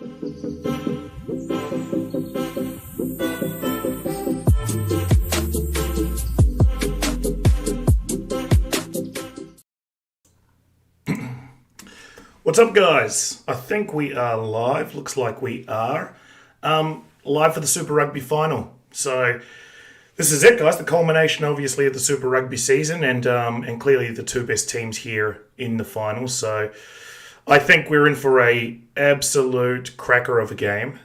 What's up, guys? I think we are live. Looks like we are live for the Super Rugby Final. So this is it, guys. The culmination, obviously, of the Super Rugby season, and clearly the two best teams here in the final. So I think we're in for a absolute cracker of a game.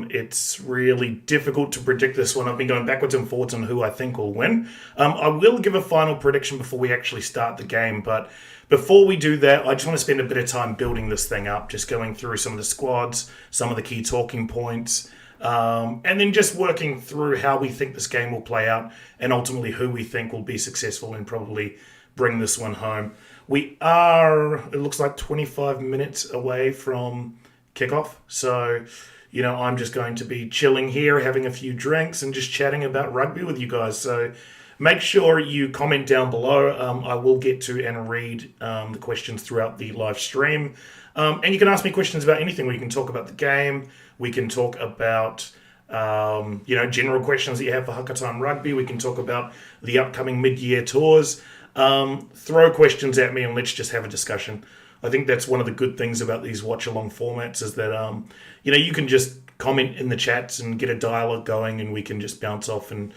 It's really difficult to predict this one. I've been going backwards and forwards on who I think will win. I will give a final prediction before we actually start the game, but before we do that, I just want to spend a bit of time building this thing up, just going through some of the squads, some of the key talking points, and then just working through how we think this game will play out and ultimately who we think will be successful and probably bring this one home. We are, it looks like 25 minutes away from kickoff. So, I'm just going to be chilling here, having a few drinks and just chatting about rugby with you guys. So make sure you comment down below. I will get to and read the questions throughout the live stream. And you can ask me questions about anything. We can talk about the game. We can talk about, general questions that you have for Hakatime Rugby. We can talk about the upcoming mid-year tours. Throw questions at me and let's just have a discussion. I think that's one of the good things about these watch-along formats is that, you can just comment in the chats and get a dialogue going and we can just bounce off and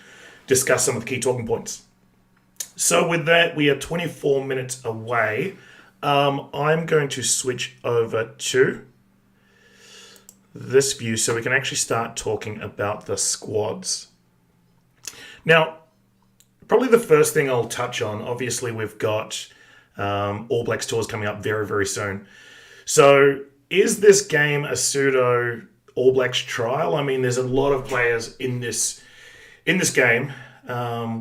discuss some of the key talking points. So with that, we are 24 minutes away. I'm going to switch over to this view so we can actually start talking about the squads. Now, probably the first thing I'll touch on, obviously we've got All Blacks tours coming up very, very soon. So is this game a pseudo All Blacks trial? I mean, there's a lot of players in this game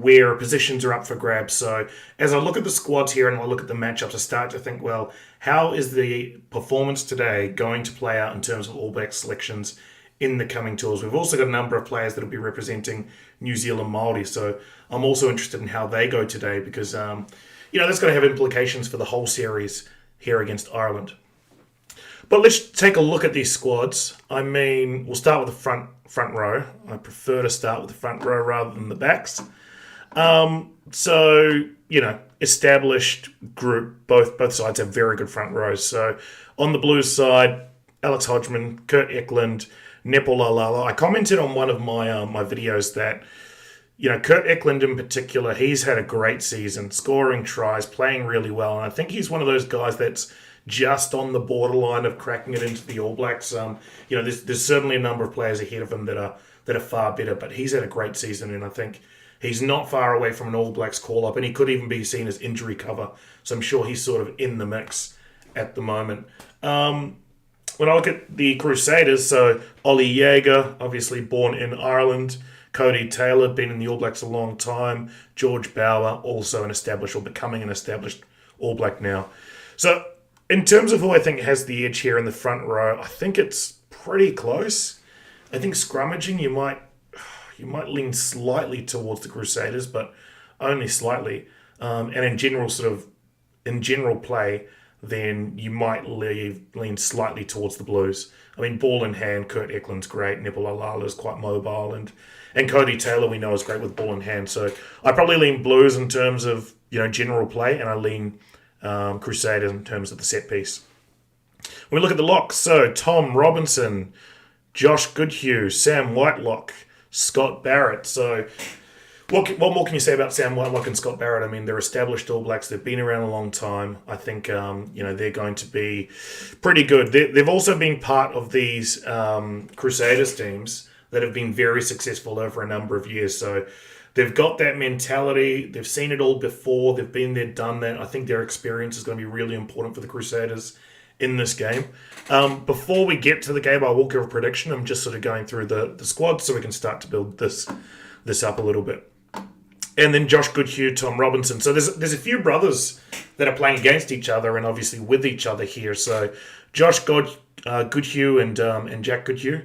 where positions are up for grabs. So as I look at the squads here and I look at the matchups, I start to think, well, how is the performance today going to play out in terms of All Black selections in the coming tours? We've also got a number of players that will be representing New Zealand Māori. So I'm also interested in how they go today because, that's going to have implications for the whole series here against Ireland. But let's take a look at these squads. I mean, we'll start with the front row. I prefer to start with the front row rather than the backs. Established group. Both sides have very good front rows. So on the Blues side, Alex Hodgman, Kurt Eklund, Nepo Laulala. I commented on one of my my videos that, Kurt Eklund in particular, he's had a great season, scoring tries, playing really well. And I think he's one of those guys that's just on the borderline of cracking it into the All Blacks. There's certainly a number of players ahead of him that are far better, but he's had a great season, and I think he's not far away from an All Blacks call-up, and he could even be seen as injury cover. So I'm sure he's sort of in the mix at the moment. When I look at the Crusaders, so Ollie Jaeger, obviously born in Ireland, Cody Taylor, been in the All Blacks a long time, George Bower, also an established or becoming an established All Black now. So in terms of who I think has the edge here in the front row, I think it's pretty close. I think scrummaging, you might lean slightly towards the Crusaders, but only slightly. And in general play, then you might lean slightly towards the Blues. I mean, ball in hand, Kurt Eklund's great, Nepo Laulala is quite mobile, and Cody Taylor we know is great with ball in hand. So I probably lean Blues in terms of general play, and I lean Crusaders in terms of the set piece. When we look at the locks, so Tom Robinson, Josh Goodhue, Sam Whitelock, Scott Barrett. So what more can you say about Sam Whitelock and Scott Barrett? I mean, they're established All Blacks. They've been around a long time. I think they're going to be pretty good. They've also been part of these Crusaders teams that have been very successful over a number of years. So they've got that mentality. They've seen it all before. They've been there, done that. I think their experience is going to be really important for the Crusaders in this game. Before we get to the game, I will give a prediction. I'm just sort of going through the squad so we can start to build this up a little bit. And then Josh Goodhue, Tom Robinson. So there's a few brothers that are playing against each other and obviously with each other here. So Josh Goodhue and Jack Goodhue,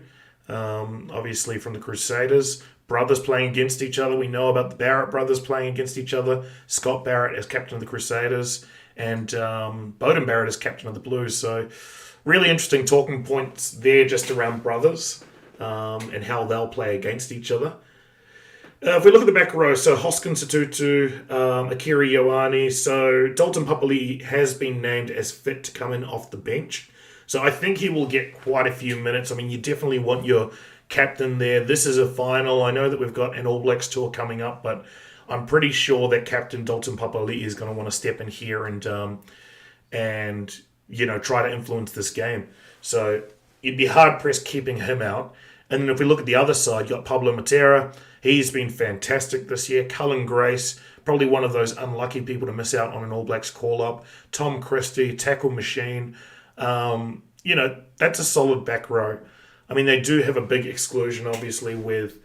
obviously from the Crusaders. Brothers playing against each other. We know about the Barrett brothers playing against each other. Scott Barrett as captain of the Crusaders and Beauden Barrett as captain of the Blues. So really interesting talking points there just around brothers and how they'll play against each other. If we look at the back row, so Hoskins Satutu, Akira Ioane, so Dalton Papali'i has been named as fit to come in off the bench. So I think he will get quite a few minutes. I mean, you definitely want your captain there. This is a final. I know that we've got an All Blacks tour coming up, but I'm pretty sure that Captain Dalton Papali'i is going to want to step in here and try to influence this game. So you'd be hard pressed keeping him out. And then if we look at the other side, you got Pablo Matera. He's been fantastic this year. Cullen Grace, probably one of those unlucky people to miss out on an All Blacks call-up. Tom Christie, tackle machine. That's a solid back row. I mean, they do have a big exclusion, obviously, with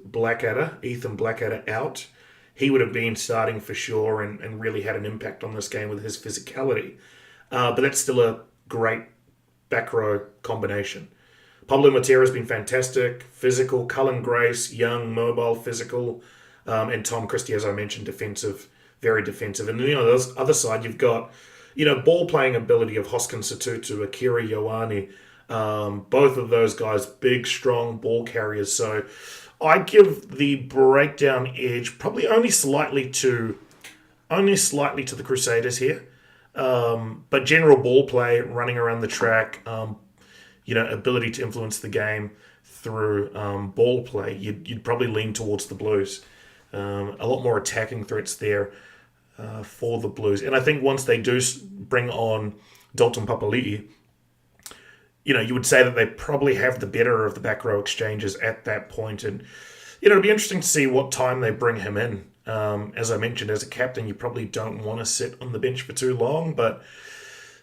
Blackadder, Ethan Blackadder out. He would have been starting for sure and really had an impact on this game with his physicality. But that's still a great back row combination. Pablo Matera has been fantastic, physical. Cullen Grace, young, mobile, physical. And Tom Christie, as I mentioned, defensive, very defensive. And, the other side, you've got, ball-playing ability of Hoskins Satutu, Akira Ioane. Both of those guys, big, strong ball carriers. So I give the breakdown edge probably only slightly to the Crusaders here. But general ball play, running around the track, ability to influence the game through ball play, you'd probably lean towards the Blues. A lot more attacking threats there for the Blues. And I think once they do bring on Dalton Papali'i, you would say that they probably have the better of the back row exchanges at that point. And, it'll be interesting to see what time they bring him in. As I mentioned, as a captain, you probably don't want to sit on the bench for too long. But,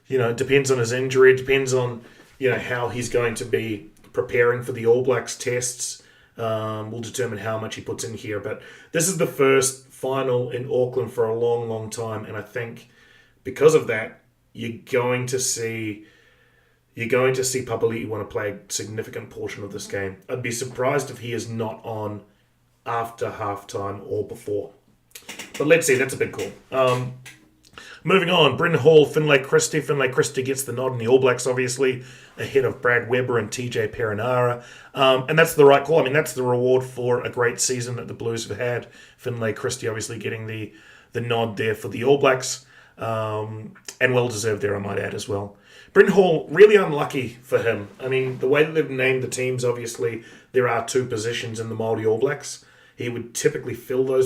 it depends on his injury. It depends on, how he's going to be preparing for the All Blacks tests. Will determine how much he puts in here. But this is the first final in Auckland for a long, long time. And I think because of that, you're going to see Papali'i want to play a significant portion of this game. I'd be surprised if he is not on after halftime or before. But let's see, that's a big call. Moving on, Bryn Hall, Finlay Christie. Finlay Christie gets the nod in the All Blacks, obviously, ahead of Brad Weber and TJ Perenara. And that's the right call. I mean, that's the reward for a great season that the Blues have had. Finlay Christie obviously getting the nod there for the All Blacks. And well-deserved there, I might add, as well. Bryn Hall, really unlucky for him. I mean, the way that they've named the teams, obviously, there are two positions in the Māori All Blacks. He would typically fill one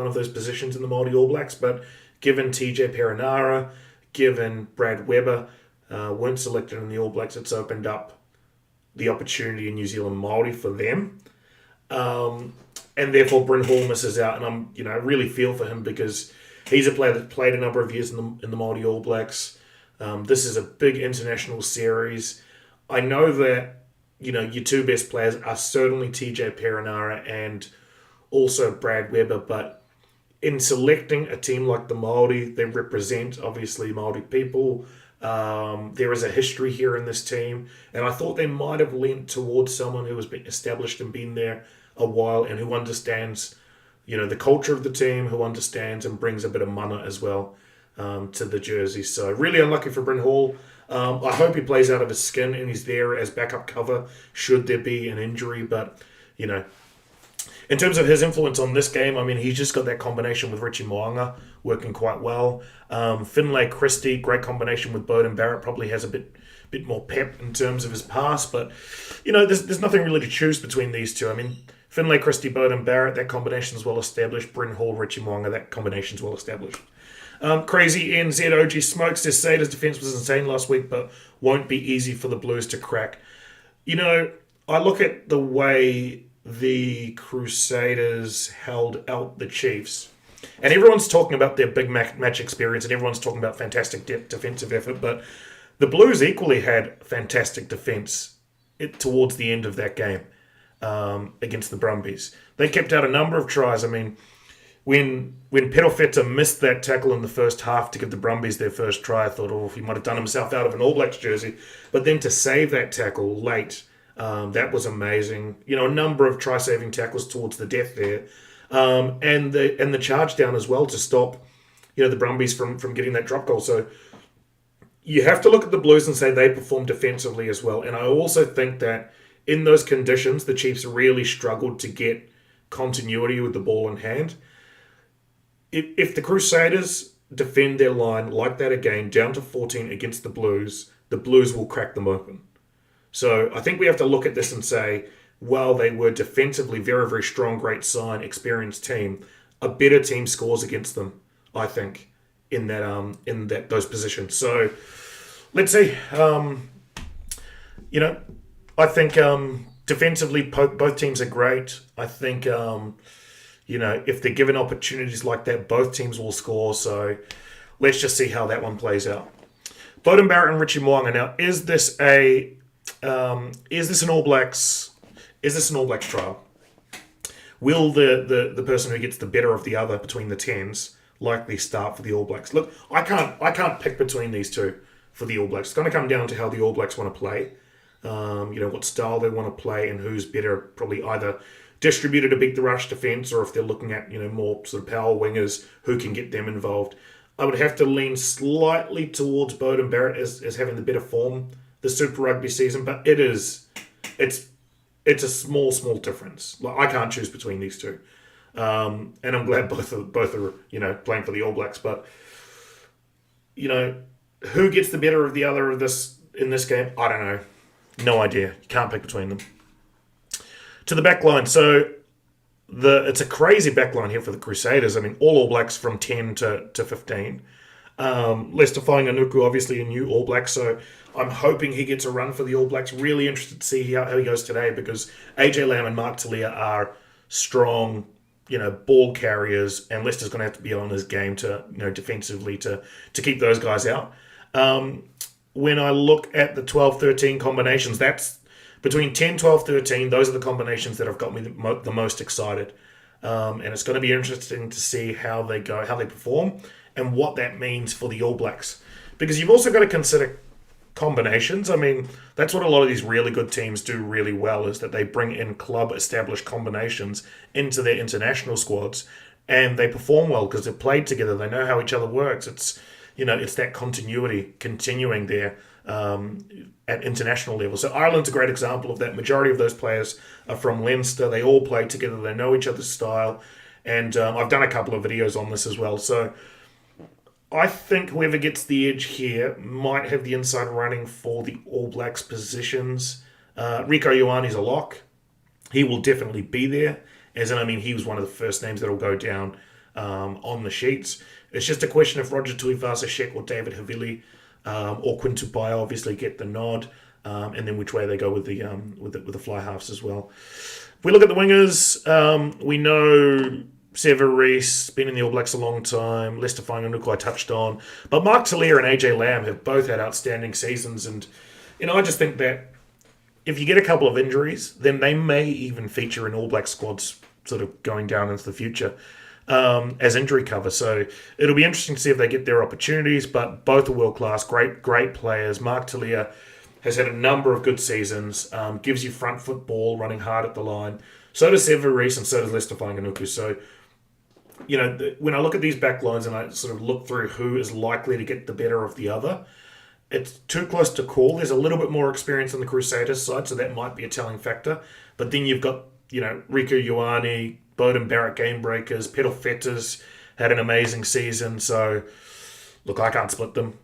of those positions in the Māori All Blacks, but given TJ Perenara, given Brad Weber weren't selected in the All Blacks, it's opened up the opportunity in New Zealand Māori for them. And therefore, Bryn Hall misses out. And I really feel for him because he's a player that played a number of years in the Māori All Blacks. This is a big international series. I know that, your two best players are certainly TJ Perenara and also Brad Weber, but in selecting a team like the Māori, they represent, obviously, Māori people. There is a history here in this team, and I thought they might have leant towards someone who has been established and been there a while and who understands, the culture of the team, who understands and brings a bit of mana as well. To the jersey. So really unlucky for Bryn Hall. I hope he plays out of his skin and he's there as backup cover should there be an injury. But, in terms of his influence on this game, I mean, he's just got that combination with Richie Mo'unga working quite well. Finlay Christie, great combination with Beauden Barrett, probably has a bit more pep in terms of his pass. But, there's nothing really to choose between these two. I mean, Finlay Christie, Beauden Barrett, that combination is well established. Bryn Hall, Richie Mo'unga, that combination is well established. Crazy NZ OG Smokes says Sader's defence was insane last week, but won't be easy for the Blues to crack. I look at the way the Crusaders held out the Chiefs, and everyone's talking about their big match experience, and everyone's talking about fantastic defensive effort, but the Blues equally had fantastic defence towards the end of that game against the Brumbies. They kept out a number of tries. I mean, When Perofeta missed that tackle in the first half to give the Brumbies their first try, I thought, he might have done himself out of an All Blacks jersey. But then to save that tackle late, that was amazing. A number of try-saving tackles towards the death there. And the charge down as well to stop, the Brumbies from getting that drop goal. So you have to look at the Blues and say they perform defensively as well. And I also think that in those conditions, the Chiefs really struggled to get continuity with the ball in hand. If the Crusaders defend their line like that again, down to 14 against the Blues will crack them open. So I think we have to look at this and say, while they were defensively very, very strong, great sign, experienced team, a better team scores against them, I think, in that those positions. So let's see. I think defensively both teams are great. I think if they're given opportunities like that, both teams will score. So let's just see how that one plays out. Beauden Barrett and Richie Mo'unga. Now, is this an All Blacks? Is this an All Blacks trial? Will the person who gets the better of the other between the tens likely start for the All Blacks? Look, I can't pick between these two for the All Blacks. It's going to come down to how the All Blacks want to play. What style they want to play and who's better, probably either distributed to beat the rush defence, or if they're looking at more sort of power wingers who can get them involved. I would have to lean slightly towards Beauden Barrett as having the better form this Super Rugby season, but it's a small difference. Like, I can't choose between these two, and I'm glad both are playing for the All Blacks. But who gets the better of the other in this game? I don't know. No idea. You can't pick between them. To the backline. So it's a crazy backline here for the Crusaders. I mean, all Blacks from 10 to 15. Lester Fainga'anuku, obviously a new All Black, so I'm hoping he gets a run for the All Blacks. Really interested to see how he goes today, because AJ Lamb and Mark Talia are strong, ball carriers, and Lester's going to have to be on his game to, defensively to keep those guys out. When I look at the 12-13 combinations, that's between 10, 12, 13, those are the combinations that have got me the most excited. And it's going to be interesting to see how they go, how they perform, and what that means for the All Blacks. Because you've also got to consider combinations. I mean, that's what a lot of these really good teams do really well, is that they bring in club-established combinations into their international squads, and they perform well because they've played together. They know how each other works. It's that continuity continuing there at international level. So Ireland's a great example of that. Majority of those players are from Leinster. They all play together. They know each other's style. And I've done a couple of videos on this as well. So I think whoever gets the edge here might have the inside running for the All Blacks positions. Rieko Ioane's a lock. He will definitely be there. He was one of the first names that will go down on the sheets. It's just a question if Roger Tuivasa-Sheck or David Havili or Quinn Tupaia obviously get the nod, and then which way they go with the fly halves as well. If we look at the wingers, we know Sever Reece, been in the All Blacks a long time. Lester Fainga'anuku I touched on. But Mark Talia and AJ Lamb have both had outstanding seasons. And, I just think that if you get a couple of injuries, then they may even feature in All Black squads sort of going down into the future as injury cover. So it'll be interesting to see if they get their opportunities. But both are world-class, great players. Mark Talia has had a number of good seasons, gives you front foot ball, running hard at the line. So does Sever Reece and so does Lester Fainga'anuku. So, when I look at these back lines and I sort of look through who is likely to get the better of the other, it's too close to call. There's a little bit more experience on the Crusaders side, so that might be a telling factor. But then you've got, Rieko Ioane, Beauden Barrett game breakers, Pedal Fetters had an amazing season. So, look, I can't split them.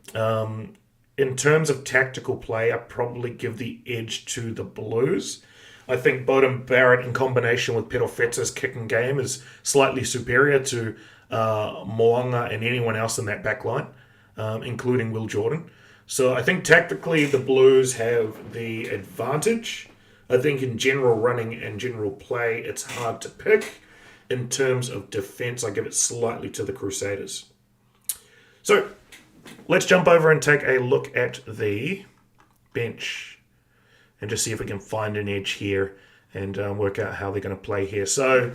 In terms of tactical play, I probably give the edge to the Blues. I think Beauden Barrett in combination with Pedal Fetters' kicking game is slightly superior to Mo'unga and anyone else in that back line, including Will Jordan. So I think tactically the Blues have the advantage. I think in general running and general play, it's hard to pick. In terms of defense, I give it slightly to the Crusaders. So let's jump over and take a look at the bench and just see if we can find an edge here and work out how they're going to play here. So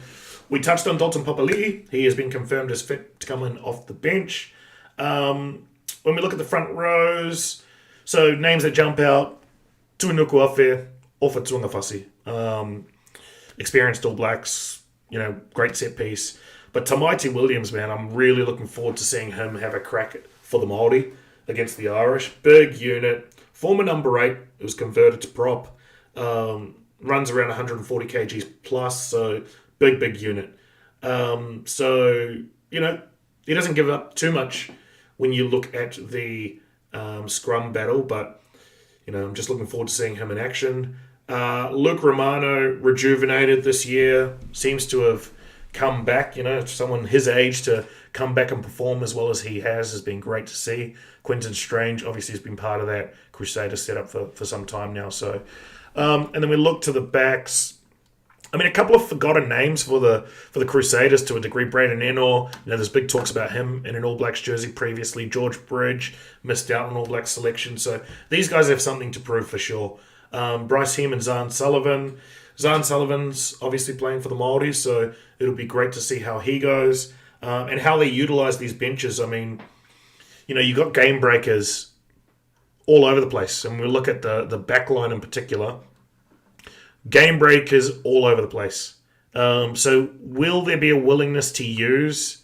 we touched on Dalton Papali'i. He has been confirmed as fit to come in off the bench. When we look at the front rows, so names that jump out, Tuinuku Afe, Ofa Tuangafasi. Experienced All Blacks, great set piece. But Tamaiti Williams, man, I'm really looking forward to seeing him have a crack for the Māori. against the Irish. Big unit. Former number 8. It was converted to prop. Runs around 140 kgs plus. So big unit. So, he doesn't give up too much when you look at the scrum battle. But, I'm just looking forward to seeing him in action. Luke Romano, rejuvenated this year. Seems to have come back, someone his age to come back and perform as well as he has been great to see. Quentin Strange obviously has been part of that Crusader setup for some time now. So, and then we look to the backs. I mean, a couple of forgotten names for the Crusaders to a degree. Braden Enor, there's big talks about him in an All Blacks jersey previously. George Bridge missed out on All Blacks selection. So these guys have something to prove for sure. Bryce Heem and Zahn Sullivan. Zahn Sullivan's obviously playing for the Māoris, so it'll be great to see how he goes and how they utilise these benches. I mean, you got game breakers all over the place. And we look at the backline in particular. Game breakers all over the place. So will there be a willingness to use,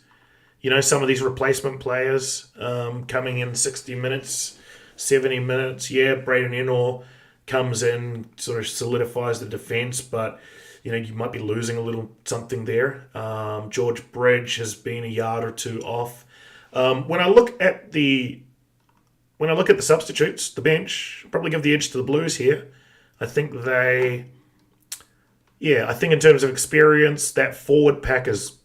some of these replacement players coming in 60 minutes, 70 minutes? Yeah, Braden Enor comes in, sort of solidifies the defence, but you might be losing a little something there. George Bridge has been a yard or two off. When I look at the substitutes, the bench, I'll probably give the edge to the Blues here. I think in terms of experience, that forward pack is,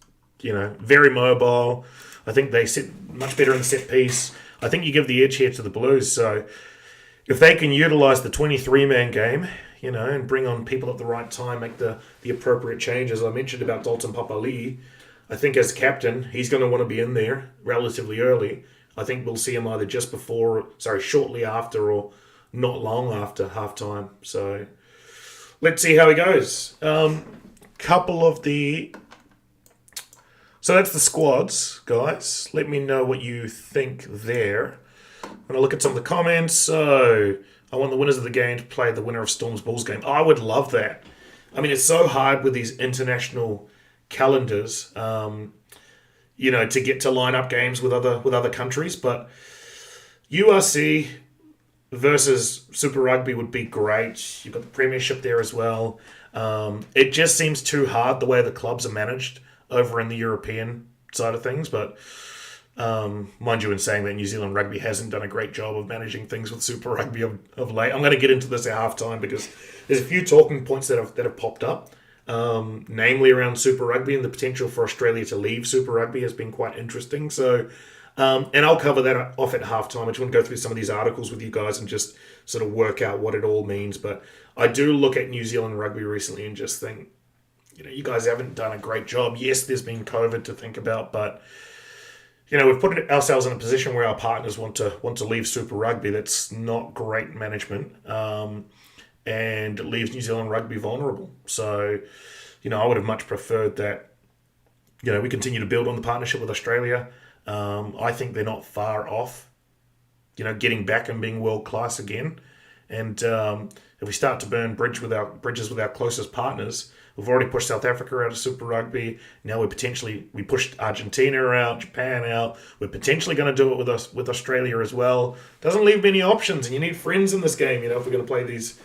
very mobile. I think they sit much better in the set piece. I think you give the edge here to the Blues. So if they can utilise the 23-man game, and bring on people at the right time, make the appropriate changes. I mentioned about Dalton Papali'i. I think as captain, he's going to want to be in there relatively early. I think we'll see him either shortly after or not long after halftime. So let's see how he goes. So that's the squads, guys. Let me know what you think there. When I look at some of the comments, so I want the winners of the game to play the winner of Storms Bulls game. I would love that. I mean, it's so hard with these international calendars, to get to line up games with other countries. But URC versus Super Rugby would be great. You've got the Premiership there as well. It just seems too hard the way the clubs are managed over in the European side of things. But mind you, in saying that, New Zealand Rugby hasn't done a great job of managing things with Super Rugby of late. I'm going to get into this at halftime because there's a few talking points that have popped up, namely around Super Rugby, and the potential for Australia to leave Super Rugby has been quite interesting. So, and I'll cover that off at halftime. I just want to go through some of these articles with you guys and just sort of work out what it all means. But I do look at New Zealand Rugby recently and just think, you guys haven't done a great job. Yes, there's been COVID to think about, but we've put ourselves in a position where our partners want to leave Super Rugby. That's not great management, and it leaves New Zealand Rugby vulnerable. So, I would have much preferred that, we continue to build on the partnership with Australia. I think they're not far off, getting back and being world class again. And if we start to burn bridges with our closest partners, we've already pushed South Africa out of Super Rugby. Now we pushed Argentina out, Japan out. We're potentially going to do it with Australia as well. Doesn't leave many options, and you need friends in this game. If we're going to play these,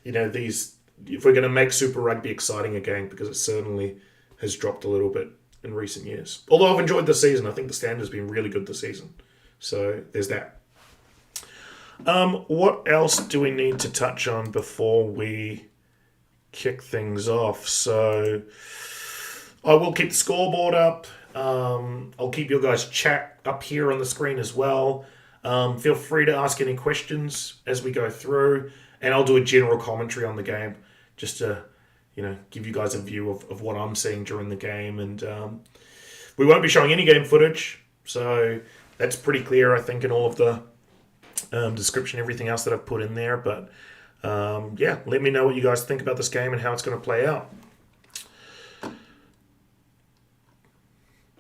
if we're going to make Super Rugby exciting again, because it certainly has dropped a little bit in recent years. Although I've enjoyed the season, I think the standard's been really good this season. So there's that. What else do we need to touch on before we kick things off? So I will keep the scoreboard up. I'll keep your guys' chat up here on the screen as well. Feel free to ask any questions as we go through, and I'll do a general commentary on the game just to give you guys a view of what I'm seeing during the game. And we won't be showing any game footage, so that's pretty clear, I think, in all of the description, everything else that I've put in there. But let me know what you guys think about this game and how it's going to play out.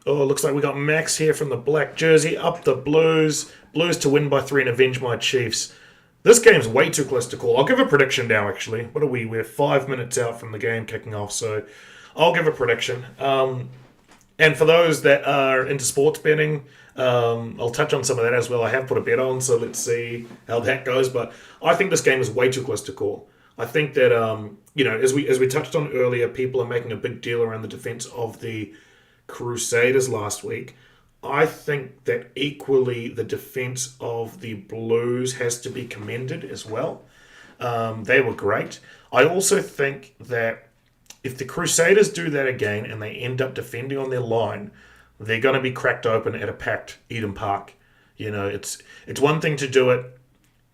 Oh, it looks like we got Max here from the black jersey. Up the Blues. Blues to win by 3 and avenge my Chiefs. This game's way too close to call. I'll give a prediction now, actually. What are we? We're 5 minutes out from the game kicking off, so I'll give a prediction. And for those that are into sports betting, I'll touch on some of that as well. I have put a bet on, so let's see how that goes. But I think this game is way too close to call. I think that as we touched on earlier, people are making a big deal around the defense of the Crusaders last week. I think that equally the defense of the Blues has to be commended as well. They were great. I also think that if the Crusaders do that again and they end up defending on their line, they're going to be cracked open at a packed Eden Park. It's one thing to do it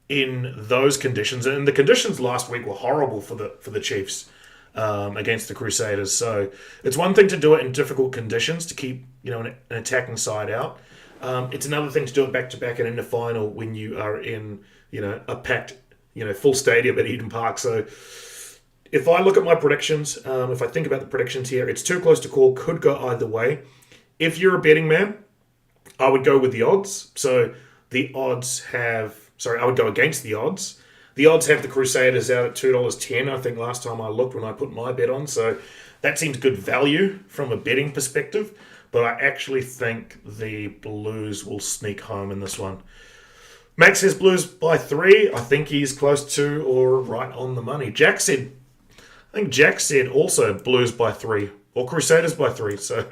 in those conditions, and the conditions last week were horrible for the Chiefs against the Crusaders. So it's one thing to do it in difficult conditions to keep an attacking side out. It's another thing to do it back to back and in the final when you are in a packed full stadium at Eden Park. So if I look at my predictions, if I think about the predictions here, it's too close to call. Could go either way. If you're a betting man, I would go with the odds. So the odds have. Sorry, I would go against the odds. The odds have the Crusaders out at $2.10, I think, last time I looked when I put my bet on. So that seems good value from a betting perspective. But I actually think the Blues will sneak home in this one. Max says Blues by 3. I think he's close to or right on the money. Jack said also Blues by 3 or Crusaders by 3. So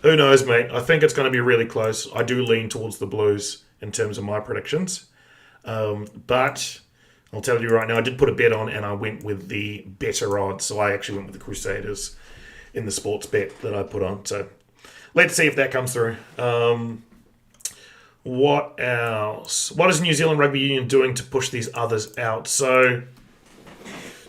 who knows, mate? I think it's going to be really close. I do lean towards the Blues in terms of my predictions. But I'll tell you right now, I did put a bet on and I went with the better odds. So I actually went with the Crusaders in the sports bet that I put on. So let's see if that comes through. What else? What is New Zealand Rugby Union doing to push these others out? So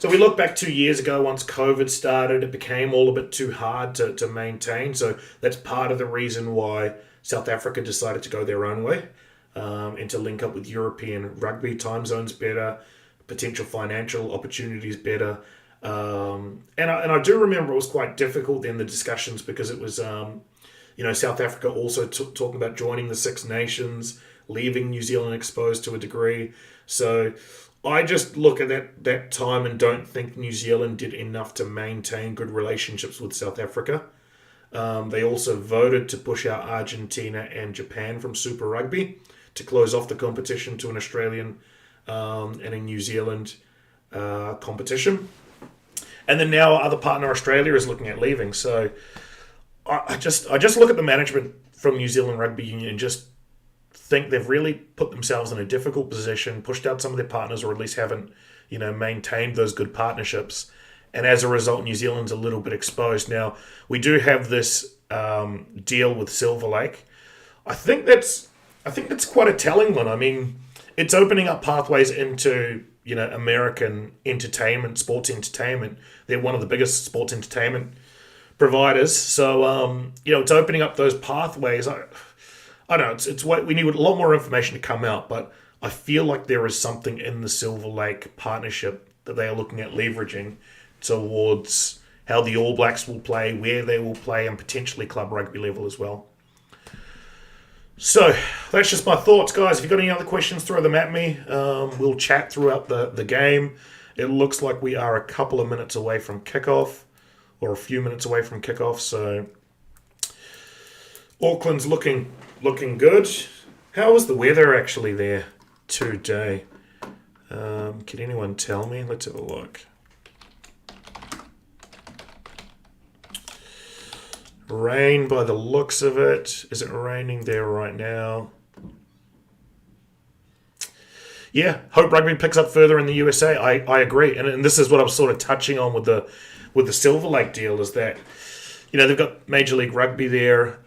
we look back 2 years ago, once COVID started, it became all a bit too hard to maintain. So that's part of the reason why South Africa decided to go their own way. And to link up with European rugby, time zones better, potential financial opportunities better. And I do remember it was quite difficult in the discussions because it was, South Africa also talking about joining the Six Nations, leaving New Zealand exposed to a degree. So I just look at that time and don't think New Zealand did enough to maintain good relationships with South Africa. They also voted to push out Argentina and Japan from Super Rugby to close off the competition to an Australian and a New Zealand competition. And then now our other partner, Australia, is looking at leaving. So I just look at the management from New Zealand Rugby Union and just think they've really put themselves in a difficult position, pushed out some of their partners, or at least haven't, maintained those good partnerships. And as a result, New Zealand's a little bit exposed. Now, we do have this deal with Silver Lake. I think that's quite a telling one. I mean, it's opening up pathways into, American entertainment, sports entertainment. They're one of the biggest sports entertainment providers. So, it's opening up those pathways. I don't know. It's what we need a lot more information to come out, but I feel like there is something in the Silver Lake partnership that they are looking at leveraging towards how the All Blacks will play, where they will play, and potentially club rugby level as well. So that's just my thoughts, guys. If you've got any other questions, throw them at me. We'll chat throughout the game. It looks like we are a couple of minutes away from kickoff, or a few minutes away from kickoff. So Auckland's looking good. How is the weather actually there today? Can anyone tell me? Let's have a look. Rain by the looks of it. Is it raining there right now? Yeah, hope rugby picks up further in the USA. I agree. And this is what I was sort of touching on with the Silver Lake deal is that, they've got Major League Rugby there.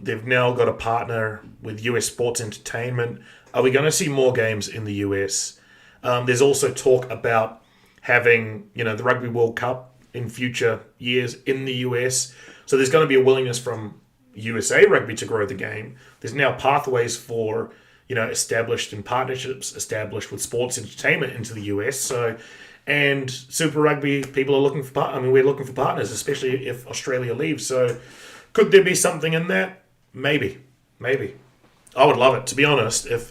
They've now got a partner with US Sports Entertainment. Are we going to see more games in the US? There's also talk about having, the Rugby World Cup in future years in the US. So there's going to be a willingness from USA Rugby to grow the game. There's now pathways for, established in partnerships, established with sports entertainment into the US. So, and Super Rugby, people are looking for we're looking for partners, especially if Australia leaves. So could there be something in that? Maybe. I would love it, to be honest. If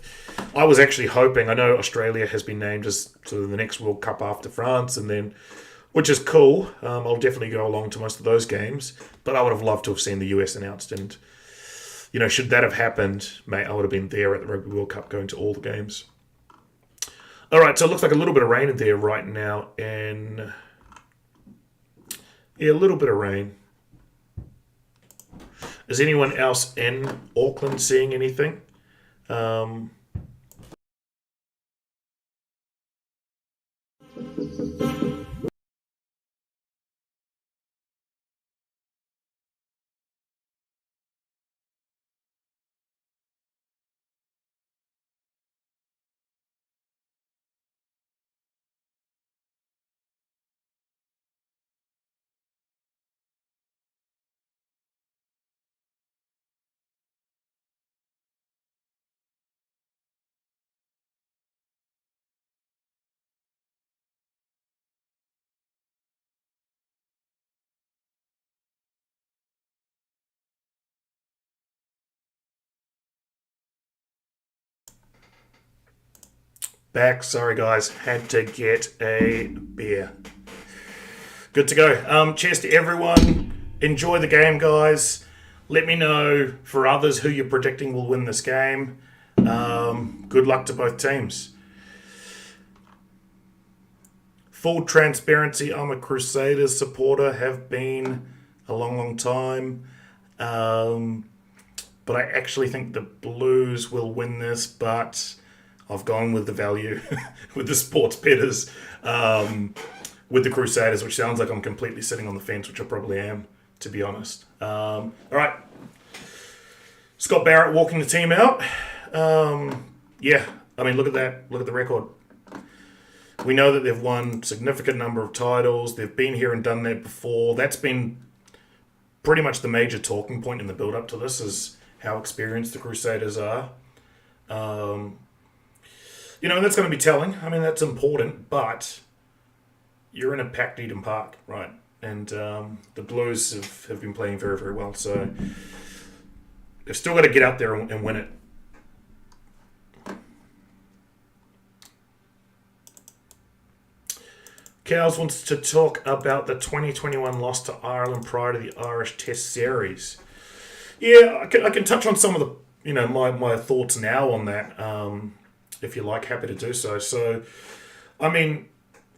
I was actually hoping, I know Australia has been named as sort of the next World Cup after France, and then which is cool. I'll definitely go along to most of those games, but I would have loved to have seen the US announced. And, should that have happened, mate, I would have been there at the Rugby World Cup going to all the games. All right, so it looks like a little bit of rain in there right now. And, yeah, a little bit of rain. Is anyone else in Auckland seeing anything? Back. Sorry, guys. Had to get a beer. Good to go. Cheers to everyone. Enjoy the game, guys. Let me know for others who you're predicting will win this game. Good luck to both teams. Full transparency, I'm a Crusaders supporter. Have been a long, long time. But I actually think the Blues will win this, but I've gone with the value with the sports bettors with the Crusaders, which sounds like I'm completely sitting on the fence, which I probably am, to be honest. All right. Scott Barrett walking the team out. Yeah, I mean, look at that. Look at the record. We know that they've won a significant number of titles. They've been here and done that before. That's been pretty much the major talking point in the build-up to this is how experienced the Crusaders are. And that's going to be telling. I mean, that's important, but you're in a packed Eden Park, right? And the Blues have been playing very, very well. So they've still got to get out there and win it. Cows wants to talk about the 2021 loss to Ireland prior to the Irish Test Series. Yeah, I can touch on some of the, my thoughts now on that. If you like, happy to do so. So, I mean,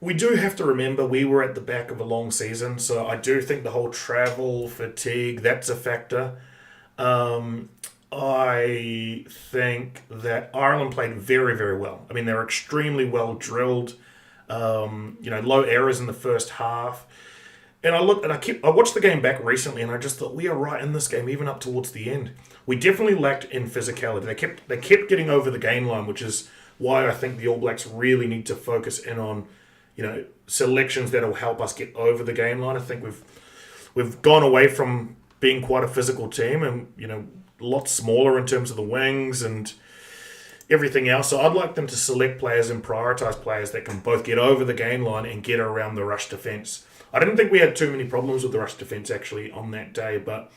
we do have to remember we were at the back of a long season. So I do think the whole travel fatigue, that's a factor. I think that Ireland played very, very well. I mean, they were extremely well drilled. Low errors in the first half. And I watched the game back recently, and I just thought we are right in this game, even up towards the end. We definitely lacked in physicality. They kept getting over the game line, which is why I think the All Blacks really need to focus in on, selections that will help us get over the game line. I think we've gone away from being quite a physical team, and a lot smaller in terms of the wings and everything else. So I'd like them to select players and prioritise players that can both get over the game line and get around the rush defence. I didn't think we had too many problems with the rush defence actually on that day, but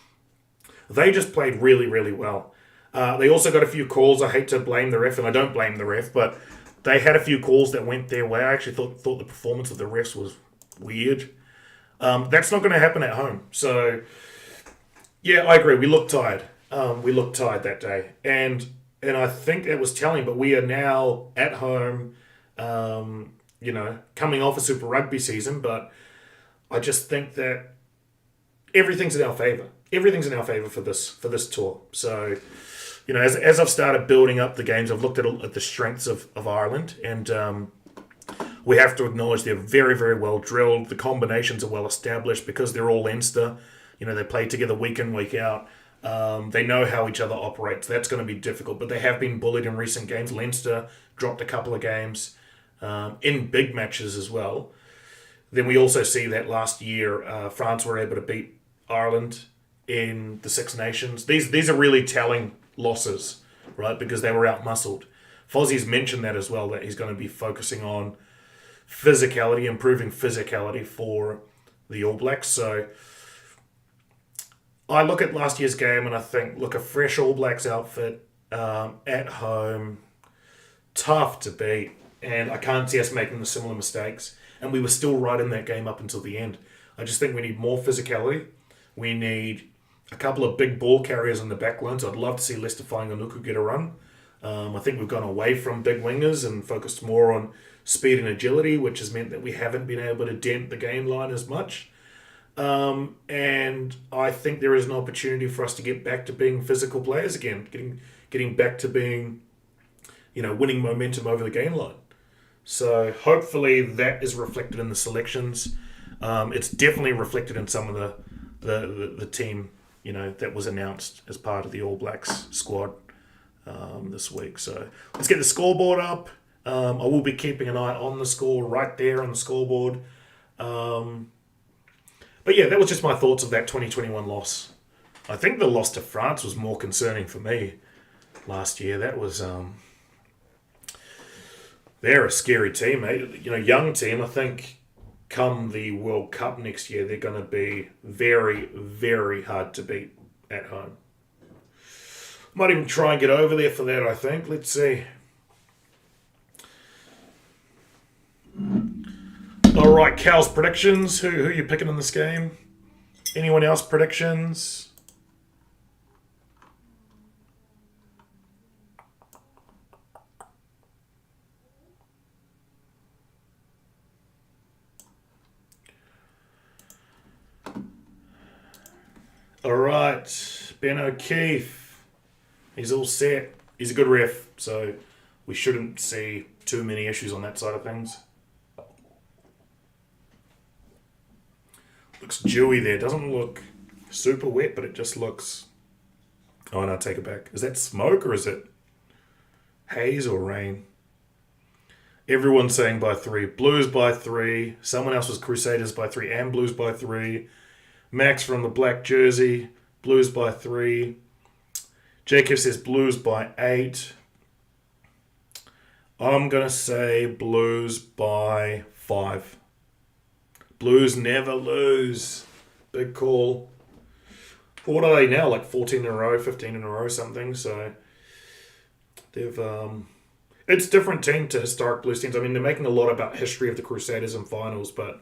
they just played really, really well. They also got a few calls. I hate to blame the ref, and I don't blame the ref, but they had a few calls that went their way. I actually thought the performance of the refs was weird. That's not going to happen at home. So, yeah, I agree. We looked tired. We looked tired that day. And I think it was telling, but we are now at home, coming off a Super Rugby season, but I just think that everything's in our favour. Everything's in our favour for this tour. So, as I've started building up the games, I've looked at the strengths of Ireland, and we have to acknowledge they're very, very well drilled. The combinations are well established because they're all Leinster. They play together week in, week out. They know how each other operates. That's going to be difficult, but they have been bullied in recent games. Leinster dropped a couple of games in big matches as well. Then we also see that last year France were able to beat Ireland in the Six Nations. These are really telling losses, right? Because they were out-muscled. Fozzie's mentioned that as well, that he's going to be focusing on physicality, improving physicality for the All Blacks. So I look at last year's game and I think, look, a fresh All Blacks outfit at home, tough to beat. And I can't see us making the similar mistakes. and we were still right in that game up until the end. I just think we need more physicality. We need a couple of big ball carriers on the back line. So I'd love to see Leicester Fainga'anuku get a run. I think we've gone away from big wingers and focused more on speed and agility, which has meant that we haven't been able to dent the game line as much. And I think there is an opportunity for us to get back to being physical players again, getting back to being, winning momentum over the game line. So hopefully that is reflected in the selections. It's definitely reflected in some of the team, that was announced as part of the All Blacks squad this week. So let's get the scoreboard up. I will be keeping an eye on the score right there on the scoreboard. But yeah, that was just my thoughts of that 2021 loss. I think the loss to France was more concerning for me last year. That was, they're a scary team, mate. Young team. I think come the World Cup next year, they're going to be very, very hard to beat at home. Might even try and get over there for that, I think. Let's see. All right, Cal's predictions. Who are you picking in this game? Anyone else predictions? All right, Ben O'Keefe. He's all set. He's a good ref, so we shouldn't see too many issues on that side of things. Looks dewy there. Doesn't look super wet, but it just looks... Oh, no, take it back. Is that smoke or is it haze or rain? Everyone's saying by 3. Blues by 3. Someone else was Crusaders by 3 and Blues by 3. Max from the black jersey. Blues by 3. Jacob says Blues by 8. I'm going to say Blues by 5. Blues never lose. Big call. What are they now? Like 14 in a row, 15 in a row, something. So they've it's a different team to historic Blues teams. I mean, they're making a lot about history of the Crusaders and finals, but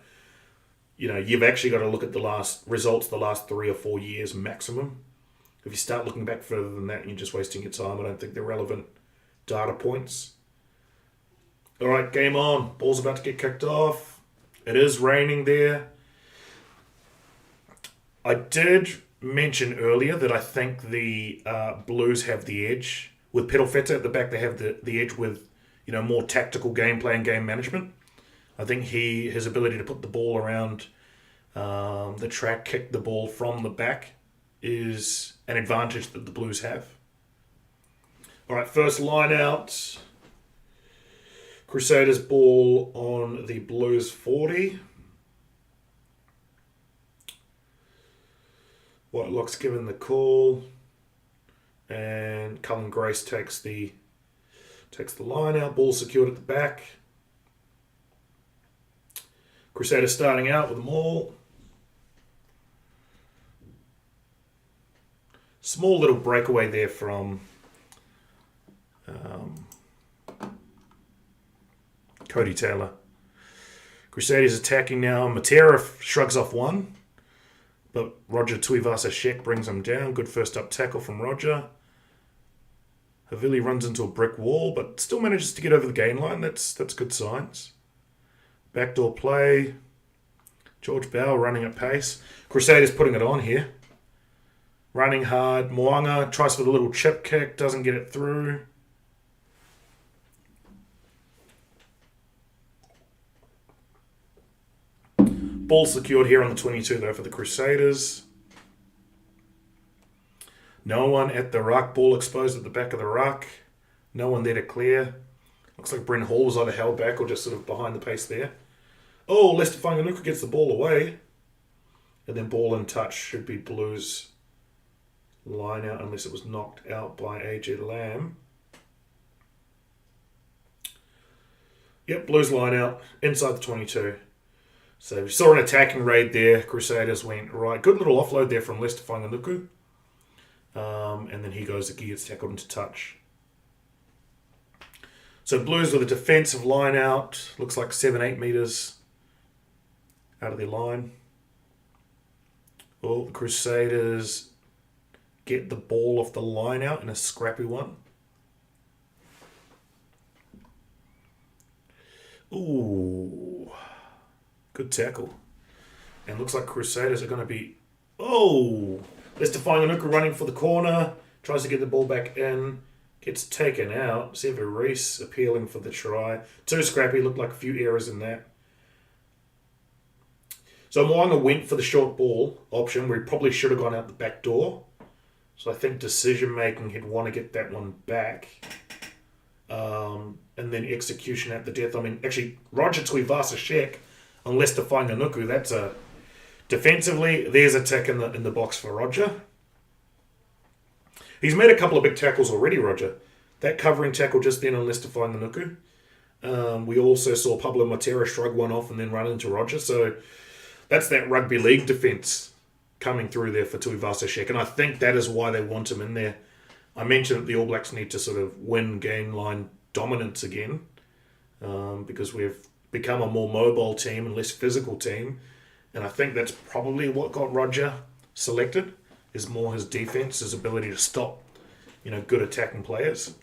you've actually got to look at the last results, the last 3 or 4 years maximum. If you start looking back further than that, you're just wasting your time. I don't think they're relevant data points. All right, game on. Ball's about to get kicked off. It is raining there. I did mention earlier that I think the Blues have the edge. With Pedalfeta at the back, they have the edge with more tactical gameplay and game management. I think his ability to put the ball around the track, kick the ball from the back, is an advantage that the Blues have. All right, first line out. Crusaders ball on the Blues 40. Whitelock's given the call, and Cullen Grace takes the line out. Ball secured at the back. Crusaders starting out with the maul. Small little breakaway there from Cody Taylor. Crusaders attacking now. Matera shrugs off one, but Roger Tuivasa-Sheck brings him down. Good first up tackle from Roger. Havili runs into a brick wall, but still manages to get over the gain line. That's good signs. Backdoor play. George Bell running at pace. Crusaders putting it on here. Running hard. Moanga tries for the little chip kick. Doesn't get it through. Ball secured here on the 22 though for the Crusaders. No one at the ruck. Ball exposed at the back of the ruck. No one there to clear. Looks like Brent Hall was either held back or just sort of behind the pace there. Oh, Leicester Fainga'anuku gets the ball away. And then ball in touch should be Blues line out unless it was knocked out by AJ Lamb. Yep, Blues line out inside the 22. So we saw an attacking raid there. Crusaders went right. Good little offload there from Leicester Fainga'anuku. And then he gets tackled into touch. So Blues with a defensive line out. Looks like 7-8 metres out of their line. Oh, the Crusaders get the ball off the line out in a scrappy one. Ooh, good tackle. And looks like Crusaders are going to be... Oh! There's Tafanga running for the corner. Tries to get the ball back in. Gets taken out. Sever Reese appealing for the try. Too scrappy. Looked like a few errors in that. So Moanga went for the short ball option where he probably should have gone out the back door. So I think decision making, he'd want to get that one back. And then execution at the death. I mean, actually, Roger Tuivasa Shek, unless Tafanga Nuku, that's a... Defensively, there's a tick in the box for Roger. He's made a couple of big tackles already, Roger. That covering tackle just then on Tafanga Nuku. We also saw Pablo Matera shrug one off and then run into Roger. So that's that rugby league defence coming through there for Tuivasa Shek. And I think that is why they want him in there. I mentioned that the All Blacks need to sort of win game line dominance again because we've become a more mobile team and less physical team. And I think that's probably what got Roger selected, is more his defence, his ability to stop, good attacking players.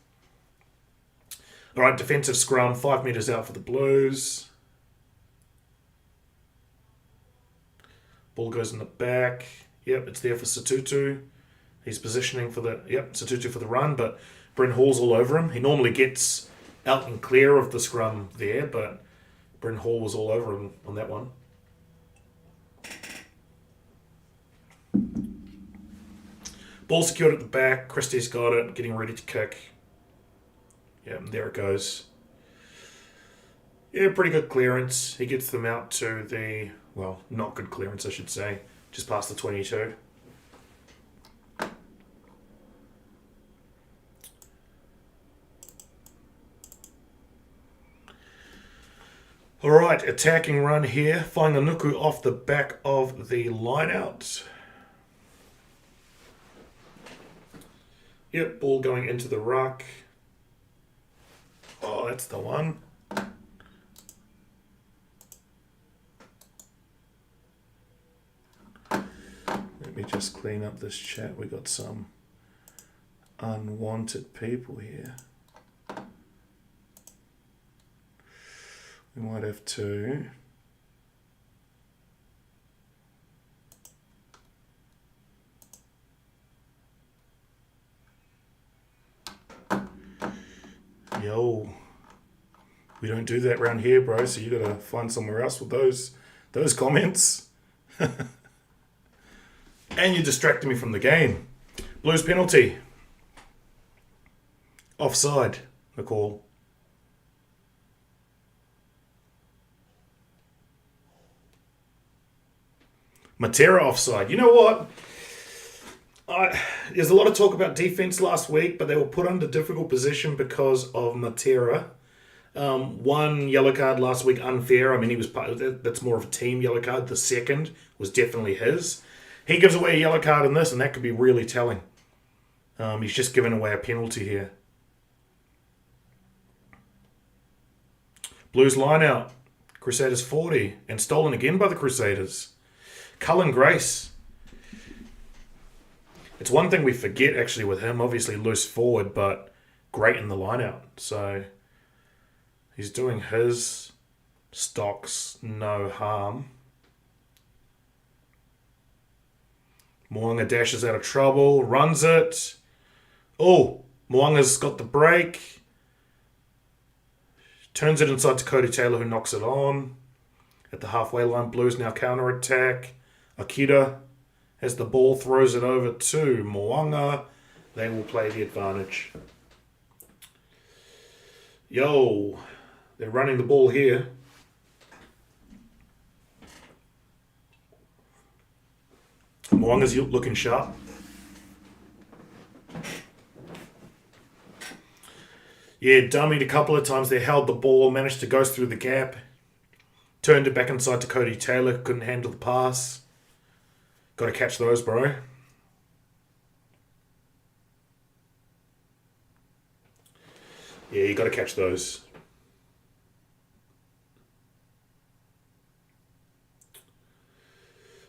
All right, defensive scrum, 5 metres out for the Blues. Ball goes in the back. Yep, it's there for Satutu. He's positioning for Satutu for the run, but Bryn Hall's all over him. He normally gets out and clear of the scrum there, but Bryn Hall was all over him on that one. Ball secured at the back. Christie's got it, getting ready to kick. Yeah, there it goes. Yeah, pretty good clearance. He gets them out to the, not good clearance, I should say, just past the 22. All right, attacking run here. Whainganuku off the back of the line out. Yep, ball going into the ruck. Oh, that's the one. Let me just clean up this chat. We got some unwanted people here. We might have to... Yo, we don't do that around here, bro, so you gotta find somewhere else with those comments. And you're distracting me from the game. Blues penalty. Offside, the call. Matera offside. You know what? There's a lot of talk about defense last week, but they were put under difficult position because of Matera. One yellow card last week, unfair. I mean, he was part of that. That's more of a team yellow card. The second was definitely his. He gives away a yellow card in this, and that could be really telling. He's just given away a penalty here. Blues line out. Crusaders 40, and stolen again by the Crusaders. Cullen Grace. It's one thing we forget, actually, with him. Obviously loose forward, but great in the line-out. So he's doing his stocks no harm. Moanga dashes out of trouble, runs it. Oh, Moanga's got the break. Turns it inside to Cody Taylor, who knocks it on. At the halfway line, Blues now counter-attack. Akita has the ball, throws it over to Moanga. They will play the advantage. Yo, they're running the ball here. Moanga's looking sharp. Yeah, dummied a couple of times. They held the ball, managed to go through the gap. Turned it back inside to Cody Taylor. Couldn't handle the pass. Got to catch those, bro. Yeah, you got to catch those.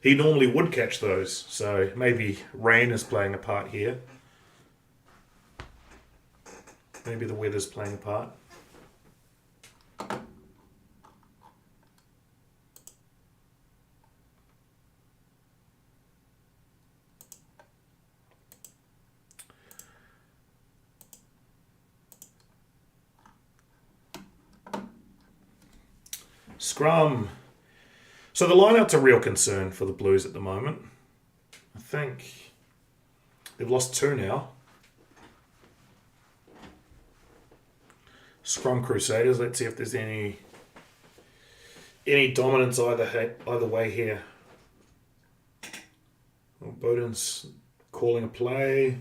he normally would catch those. So maybe rain is playing a part here. Maybe the weather's playing a part. Scrum. So the lineout's a real concern for the Blues at the moment. I think they've lost 2 now. Scrum Crusaders. Let's see if there's any dominance either way here. Well, Bowden's calling a play.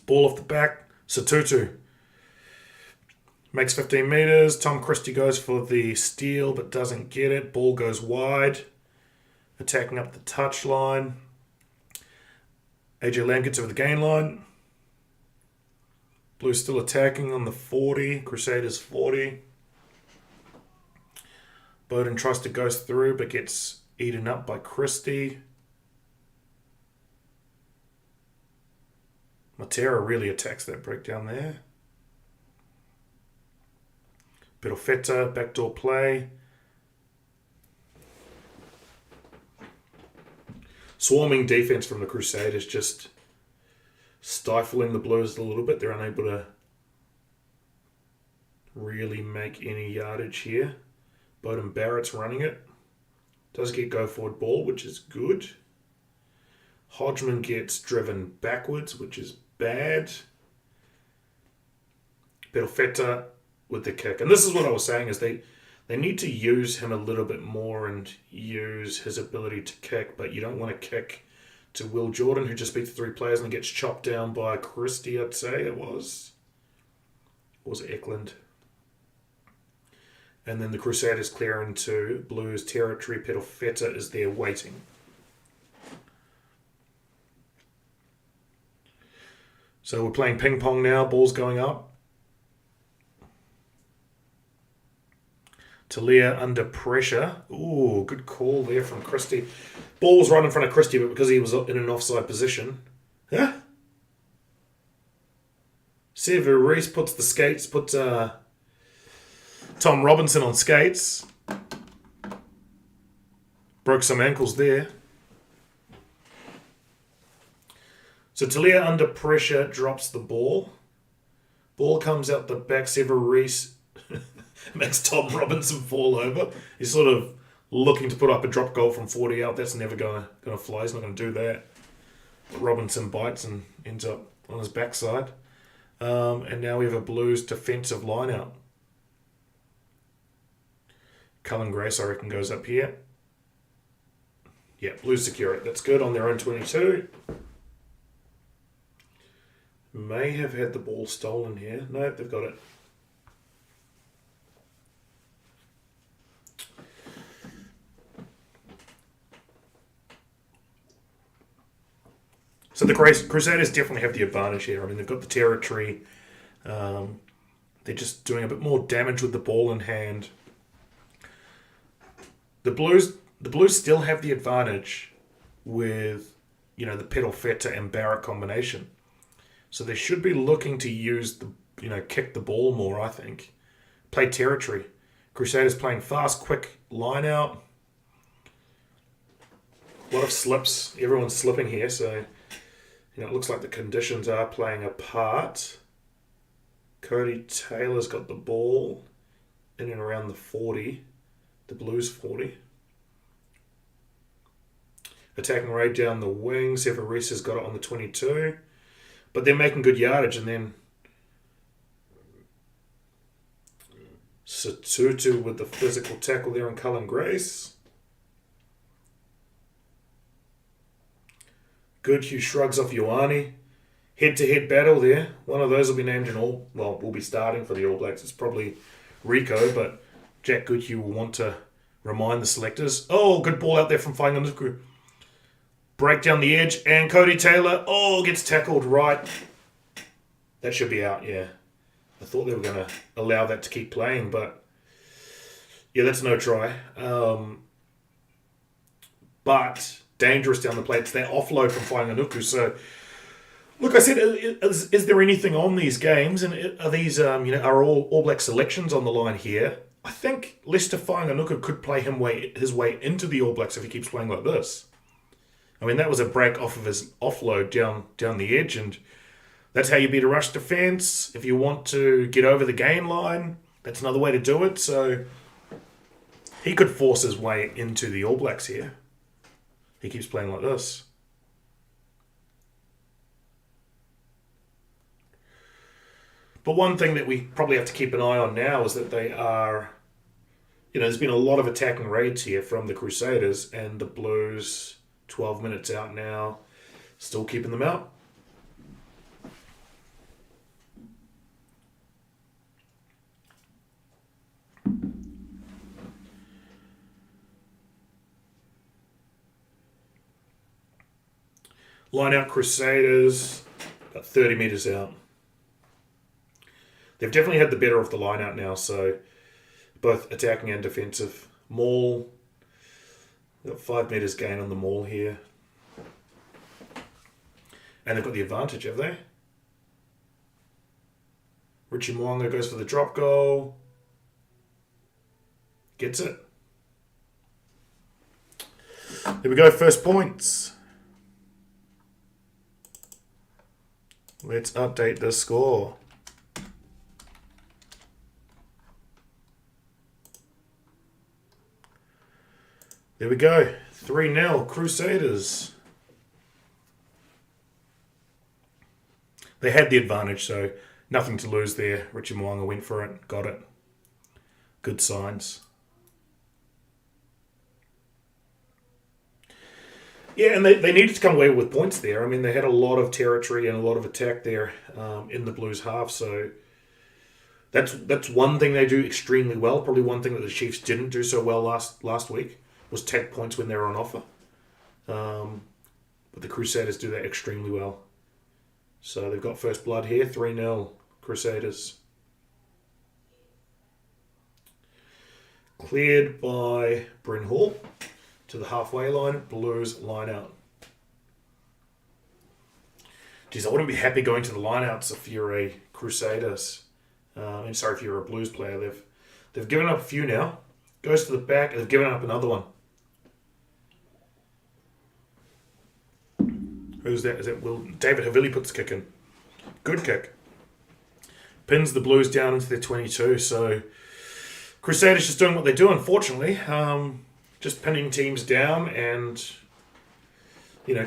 Ball off the back. Satutu makes 15 metres. Tom Christie goes for the steal but doesn't get it. Ball goes wide. Attacking up the touchline. AJ Lamb gets over the gain line. Blues still attacking on the 40. Crusaders 40. Bowden tries to go through but gets eaten up by Christie. Matera really attacks that breakdown there. Pitofeta, backdoor play. Swarming defense from the Crusaders, just stifling the Blues a little bit. They're unable to really make any yardage here. Bowden Barrett's running it. Does get go forward ball, which is good. Hodgman gets driven backwards, which is bad. Pitofeta with the kick. And this is what I was saying, is they need to use him a little bit more and use his ability to kick, but you don't want to kick to Will Jordan, who just beats 3 players and gets chopped down by Christie, I'd say it was. Or was it Eklund? And then the Crusaders clear into Blues territory. Pitofeta is there waiting. So we're playing ping pong now. Ball's going up. Talia under pressure. Ooh, good call there from Christie. Ball was right in front of Christie, but because he was in an offside position. Huh? Sever Reese puts Tom Robinson on skates. Broke some ankles there. So Talia under pressure drops the ball. Ball comes out the back. Sever Reese makes Tom Robinson fall over. He's sort of looking to put up a drop goal from 40 out. That's never going to fly. He's not going to do that. But Robinson bites and ends up on his backside. And now we have a Blues defensive line out. Cullen Grace, I reckon, goes up here. Yeah, Blues secure it. That's good on their own 22. May have had the ball stolen here. No, they've got it. So the Crusaders definitely have the advantage here. I mean, they've got the territory. They're just doing a bit more damage with the ball in hand. The Blues still have the advantage with, the Pitofeta and Barrett combination. So they should be looking to use kick the ball more, I think. Play territory. Crusaders playing fast, quick line out. A lot of slips. Everyone's slipping here, so it looks like the conditions are playing a part. Cody Taylor's got the ball in and around the 40. The Blues 40. Attacking right down the wing. Severis has got it on the 22. But they're making good yardage, and then Satutu with the physical tackle there on Cullen Grace. Goodhue shrugs off Ioane. Head-to-head battle there. One of those will be named will be starting for the All Blacks. It's probably Rico, but Jack Goodhue will want to remind the selectors. Oh, good ball out there from Fainganuku. Break down the edge, and Cody Taylor, gets tackled right. That should be out, yeah. I thought they were going to allow that to keep playing, but yeah, that's no try. But dangerous down the plate. It's that offload from Whanganuku. So, look, I said, is there anything on these games, and are these are All Black selections on the line here? I think Lester Whanganuku could play his way into the All Blacks if he keeps playing like this. I mean, that was a break off of his offload down the edge, and that's how you beat a rush defence. If you want to get over the gain line, that's another way to do it. So he could force his way into the All Blacks here. He keeps playing like this. But one thing that we probably have to keep an eye on now is that they are, there's been a lot of attacking raids here from the Crusaders, and the Blues, 12 minutes out now, still keeping them out. Line out Crusaders, about 30 metres out. They've definitely had the better of the line out now, so both attacking and defensive. Maul, got 5 metres gain on the maul here. And they've got the advantage, have they? Richie Mwanga goes for the drop goal. Gets it. There we go, first points. Let's update the score. There we go. 3-0 Crusaders. They had the advantage, so nothing to lose there. Richie Mwanga went for it, got it. Good signs. Yeah, and they needed to come away with points there. I mean, they had a lot of territory and a lot of attack there in the Blues half, so that's one thing they do extremely well. Probably one thing that the Chiefs didn't do so well last week was take points when they were on offer. But the Crusaders do that extremely well. So they've got first blood here, 3-0 Crusaders. Cleared by Bryn Hall to the halfway line, Blues line out. Geez, I wouldn't be happy going to the lineouts if you're a Crusaders. If you're a Blues player. They've given up a few now. Goes to the back, and they've given up another one. Who's that? Is that Will? David Havili puts the kick in. Good kick. Pins the Blues down into their 22. So Crusaders just doing what they do, unfortunately. Just pinning teams down and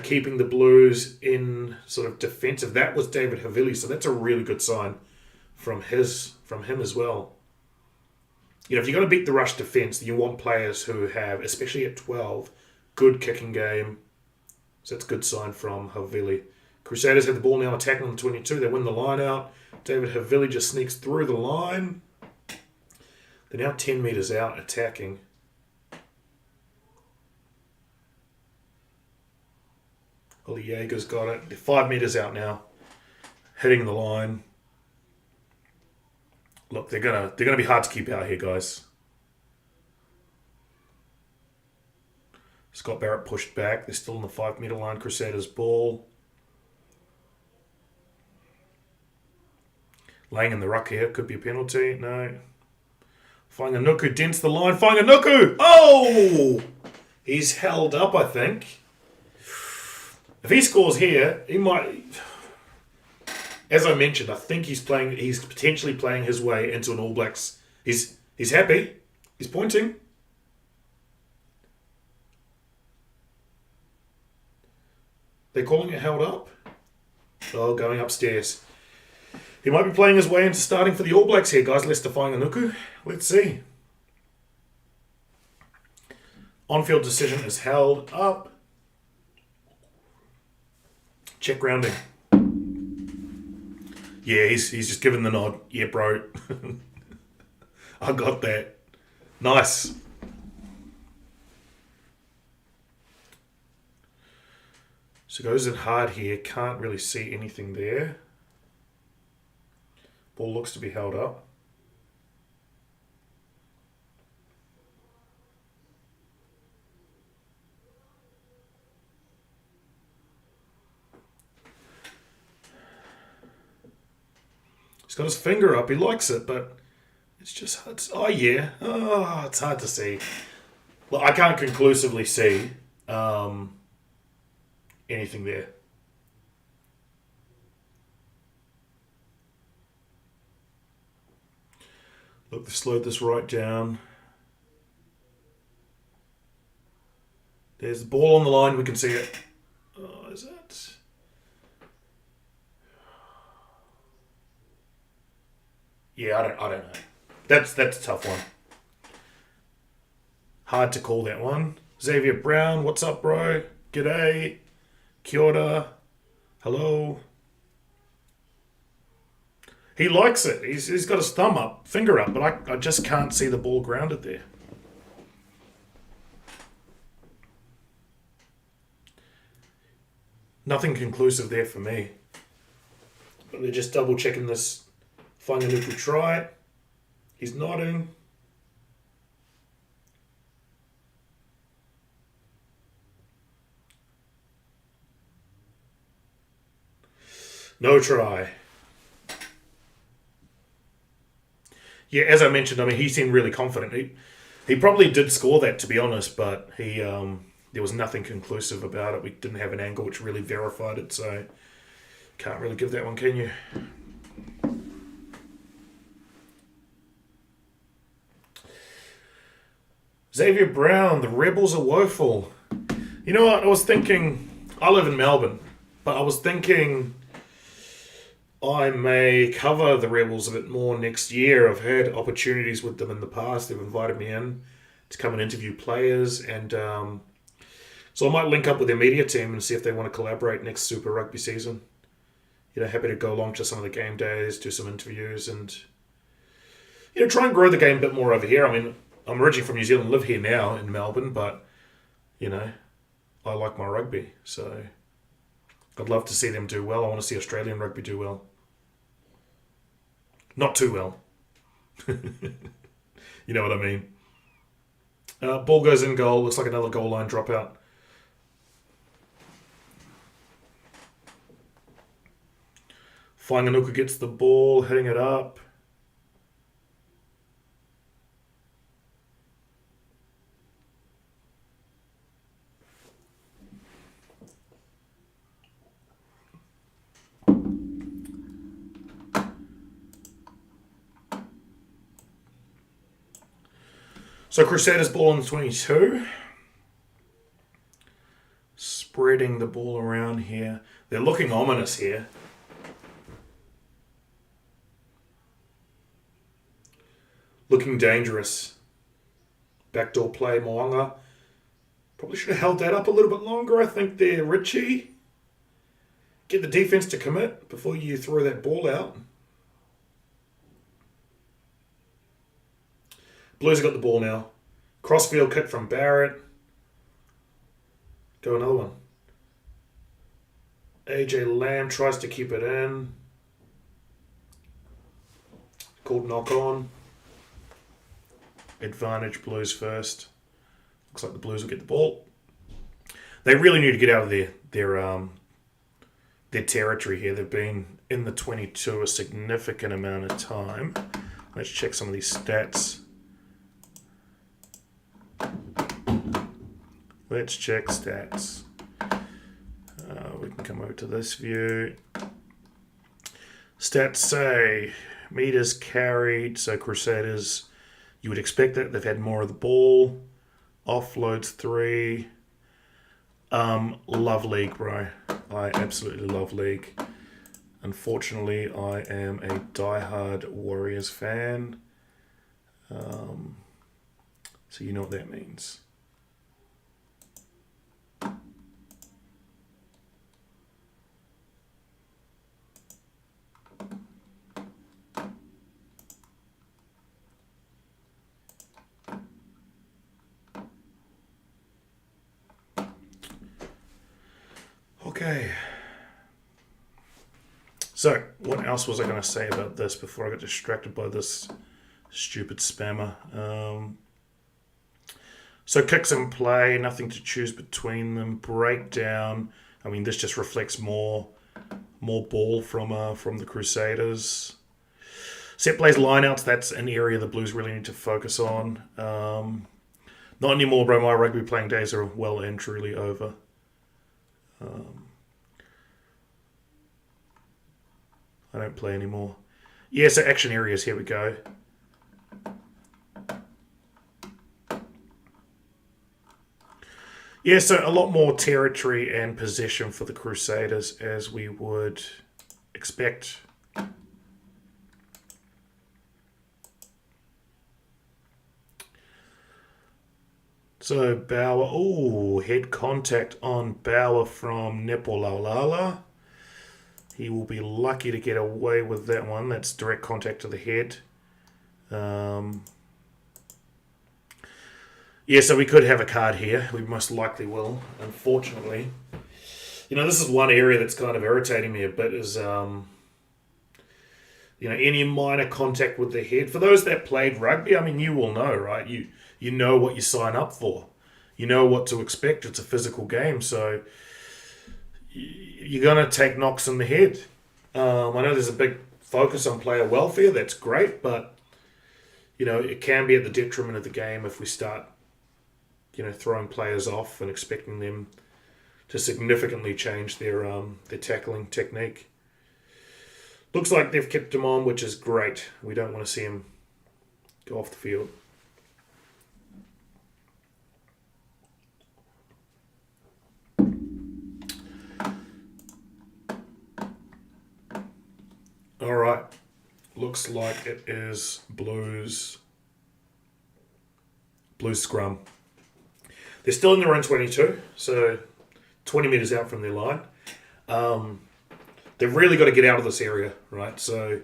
keeping the Blues in sort of defensive. That was David Havili, so that's a really good sign from him as well. If you're going to beat the rush defense, you want players who have, especially at 12, good kicking game. So that's a good sign from Havili. Crusaders have the ball now attacking on the 22. They win the line out. David Havili just sneaks through the line. They're now 10 metres out attacking. Oli Jaeger's got it. They're 5 metres out now. Hitting the line. Look, they're gonna be hard to keep out here, guys. Scott Barrett pushed back. They're still on the 5 metre line. Crusaders ball. Laying in the ruck here. Could be a penalty. No. Whanganuku dents the line. Whanganuku! Oh! He's held up, I think. If he scores here, he might... As I mentioned, I think he's potentially playing his way into an All Blacks. He's happy. He's pointing. They're calling it held up. Oh, going upstairs. He might be playing his way into starting for the All Blacks here, guys. Lester Whanganuku. Let's see. On-field decision is held up. Check grounding. Yeah, he's just given the nod. Yeah, bro. I got that. Nice. So goes it hard here. Can't really see anything there. Ball looks to be held up. He's got his finger up. He likes it, but it's just... oh, yeah. Oh, it's hard to see. Well, I can't conclusively see anything there. Look, they've slowed this right down. There's the ball on the line. We can see it. Oh, is that... yeah, I don't know. That's a tough one. Hard to call that one. Xavier Brown, what's up, bro? G'day. Kia ora. Hello. He likes it. He's got his thumb up, finger up, but I just can't see the ball grounded there. Nothing conclusive there for me. But they're just double checking this. Whanganui try. He's nodding. No try. Yeah, as I mentioned, I mean, he seemed really confident. He probably did score that, to be honest, but there was nothing conclusive about it. We didn't have an angle which really verified it, so can't really give that one, can you? Xavier Brown, the Rebels are woeful. You know what? I was thinking, I live in Melbourne, but I was thinking I may cover the Rebels a bit more next year. I've had opportunities with them in the past. They've invited me in to come and interview players, and so I might link up with their media team and see if they want to collaborate next Super Rugby season. You know, happy to go along to some of the game days, do some interviews, and try and grow the game a bit more over here. I mean, I'm originally from New Zealand, live here now in Melbourne, but I like my rugby, so I'd love to see them do well. I want to see Australian rugby do well. Not too well. You know what I mean? Ball goes in goal. Looks like another goal line dropout. Whanganui gets the ball, hitting it up. So Crusaders ball on the 22. Spreading the ball around here. They're looking ominous here. Looking dangerous. Backdoor play, Moanga. Probably should have held that up a little bit longer, I think there, Richie. Get the defense to commit before you throw that ball out. Blues have got the ball now. Crossfield kick from Barrett. Go another one. AJ Lamb tries to keep it in. Called knock on. Advantage Blues first. Looks like the Blues will get the ball. They really need to get out of their territory here. They've been in the 22 a significant amount of time. Let's check some of these stats. Let's check stats. We can come over to this view. Stats say meters carried. So Crusaders, you would expect that they've had more of the ball. Offloads 3. Love league, bro. I absolutely love league. Unfortunately, I am a diehard Warriors fan. So you know what that means. Okay. So, what else was I going to say about this before I got distracted by this stupid spammer? So kicks in play, nothing to choose between them. Breakdown. I mean, this just reflects more ball from the Crusaders. Set plays, lineouts. That's an area the Blues really need to focus on. Not anymore, bro. My rugby playing days are well and truly over. I don't play anymore. Yeah, so action areas. Here we go. Yeah, so a lot more territory and possession for the Crusaders, as we would expect. So Bauer, oh, head contact on Bauer from Nepolaulala. He will be lucky to get away with that one. That's direct contact to the head. Yeah, so we could have a card here. We most likely will, unfortunately. This is one area that's kind of irritating me a bit is, any minor contact with the head. For those that played rugby, I mean, you will know, right? You know what you sign up for. You know what to expect. It's a physical game, so you're going to take knocks in the head. I know there's a big focus on player welfare. That's great, but, it can be at the detriment of the game if we start throwing players off and expecting them to significantly change their tackling technique. Looks like they've kept him on, which is great. We don't want to see him go off the field. All right. Looks like it is Blues scrum. They're still in their own 22, so 20 metres out from their line. They've really got to get out of this area, right? So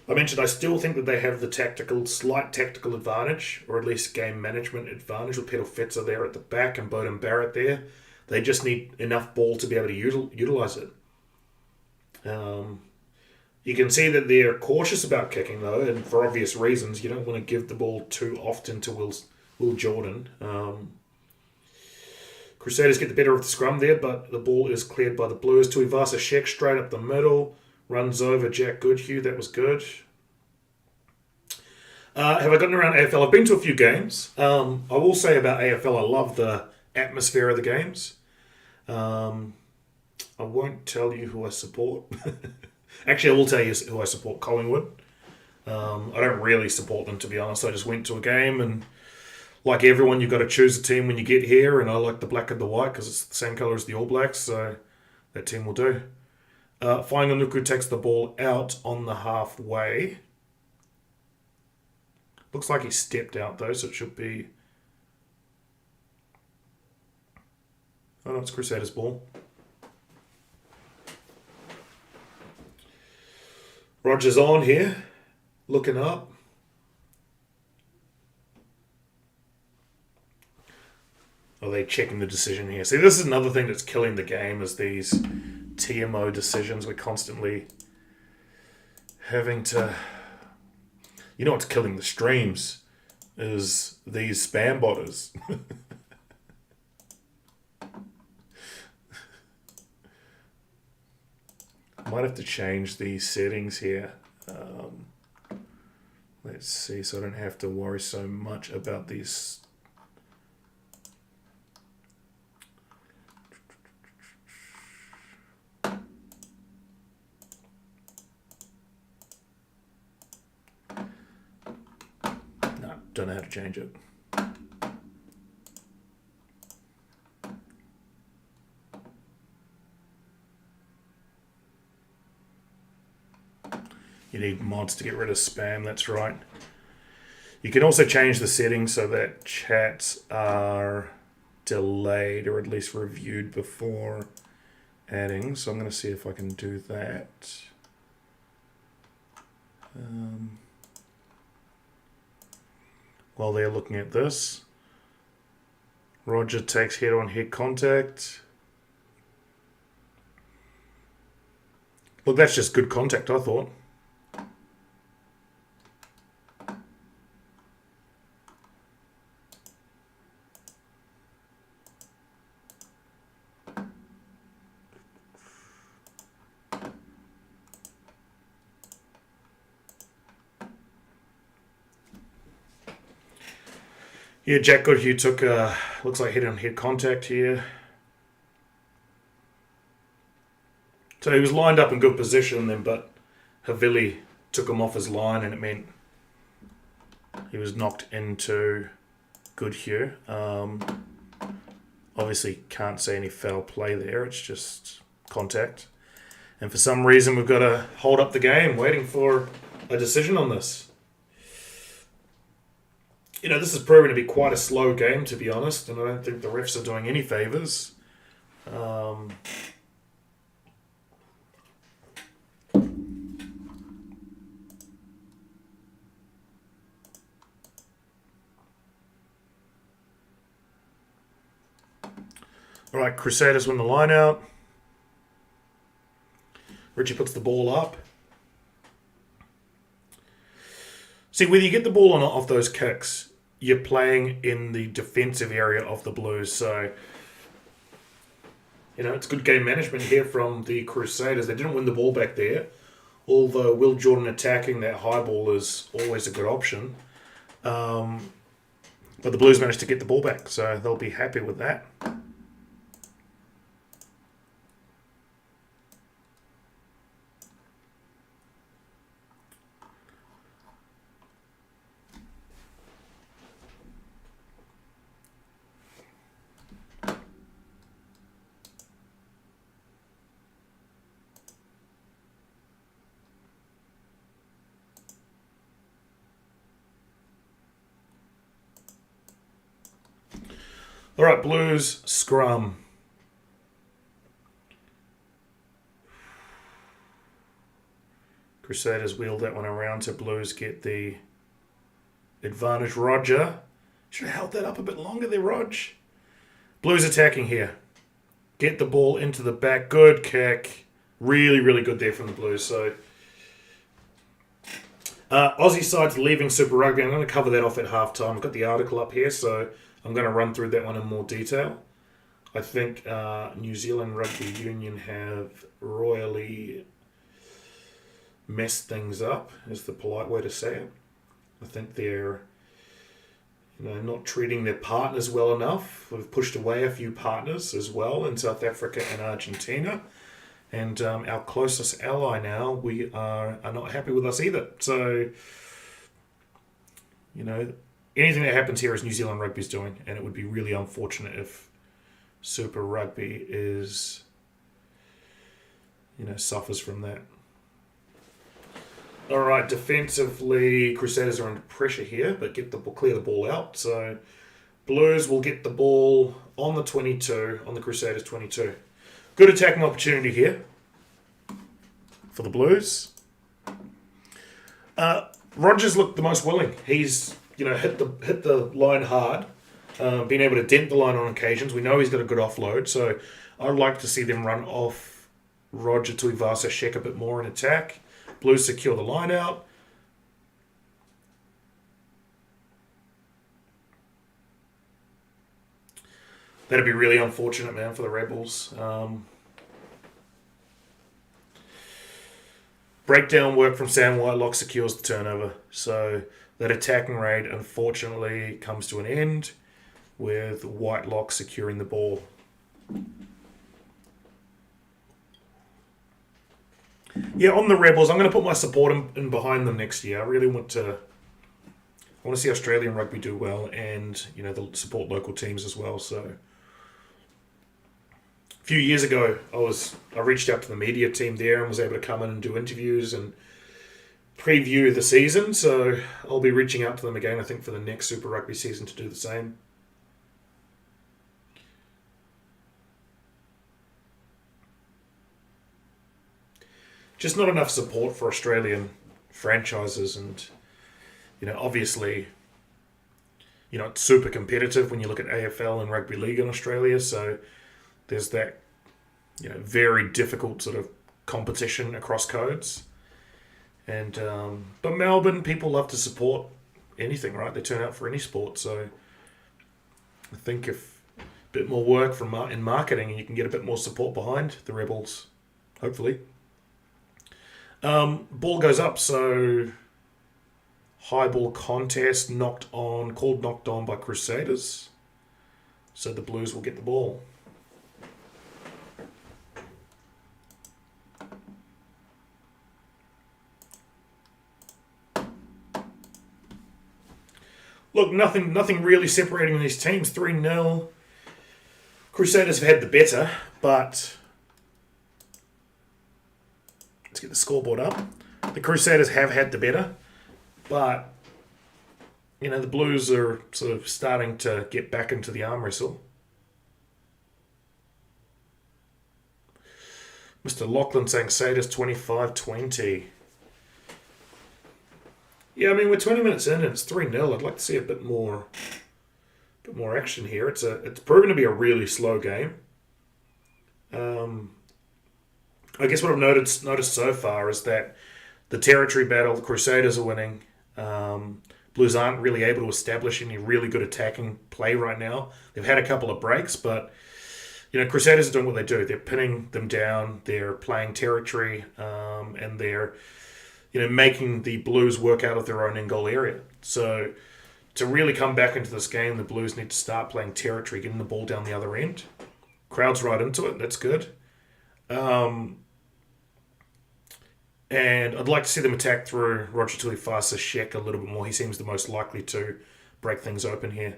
I mentioned I still think that they have the slight tactical advantage, or at least game management advantage, with Petal Fetzer there at the back and Bowden Barrett there. They just need enough ball to be able to utilise it. You can see that they're cautious about kicking, though, and for obvious reasons. You don't want to give the ball too often to Will Jordan. Crusaders get the better of the scrum there, but the ball is cleared by the Blues. Tuivasa Shek straight up the middle. Runs over Jack Goodhue. That was good. Have I gotten around AFL? I've been to a few games. I will say about AFL, I love the atmosphere of the games. I won't tell you who I support. Actually, I will tell you who I support, Collingwood. I don't really support them, to be honest. I just went to a game, and like everyone, you've got to choose a team when you get here, and I like the black and the white because it's the same colour as the All Blacks, so that team will do. Fainganuku takes the ball out on the halfway. Looks like he stepped out, though, so it should be... Oh, no, it's Crusaders' ball. Rogers on here, looking up. Are they checking the decision here? See, this is another thing that's killing the game, is these TMO decisions. We're constantly having to... You know what's killing the streams is these spam botters. Might have to change these settings here. Let's see, so I don't have to worry so much about these. No, don't know how to change it. You need mods to get rid of spam, that's right. You can also change the settings so that chats are delayed or at least reviewed before adding. So I'm going to see if I can do that. While they're looking at this, Roger takes head-on-head contact. Look, that's just good contact, I thought. Yeah, Jack Goodhue took, looks like head-on-head contact here. So he was lined up in good position then, but Havili took him off his line and it meant he was knocked into Goodhue. Obviously can't see any foul play there, it's just contact. And for some reason we've got to hold up the game waiting for a decision on this. This has proven to be quite a slow game, to be honest, and I don't think the refs are doing any favours. All right, Crusaders win the line out. Richie puts the ball up. See, whether you get the ball or not off those kicks, you're playing in the defensive area of the Blues. So, it's good game management here from the Crusaders. They didn't win the ball back there, although Will Jordan attacking that high ball is always a good option. But the Blues managed to get the ball back, so they'll be happy with that. All right, Blues, scrum. Crusaders wheeled that one around to Blues get the advantage. Roger. Should have held that up a bit longer there, Rog. Blues attacking here. Get the ball into the back. Good kick. Really, really good there from the Blues. So, Aussie side's leaving Super Rugby. I'm going to cover that off at halftime. I've got the article up here, so I'm going to run through that one in more detail. I think New Zealand Rugby Union have royally messed things up, is the polite way to say it. I think they're not treating their partners well enough. We've pushed away a few partners as well in South Africa and Argentina. And our closest ally now, we are not happy with us either. So, anything that happens here is New Zealand Rugby's doing, and it would be really unfortunate if Super Rugby is, suffers from that. All right, defensively, Crusaders are under pressure here, but clear the ball out. So, Blues will get the ball on the 22, on the Crusaders 22. Good attacking opportunity here for the Blues. Rogers looked the most willing. He's hit the line hard, been able to dent the line on occasions. We know he's got a good offload, so I'd like to see them run off Roger Tuivasa Shek a bit more in attack. Blues secure the line out. That'd be really unfortunate, man, for the Rebels. Breakdown work from Sam Whitelock secures the turnover. So that attacking raid, unfortunately, comes to an end with Whitelock securing the ball. Yeah, on the Rebels, I'm going to put my support in behind them next year. I really want to see Australian rugby do well and, support local teams as well. So a few years ago, I reached out to the media team there and was able to come in and do interviews and preview the season. So I'll be reaching out to them again, I think, for the next Super Rugby season to do the same. Just not enough support for Australian franchises, and obviously, it's super competitive when you look at AFL and rugby league in Australia. So there's that, very difficult sort of competition across codes. And but Melbourne, people love to support anything, right? They turn out for any sport. So I think if a bit more work from in marketing, and you can get a bit more support behind the Rebels, hopefully. Ball goes up, so high ball contest called knocked on by Crusaders. So the Blues will get the ball. Look, nothing really separating these teams. 3-0. Crusaders have had the better, but let's get the scoreboard up. The Crusaders have had the better, but the Blues are sort of starting to get back into the arm wrestle. Mr. Lachlan saying Crusaders 25-20. Yeah, I mean, we're 20 minutes in and it's 3-0. I'd like to see a bit more action here. It's proven to be a really slow game. I guess what I've noticed so far is that the territory battle, the Crusaders are winning. Blues aren't really able to establish any really good attacking play right now. They've had a couple of breaks, but Crusaders are doing what they do. They're pinning them down. They're playing territory, and they're making the Blues work out of their own in-goal area. So to really come back into this game, the Blues need to start playing territory, getting the ball down the other end. Crowd's right into it. That's good. And I'd like to see them attack through Roger Tuivasa-Sheck a little bit more. He seems the most likely to break things open here.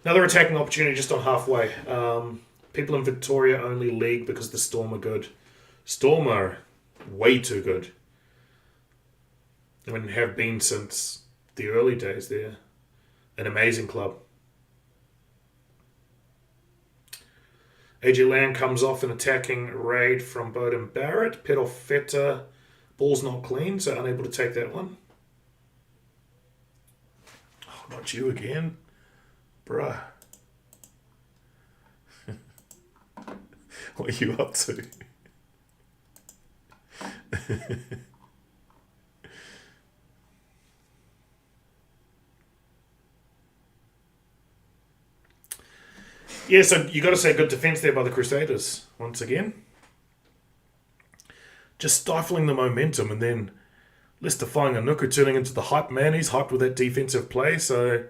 Another attacking opportunity just on halfway. People in Victoria only league because the Storm are good. Storm are way too good. I mean, have been since the early days. They're an amazing club. AJ Lamb comes off an attacking raid from Bowden Barrett. Pedofeta, ball's not clean, so unable to take that one. Oh, not you again. Bruh. What are you up to? Yeah, so you got to say good defence there by the Crusaders once again. Just stifling the momentum, and then Lester Fainga'anuku turning into the hype man. He's hyped with that defensive play, so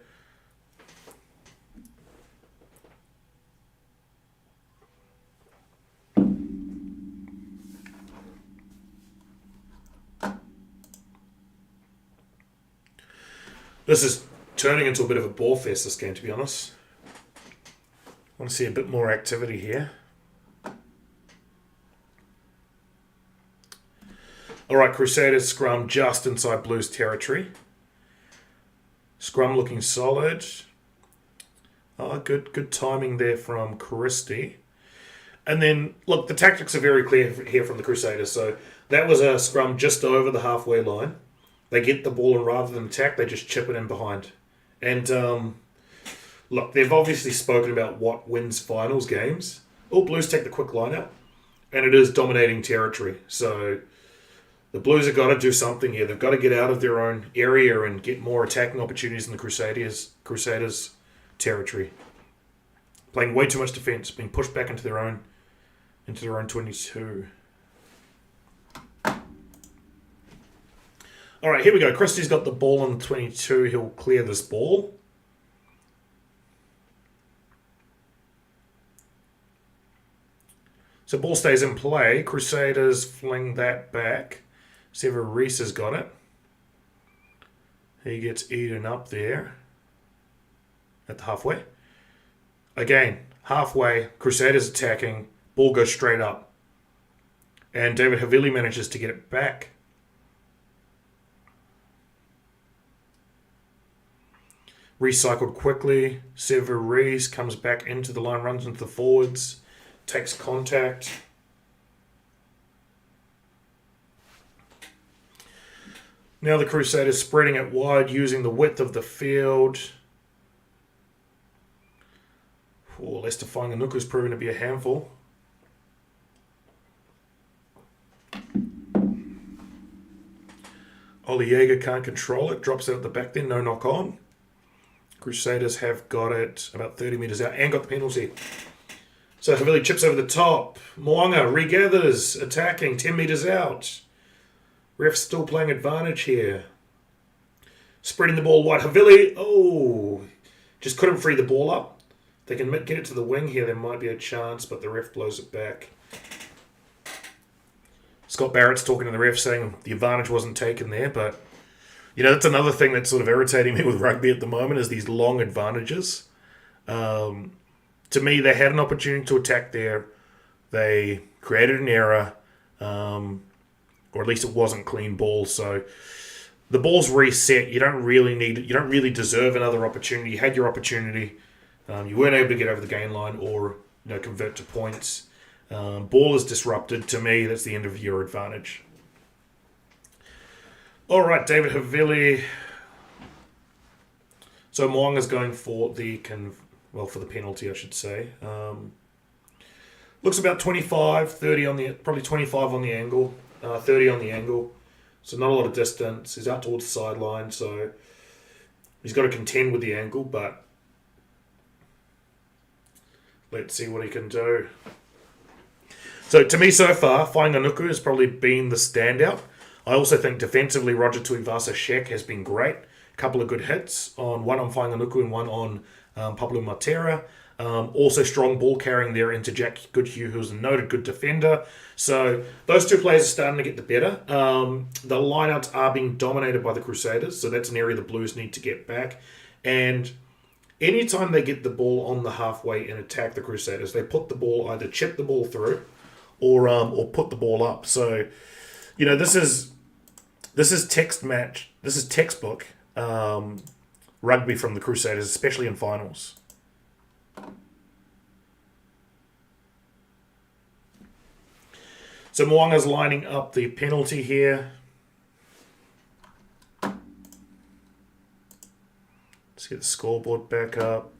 this is turning into a bit of a ball fest, this game, to be honest. I want to see a bit more activity here. All right, Crusaders scrum just inside Blues territory. Scrum looking solid. Oh, good timing there from Christie. And then, look, the tactics are very clear here from the Crusaders. So that was a scrum just over the halfway line. They get the ball, and rather than attack, they just chip it in behind. And look, they've obviously spoken about what wins finals games. All Blues take the quick line out, and it is dominating territory. So the Blues have got to do something here. They've got to get out of their own area and get more attacking opportunities in the Crusaders territory. Playing way too much defence, being pushed back into their own 22. All right, here we go. Christie's got the ball on the 22. He'll clear this ball. So ball stays in play. Crusaders fling that back. Sever Reese has got it. He gets eaten up there at the halfway. Again, halfway, Crusaders attacking. Ball goes straight up. And David Havili manages to get it back. Recycled quickly. Sever Reese comes back into the line, runs into the forwards. Takes contact. Now the Crusaders spreading it wide, using the width of the field. Lester Fainga'anuku's proven to be a handful. Oliega can't control it. Drops it at the back then. No knock on. Crusaders have got it about 30 metres out and got the penalty. So Havili chips over the top. Moanga regathers, attacking 10 metres out. Ref's still playing advantage here. Spreading the ball wide. Havili, just couldn't free the ball up. They can get it to the wing here. There might be a chance, but the ref blows it back. Scott Barrett's talking to the ref saying the advantage wasn't taken there, but that's another thing that's sort of irritating me with rugby at the moment is these long advantages. To me, they had an opportunity to attack there. They created an error, or at least it wasn't clean ball. So the ball's reset. You don't really deserve another opportunity. You had your opportunity. You weren't able to get over the gain line or convert to points. Ball is disrupted. To me, that's the end of your advantage. All right, David Havili. So Moanga's going for the penalty, I should say. Looks about 25, 30 on the, probably 25 on the angle, 30 on the angle. So not a lot of distance. He's out towards the sideline, so he's got to contend with the angle, but let's see what he can do. So to me so far, Whainganuku has probably been the standout. I also think defensively, Roger Tuivasa-Sheck has been great. A couple of good hits, one on Whainganuku and one on Pablo Matera. Also strong ball carrying there into Jack Goodhue, who's a noted good defender. So those two players are starting to get the better. The lineouts are being dominated by the Crusaders, so that's an area the Blues need to get back. And anytime they get the ball on the halfway and attack the Crusaders, they put the ball, either chip the ball through or put the ball up. So, this is textbook rugby from the Crusaders, especially in finals. So Moanga's lining up the penalty here. Let's get the scoreboard back up.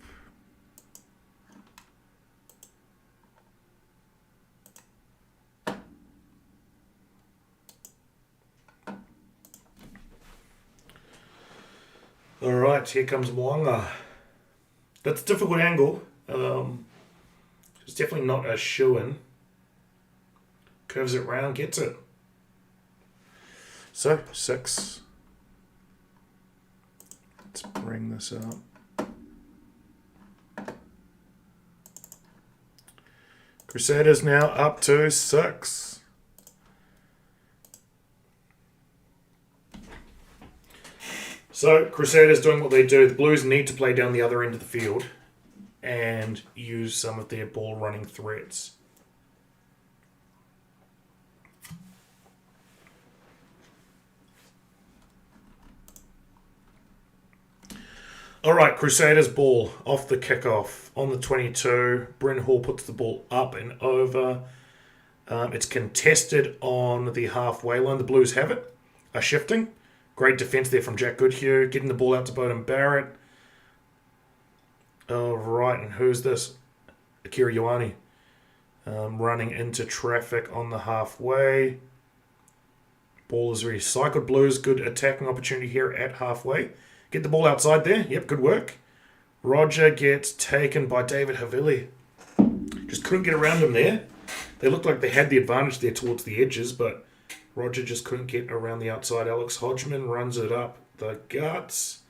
All right, here comes Moanga. That's a difficult angle. It's definitely not a shoo-in. Curves it round, gets it. So, 6. Let's bring this up. Crusaders now up to 6. So, Crusaders doing what they do. The Blues need to play down the other end of the field and use some of their ball running threats. All right, Crusaders ball off the kickoff on the 22. Bryn Hall puts the ball up and over. It's contested on the halfway line. The Blues have it. Are shifting. Great defense there from Jack Goodhue. Getting the ball out to Beauden Barrett. All right, and who's this? Akira Ioane. Running into traffic on the halfway. Ball is recycled. Blues, good attacking opportunity here at halfway. Get the ball outside there. Yep, good work. Roger gets taken by David Havili. Just couldn't get around him there. They looked like they had the advantage there towards the edges, but Roger just couldn't get around the outside. Alex Hodgman runs it up the guts.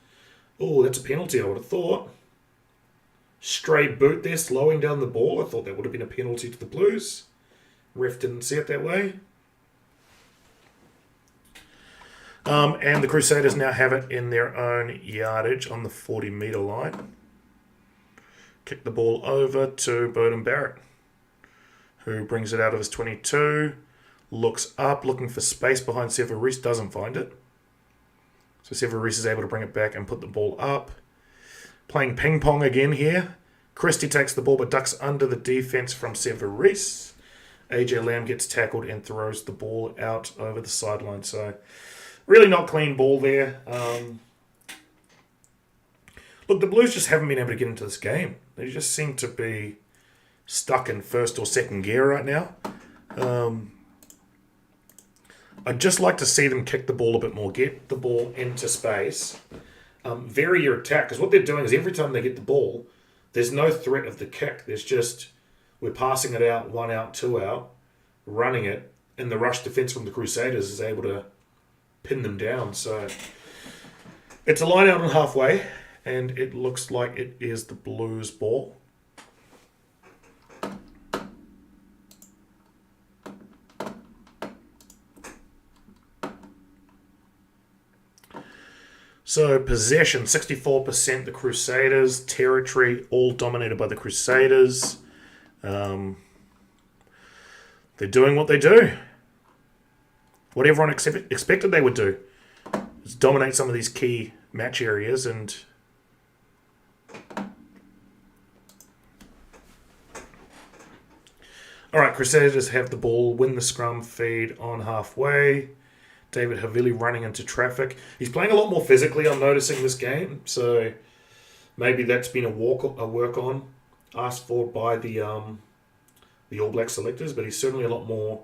Oh, that's a penalty, I would have thought. Stray boot there, slowing down the ball. I thought that would have been a penalty to the Blues. Ref didn't see it that way. And the Crusaders now have it in their own yardage on the 40-metre line. Kick the ball over to Beauden Barrett, who brings it out of his 22. Looks up, looking for space behind Sever Reese, doesn't find it. So Sever Reese is able to bring it back and put the ball up. Playing ping pong again here. Christie takes the ball but ducks under the defense from Sever Reese. AJ Lamb gets tackled and throws the ball out over the sideline. So really not clean ball there. Look, the Blues just haven't been able to get into this game. They just seem to be stuck in first or second gear right now. I'd just like to see them kick the ball a bit more, get the ball into space, vary your attack, because what they're doing is every time they get the ball, there's no threat of the kick. There's just, we're passing it out, 1 out, 2 out, running it, and the rush defense from the Crusaders is able to pin them down. So it's a line out on halfway, and it looks like it is the Blues ball. So possession, 64% the Crusaders. Territory, all dominated by the Crusaders. They're doing what they do. What everyone expected they would do. Is dominate some of these key match areas and... Alright, Crusaders have the ball, win the scrum, feed on halfway. David Havili running into traffic. He's playing a lot more physically, I'm noticing, this game. So maybe that's been a work on, asked for by the All Black selectors, but he's certainly a lot more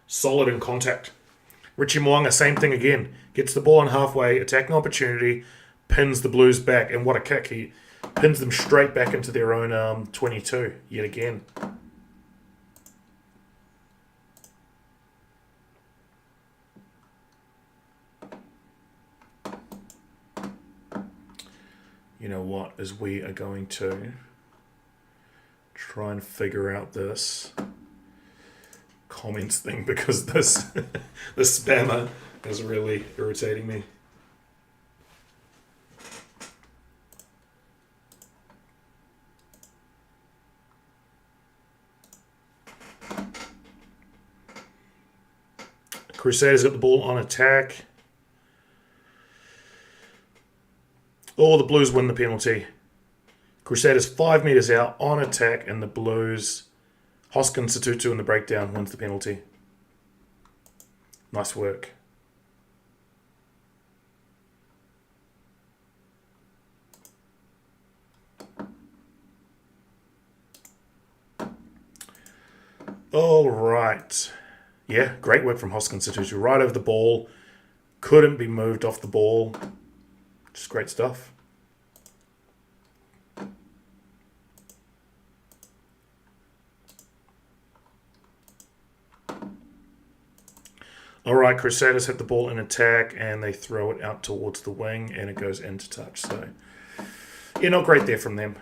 solid in contact. Richie Mo'unga, same thing again. Gets the ball on halfway, attacking opportunity, pins the Blues back, and what a kick. He pins them straight back into their own 22 yet again. You know what, as we are going to try and figure out this comments thing, because this the spammer is really irritating me. Crusaders got the ball on attack. Oh, the Blues win the penalty. Crusaders 5 metres out on attack, and the Blues, Hoskins Satutu in the breakdown, wins the penalty. Nice work. All right. Yeah, great work from Hoskins Satutu. Right over the ball. Couldn't be moved off the ball. Just great stuff. All right, Crusaders have the ball in attack, and they throw it out towards the wing, and it goes into touch. So, yeah, not great there from them.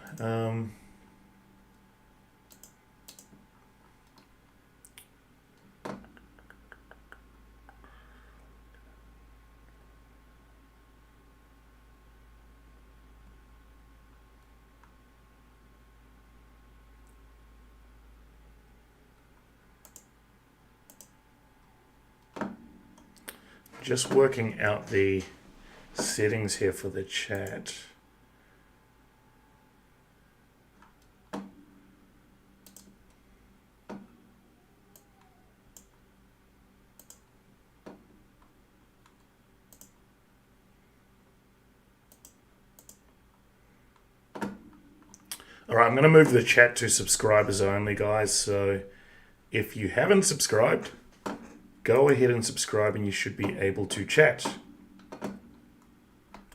Just working out the settings here for the chat. All right, I'm going to move the chat to subscribers only, guys. So if you haven't subscribed, go ahead and subscribe, and you should be able to chat.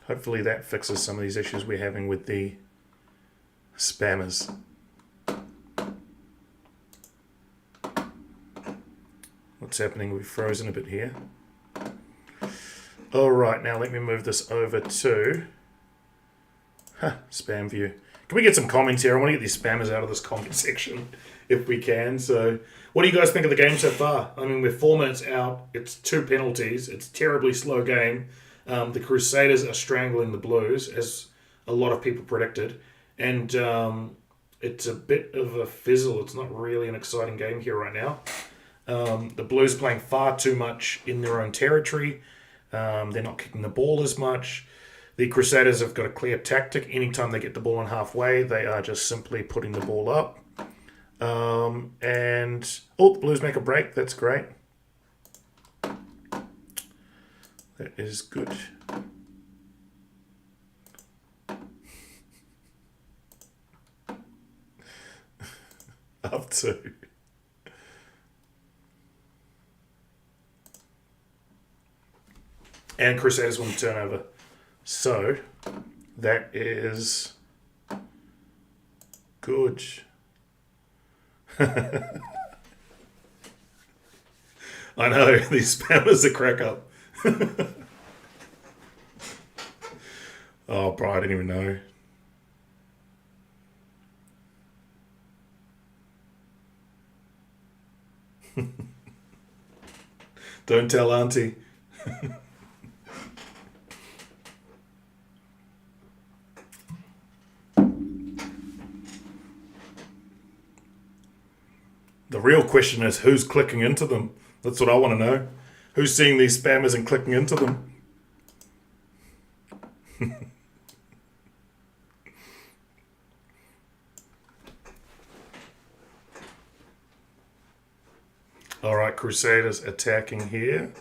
Hopefully that fixes some of these issues we're having with the spammers. What's happening? We've frozen a bit here. All right, now let me move this over to spam view. Can we get some comments here? I want to get these spammers out of this comment section if we can. So what do you guys think of the game so far? I mean, we're 4 minutes out. It's 2 penalties. It's a terribly slow game. The Crusaders are strangling the Blues, as a lot of people predicted. And it's a bit of a fizzle. It's not really an exciting game here right now. The Blues are playing far too much in their own territory. They're not kicking the ball as much. The Crusaders have got a clear tactic. Anytime they get the ball on halfway, they are just simply putting the ball up. The Blues make a break. That's great. That is good. Up to. And Crusaders won the turnover. So, that is good. I know, these spammers are crack up. Oh, bro, I didn't even know. Don't tell Auntie. The real question is who's clicking into them. That's what I want to know. Who's seeing these spammers and clicking into them? All right, Crusaders attacking here.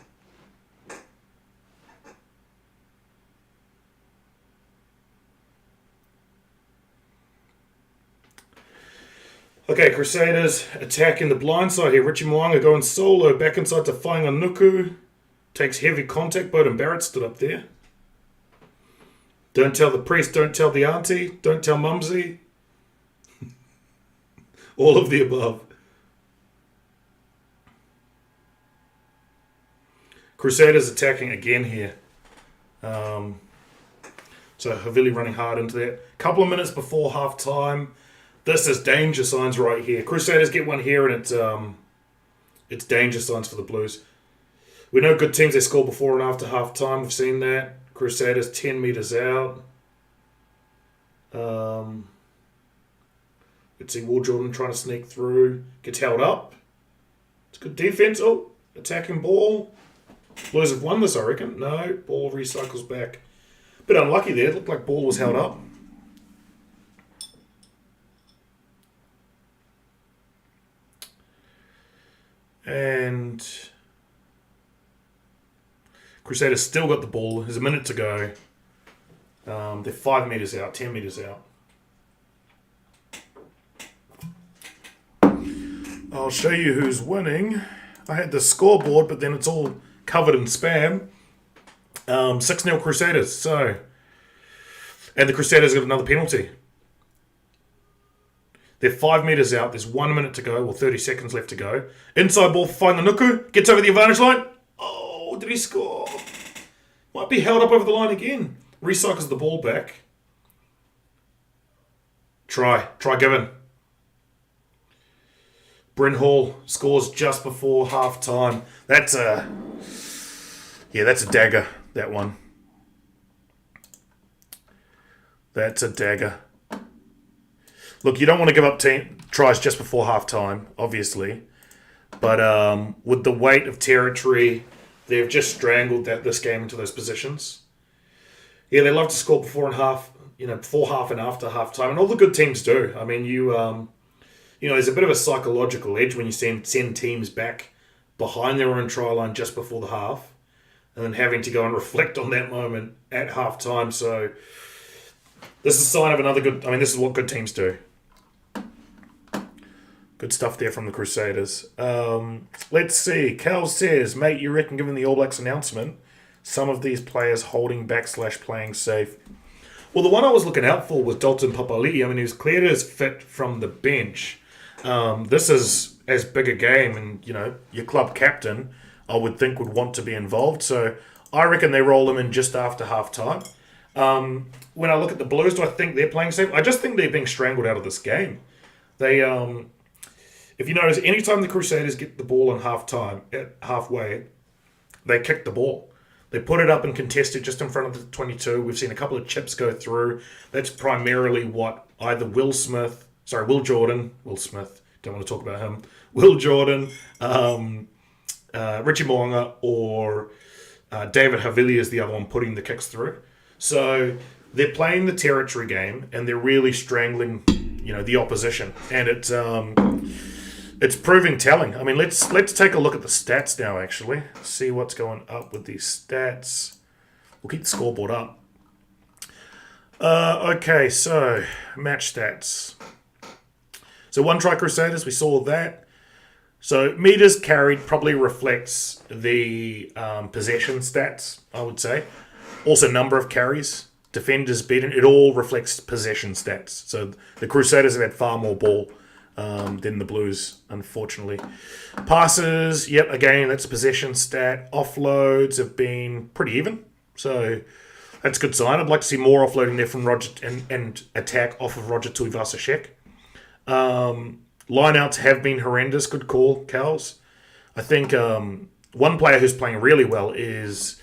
Okay, Crusaders attacking the blind side here. Richie Moanga going solo, back inside to Whainganuku. Takes heavy contact. Bowden Barrett stood up there. Don't tell the priest, don't tell the auntie, don't tell mumsy. All of the above. Crusaders attacking again here. So Havili running hard into that. Couple of minutes before half time. This is danger signs right here. Crusaders get one here, and it's danger signs for the Blues. We know good teams, they score before and after half time. We've seen that. Crusaders 10 metres out. Let's see, Will Jordan trying to sneak through. Gets held up. It's good defence. Oh, attacking ball. Blues have won this, I reckon. No, ball recycles back. Bit unlucky there. It looked like ball was held up. And Crusaders still got the ball. There's a minute to go. They're 5 metres out, 10 metres out. I'll show you who's winning. I had the scoreboard, but then it's all covered in spam. 6-0 Crusaders. So, and the Crusaders got another penalty. They're 5 metres out. There's 1 minute to go, or 30 seconds left to go. Inside ball for Whainganuku. Gets over the advantage line. Oh, did he score? Might be held up over the line again. Recycles the ball back. Try given. Bryn Hall scores just before half time. That's a dagger, that one. That's a dagger. Look, you don't want to give up tries just before half time, obviously. But with the weight of territory, they've just strangled this game into those positions. Yeah, they love to score before half and after half time, and all the good teams do. I mean, there's a bit of a psychological edge when you send teams back behind their own try line just before the half, and then having to go and reflect on that moment at half time. So this is a sign of another good. I mean, this is what good teams do. Good stuff there from the Crusaders. Let's see. Cal says, mate, you reckon given the All Blacks announcement, some of these players holding back / playing safe? Well, the one I was looking out for was Dalton Papali'i. I mean, he was cleared as fit from the bench. This is as big a game, and, your club captain, I would think, would want to be involved. So I reckon they roll him in just after half-time. When I look at the Blues, do I think they're playing safe? I just think they're being strangled out of this game. They, if you notice, anytime the Crusaders get the ball in half-time, at halfway, they kick the ball. They put it up and contest it just in front of the 22. We've seen a couple of chips go through. That's primarily what either Will Smith, Will Jordan, Will Smith, don't want to talk about him, Will Jordan, Richie Moanga, or David Havili is the other one putting the kicks through. So they're playing the territory game and they're really strangling, the opposition. And it's proving telling. I mean, let's take a look at the stats now, actually. See what's going up with these stats. We'll keep the scoreboard up. Okay, so match stats. So 1 try Crusaders, we saw that. So meters carried probably reflects the possession stats, I would say. Also number of carries, defenders beaten. It all reflects possession stats. So the Crusaders have had far more ball than the Blues, unfortunately. Passes, yep, again, that's a possession stat. Offloads have been pretty even. So that's a good sign. I'd like to see more offloading there from Roger and attack off of Roger Tuivasa-Sheck. Lineouts have been horrendous. Good call, Cals. I think one player who's playing really well is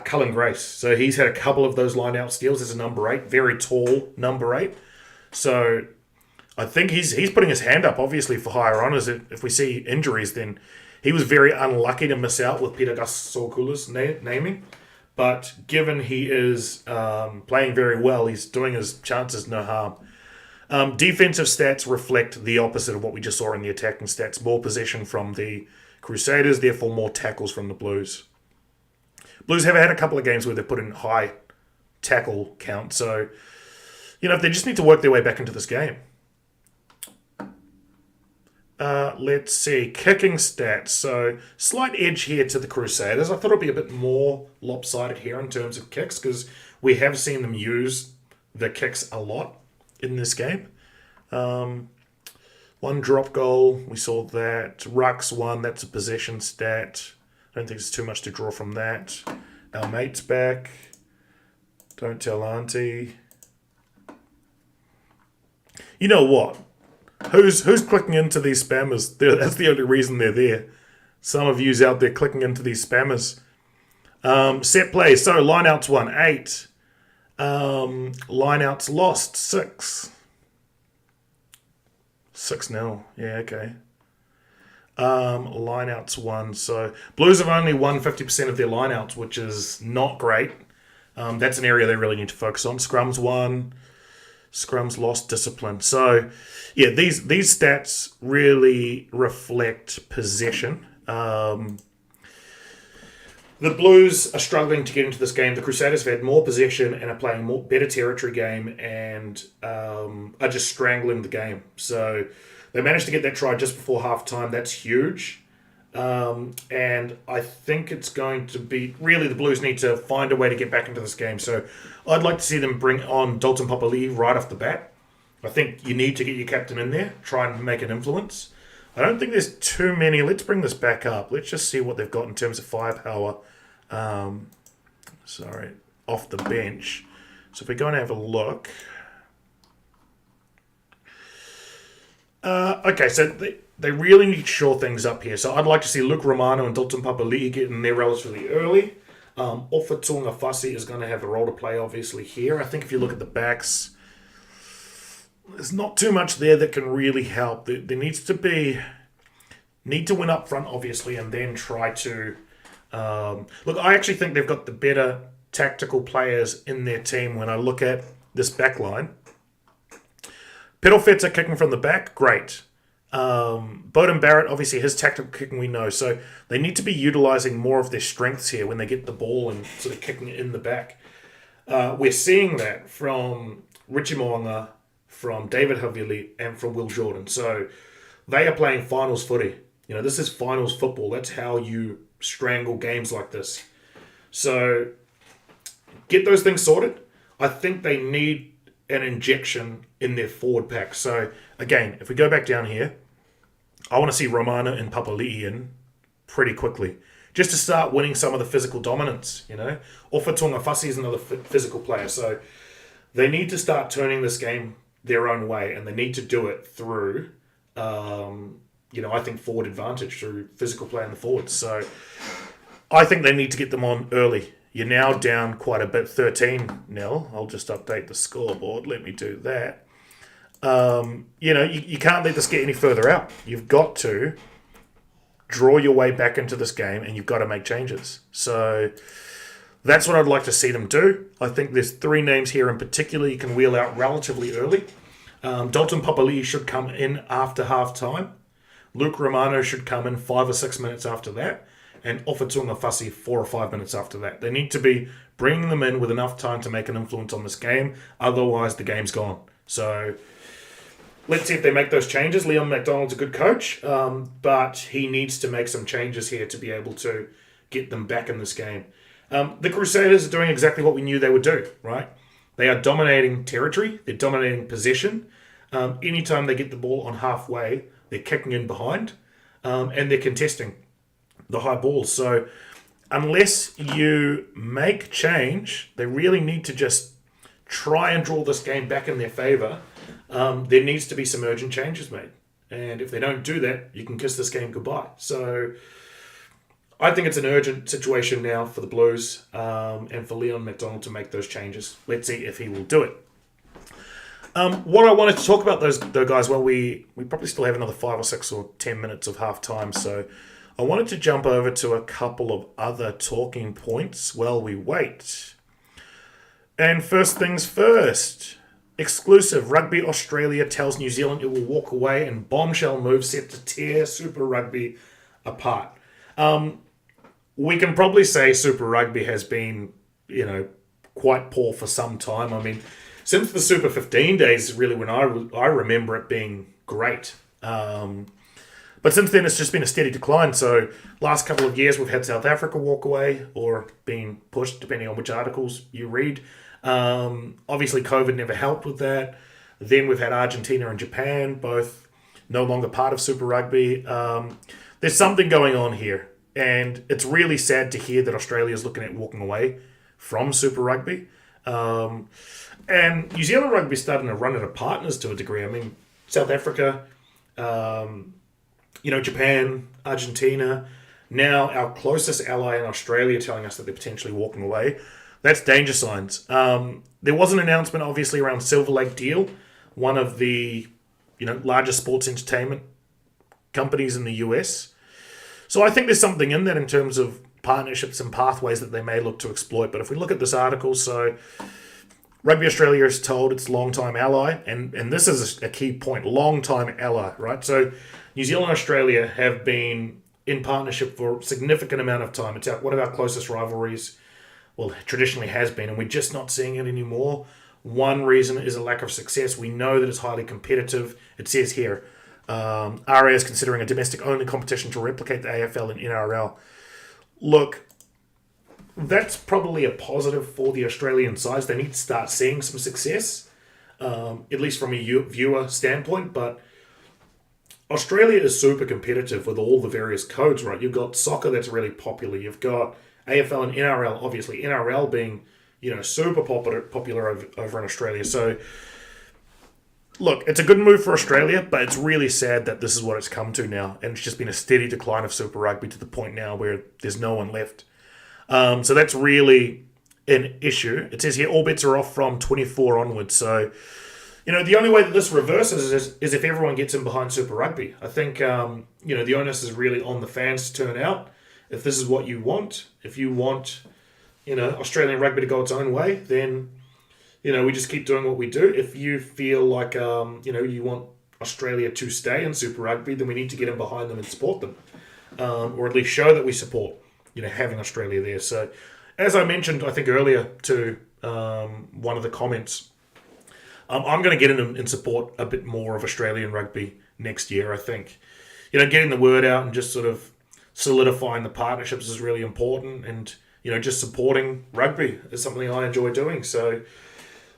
Cullen Grace. So he's had a couple of those lineout steals as a number 8. Very tall number 8. So I think he's putting his hand up, obviously, for higher honours. If we see injuries, then he was very unlucky to miss out with Peter Gasol-Kula's naming. But given he is playing very well, he's doing his chances no harm. Defensive stats reflect the opposite of what we just saw in the attacking stats. More possession from the Crusaders, therefore more tackles from the Blues. Blues have had a couple of games where they've put in high tackle count. So, if they just need to work their way back into this game. Let's see. Kicking stats. So, slight edge here to the Crusaders. I thought it'd be a bit more lopsided here in terms of kicks because we have seen them use the kicks a lot in this game. One drop goal, we saw that. Rucks 1, that's a possession stat. I don't think there's too much to draw from that. Our mate's back. Don't tell Auntie. You know what? Who's clicking into these spammers? That's the only reason they're there. Some of you's out there clicking into these spammers. Set play. So lineouts 1, 8. Lineouts lost 6. 6-0. Yeah, okay. Lineouts 1. So Blues have only won 50% of their lineouts, which is not great. That's an area they really need to focus on. Scrums 1. Scrums lost discipline. So yeah, these stats really reflect possession. The Blues are struggling to get into this game. The Crusaders have had more possession and are playing a better territory game and are just strangling the game. So they managed to get that try just before halftime. That's huge. And I think it's going to be... Really, the Blues need to find a way to get back into this game. So I'd like to see them bring on Dalton Papali'i right off the bat. I think you need to get your captain in there, try and make an influence. I don't think there's too many. Let's bring this back up. Let's just see what they've got in terms of firepower. Off the bench. So if we go and have a look. Okay, so they really need to shore things up here. So I'd like to see Luke Romano and Dalton Papali'i get in there relatively early. Ofa Tu'ungafasi is going to have a role to play, obviously, here. I think if you look at the backs, there's not too much there that can really help. There needs to be... Need to win up front, obviously, and then try to... look, I actually think they've got the better tactical players in their team when I look at this backline. Pedalfeta kicking from the back, great. Bowden Barrett, obviously his tactical kicking we know, so they need to be utilising more of their strengths here when they get the ball and sort of kicking it in the back. We're seeing that from Richie Mo'unga, from David Havili, and from Will Jordan. So they are playing finals footy. This is finals football. That's how you strangle games like this. So get those things sorted. I think they need an injection in their forward pack. So again, if we go back down here, I want to see Romano and Papali'i in pretty quickly, just to start winning some of the physical dominance. Ofa Tu'ungafasi is another physical player, so they need to start turning this game their own way, and they need to do it through I think forward advantage through physical play in the forwards. So I think they need to get them on early. You're now down quite a bit, 13-0. I'll just update the scoreboard. Let me do that. You can't let this get any further out. You've got to draw your way back into this game, and you've got to make changes. So that's what I'd like to see them do. I think there's 3 names here in particular you can wheel out relatively early. Dalton Papali'i should come in after half-time. Luke Romano should come in 5 or 6 minutes after that. And Ofa Tu'ungafasi 4 or 5 minutes after that. They need to be bringing them in with enough time to make an influence on this game. Otherwise, the game's gone. So let's see if they make those changes. Leon McDonald's a good coach, but he needs to make some changes here to be able to get them back in this game. The Crusaders are doing exactly what we knew they would do, right? They are dominating territory. They're dominating possession. Anytime they get the ball on halfway, they're kicking in behind, and they're contesting the high balls. So unless you make change, they really need to just try and draw this game back in their favour. There needs to be some urgent changes made. And if they don't do that, you can kiss this game goodbye. So I think it's an urgent situation now for the Blues and for Leon McDonald to make those changes. Let's see if he will do it. What I wanted to talk about those guys, well, we probably still have another 5 or 6 or 10 minutes of half time, so I wanted to jump over to a couple of other talking points while we wait. And first things first, exclusive. Rugby Australia tells New Zealand it will walk away, and bombshell move set to tear Super Rugby apart. We can probably say Super Rugby has been, quite poor for some time. I mean, since the Super 15 days, really, when I remember it being great. But since then, it's just been a steady decline. So last couple of years, we've had South Africa walk away or being pushed, depending on which articles you read. Obviously, COVID never helped with that. Then we've had Argentina and Japan, both no longer part of Super Rugby. There's something going on here. And it's really sad to hear that Australia is looking at walking away from Super Rugby. And New Zealand Rugby is starting to run out of partners to a degree. I mean, South Africa, Japan, Argentina. Now our closest ally in Australia telling us that they're potentially walking away. That's danger signs. There was an announcement, obviously, around Silver Lake Deal, one of the largest sports entertainment companies in the US. So I think there's something in that in terms of partnerships and pathways that they may look to exploit. But if we look at this article, so Rugby Australia is told its long-time ally, and this is a key point, long-time ally, right? So New Zealand and Australia have been in partnership for a significant amount of time. It's one of our closest rivalries. Well, traditionally has been, and we're just not seeing it anymore. One reason is a lack of success. We know that it's highly competitive. It says here, RA is considering a domestic-only competition to replicate the AFL and NRL. Look, that's probably a positive for the Australian sides. They need to start seeing some success, at least from a viewer standpoint. But Australia is super competitive with all the various codes, right? You've got soccer that's really popular. You've got AFL and NRL, obviously. NRL being, super popular over in Australia. So, look, it's a good move for Australia, but it's really sad that this is what it's come to now. And it's just been a steady decline of Super Rugby to the point now where there's no one left. So that's really an issue. It says here all bets are off from 24 onwards. So, the only way that this reverses is if everyone gets in behind Super Rugby. I think, the onus is really on the fans to turn out. If this is what you want, if you want, Australian rugby to go its own way, then, we just keep doing what we do. If you feel like, you want Australia to stay in Super Rugby, then we need to get in behind them and support them. Or at least show that we support, having Australia there. So, as I mentioned, I think earlier to one of the comments, I'm going to get in and support a bit more of Australian rugby next year, I think. Getting the word out and just sort of solidifying the partnerships is really important. And, just supporting rugby is something I enjoy doing. So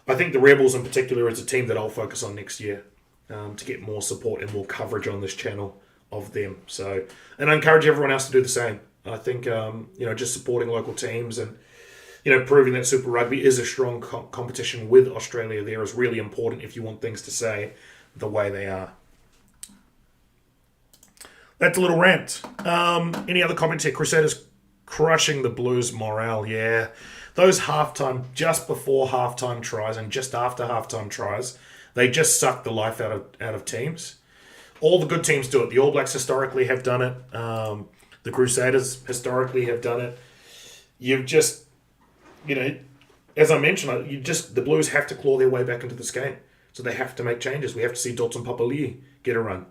I think the Rebels in particular is a team that I'll focus on next year to get more support and more coverage on this channel of them. So, and I encourage everyone else to do the same. I think, just supporting local teams and, proving that Super Rugby is a strong competition with Australia there is really important if you want things to stay the way they are. That's a little rant. Any other comments here? Crusaders crushing the Blues morale. Yeah. Those just before halftime tries and just after halftime tries, they just suck the life out of teams. All the good teams do it. The All Blacks historically have done it. The Crusaders historically have done it. You've just, as I mentioned, the Blues have to claw their way back into this game. So they have to make changes. We have to see Dalton Papali'i get a run.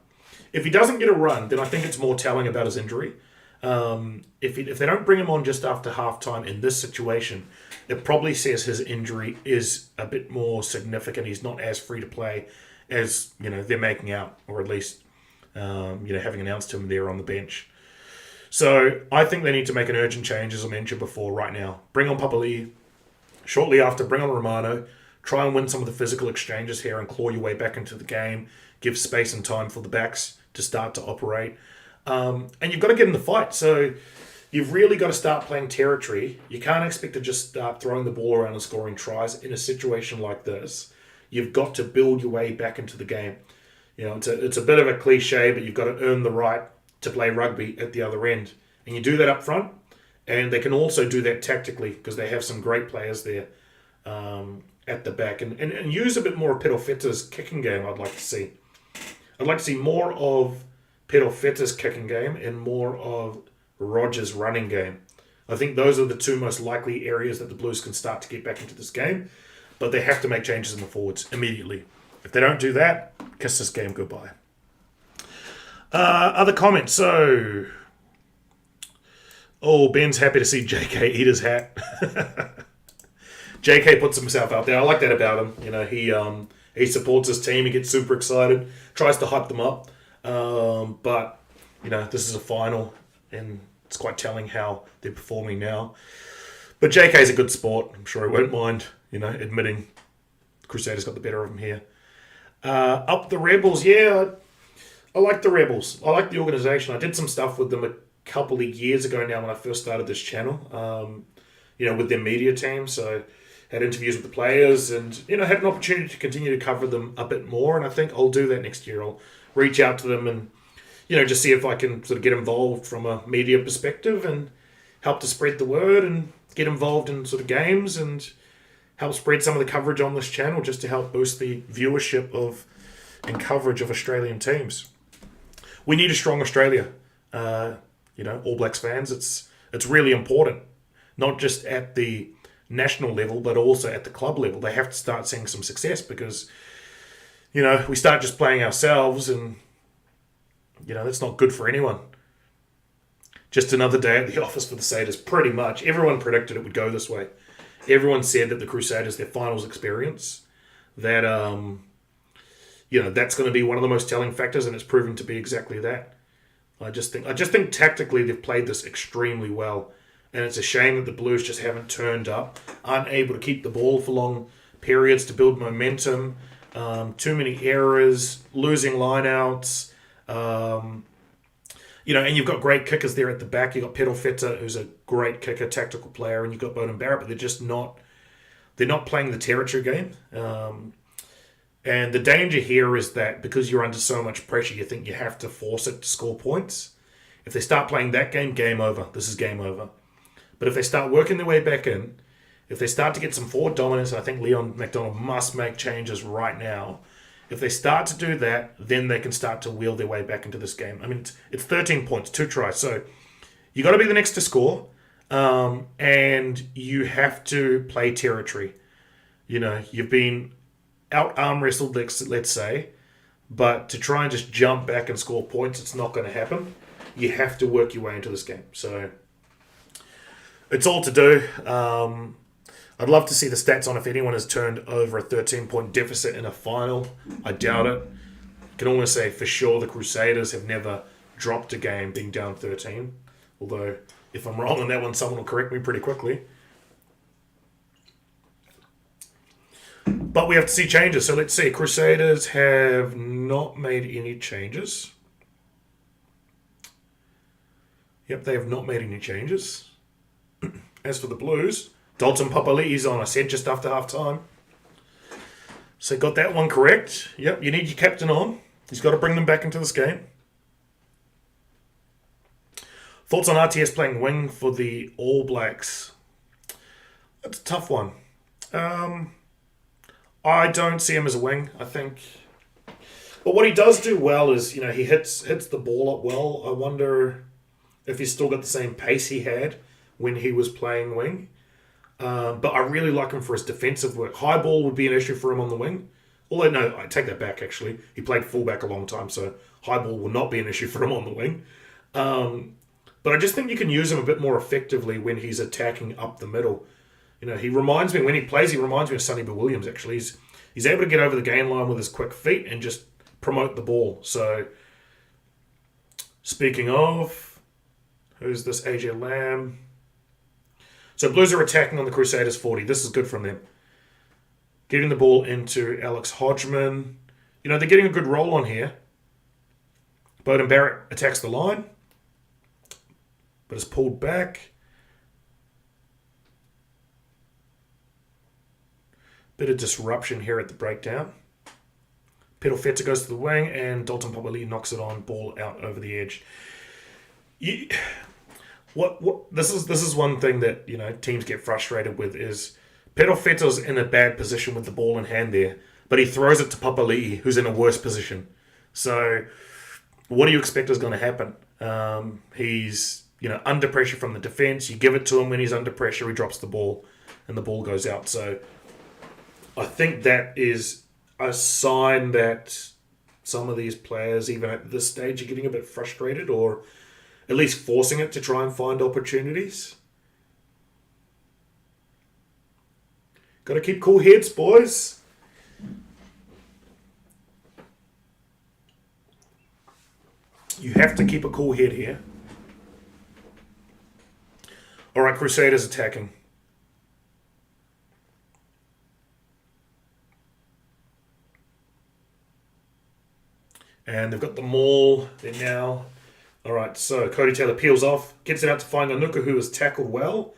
If he doesn't get a run, then I think it's more telling about his injury. If they don't bring him on just after halftime in this situation, it probably says his injury is a bit more significant. He's not as free to play as they're making out, or at least having announced him there on the bench. So I think they need to make an urgent change, as I mentioned before, right now. Bring on Papali'i. Shortly after, bring on Romano. Try and win some of the physical exchanges here and claw your way back into the game. Give space and time for the backs to start to operate. And you've got to get in the fight. So you've really got to start playing territory. You can't expect to just start throwing the ball around and scoring tries in a situation like this. You've got to build your way back into the game. It's a bit of a cliche, but you've got to earn the right to play rugby at the other end. And you do that up front, and they can also do that tactically because they have some great players there at the back. And use a bit more of Pedofeta's kicking game, I'd like to see. I'd like to see more of Pedofeta's kicking game and more of Rogers' running game. I think those are the two most likely areas that the Blues can start to get back into this game, but they have to make changes in the forwards immediately. If they don't do that, kiss this game goodbye. Other comments. So, Ben's happy to see JK eat his hat. JK puts himself out there. I like that about him. He supports his team. He gets super excited. Tries to hype them up. But this is a final, and it's quite telling how they're performing now. But JK's a good sport. I'm sure he won't mind, admitting Crusaders got the better of him here. Up the Rebels, yeah. I like the Rebels. I like the organisation. I did some stuff with them a couple of years ago now when I first started this channel, with their media team. So had interviews with the players and, had an opportunity to continue to cover them a bit more. And I think I'll do that next year. I'll reach out to them and, just see if I can sort of get involved from a media perspective and help to spread the word and get involved in sort of games and help spread some of the coverage on this channel just to help boost the viewership of and coverage of Australian teams. We need a strong Australia. All Blacks fans, it's really important, not just at the national level, but also at the club level. They have to start seeing some success because, we start just playing ourselves and, that's not good for anyone. Just another day at the office for the Crusaders, pretty much. Everyone predicted it would go this way. Everyone said that the Crusaders, their finals experience, that, that's going to be one of the most telling factors, and it's proven to be exactly that. I just think tactically they've played this extremely well, and it's a shame that the Blues just haven't turned up, aren't able to keep the ball for long periods to build momentum, too many errors, losing lineouts, and you've got great kickers there at the back. You've got Pedofeta, who's a great kicker, tactical player, and you've got Bowden Barrett, but they're not playing the territory game. And the danger here is that because you're under so much pressure, you think you have to force it to score points. If they start playing that game over. This is game over. But if they start working their way back in, if they start to get some forward dominance, I think Leon McDonald must make changes right now. If they start to do that, then they can start to wheel their way back into this game. I mean, it's 13 points, 2 tries. So you got to be the next to score, and you have to play territory. You've been out arm wrestled, let's say, but to try and just jump back and score points, it's not going to happen. You have to work your way into this game. So it's all to do. I'd love to see the stats on if anyone has turned over a 13-point deficit in a final. I doubt it. I can almost say for sure the Crusaders have never dropped a game being down 13. Although, if I'm wrong on that one, someone will correct me pretty quickly. But we have to see changes. So let's see. Crusaders have not made any changes. Yep, they have not made any changes. As for the Blues, Dalton Papali'i's on, I said, just after half-time. So got that one correct. Yep, you need your captain on. He's got to bring them back into this game. Thoughts on RTS playing wing for the All Blacks? That's a tough one. I don't see him as a wing, I think. But what he does do well is, he hits the ball up well. I wonder if he's still got the same pace he had when he was playing wing. But I really like him for his defensive work. High ball would be an issue for him on the wing. Although, no, I take that back, actually. He played fullback a long time, so high ball will not be an issue for him on the wing. But I just think you can use him a bit more effectively when he's attacking up the middle. He reminds me, when he plays, he reminds me of Sonny Bill Williams, actually. he's able to get over the gain line with his quick feet and just promote the ball. So, speaking of, who's this AJ Lamb? So Blues are attacking on the Crusaders 40. This is good from them. Getting the ball into Alex Hodgman. You know, they're getting a good roll on here. Bowden Barrett attacks the line, but is pulled back. Bit of disruption here at the breakdown. Pedal Feta goes to the wing, and Dalton Papali'i knocks it on, ball out over the edge. This is one thing that, you know, teams get frustrated with is Pedal Feta's in a bad position with the ball in hand there, but he throws it to Papali'i, who's in a worse position. So, what do you expect is going to happen? He's, you know, under pressure from the defense. You give it to him when he's under pressure, he drops the ball, and the ball goes out. So, I think that is a sign that some of these players, even at this stage, are getting a bit frustrated, or at least forcing it to try and find opportunities. Got to keep cool heads, boys. You have to keep a cool head here. All right, Crusaders attacking. And they've got the maul. They're now... All right, so Cody Taylor peels off, gets it out to Fainga'anuku, who was tackled well.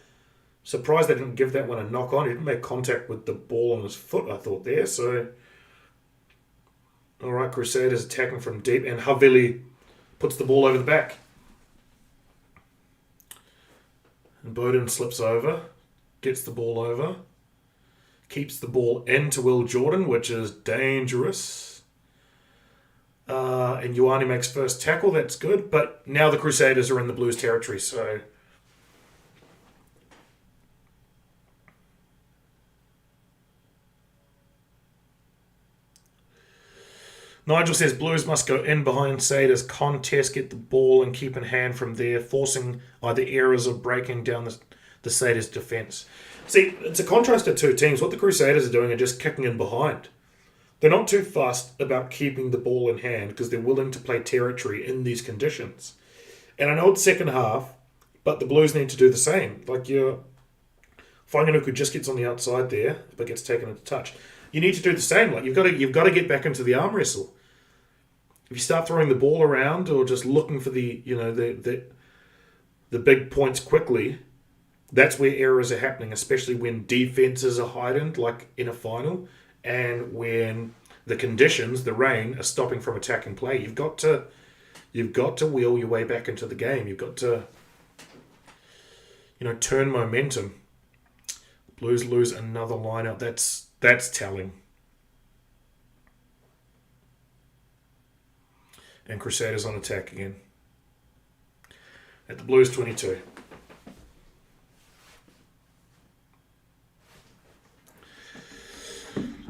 Surprised they didn't give that one a knock on. He didn't make contact with the ball on his foot, I thought, there. So, all right, Crusaders attacking from deep, and Havili puts the ball over the back. And Bowden slips over, gets the ball over, keeps the ball into Will Jordan, which is dangerous. And Ioane makes first tackle, that's good. But now the Crusaders are in the Blues territory, so... Nigel says Blues must go in behind Saders, contest, get the ball and keep in hand from there, forcing either errors or breaking down the Saders' defence. See, it's a contrast to two teams. What the Crusaders are doing are just kicking in behind. They're not too fussed about keeping the ball in hand because they're willing to play territory in these conditions. And I know it's second half, but the Blues need to do the same. Like your Fainga'anuku just gets on the outside there, but gets taken into touch. You need to do the same. Like you've got to get back into the arm wrestle. If you start throwing the ball around or just looking for the big points quickly, that's where errors are happening, especially when defenses are heightened, like in a final. And when the conditions, the rain, are stopping from attacking play, you've got to wheel your way back into the game. You've got to, turn momentum. Blues lose another line out. That's telling. And Crusaders on attack again. At the Blues 22.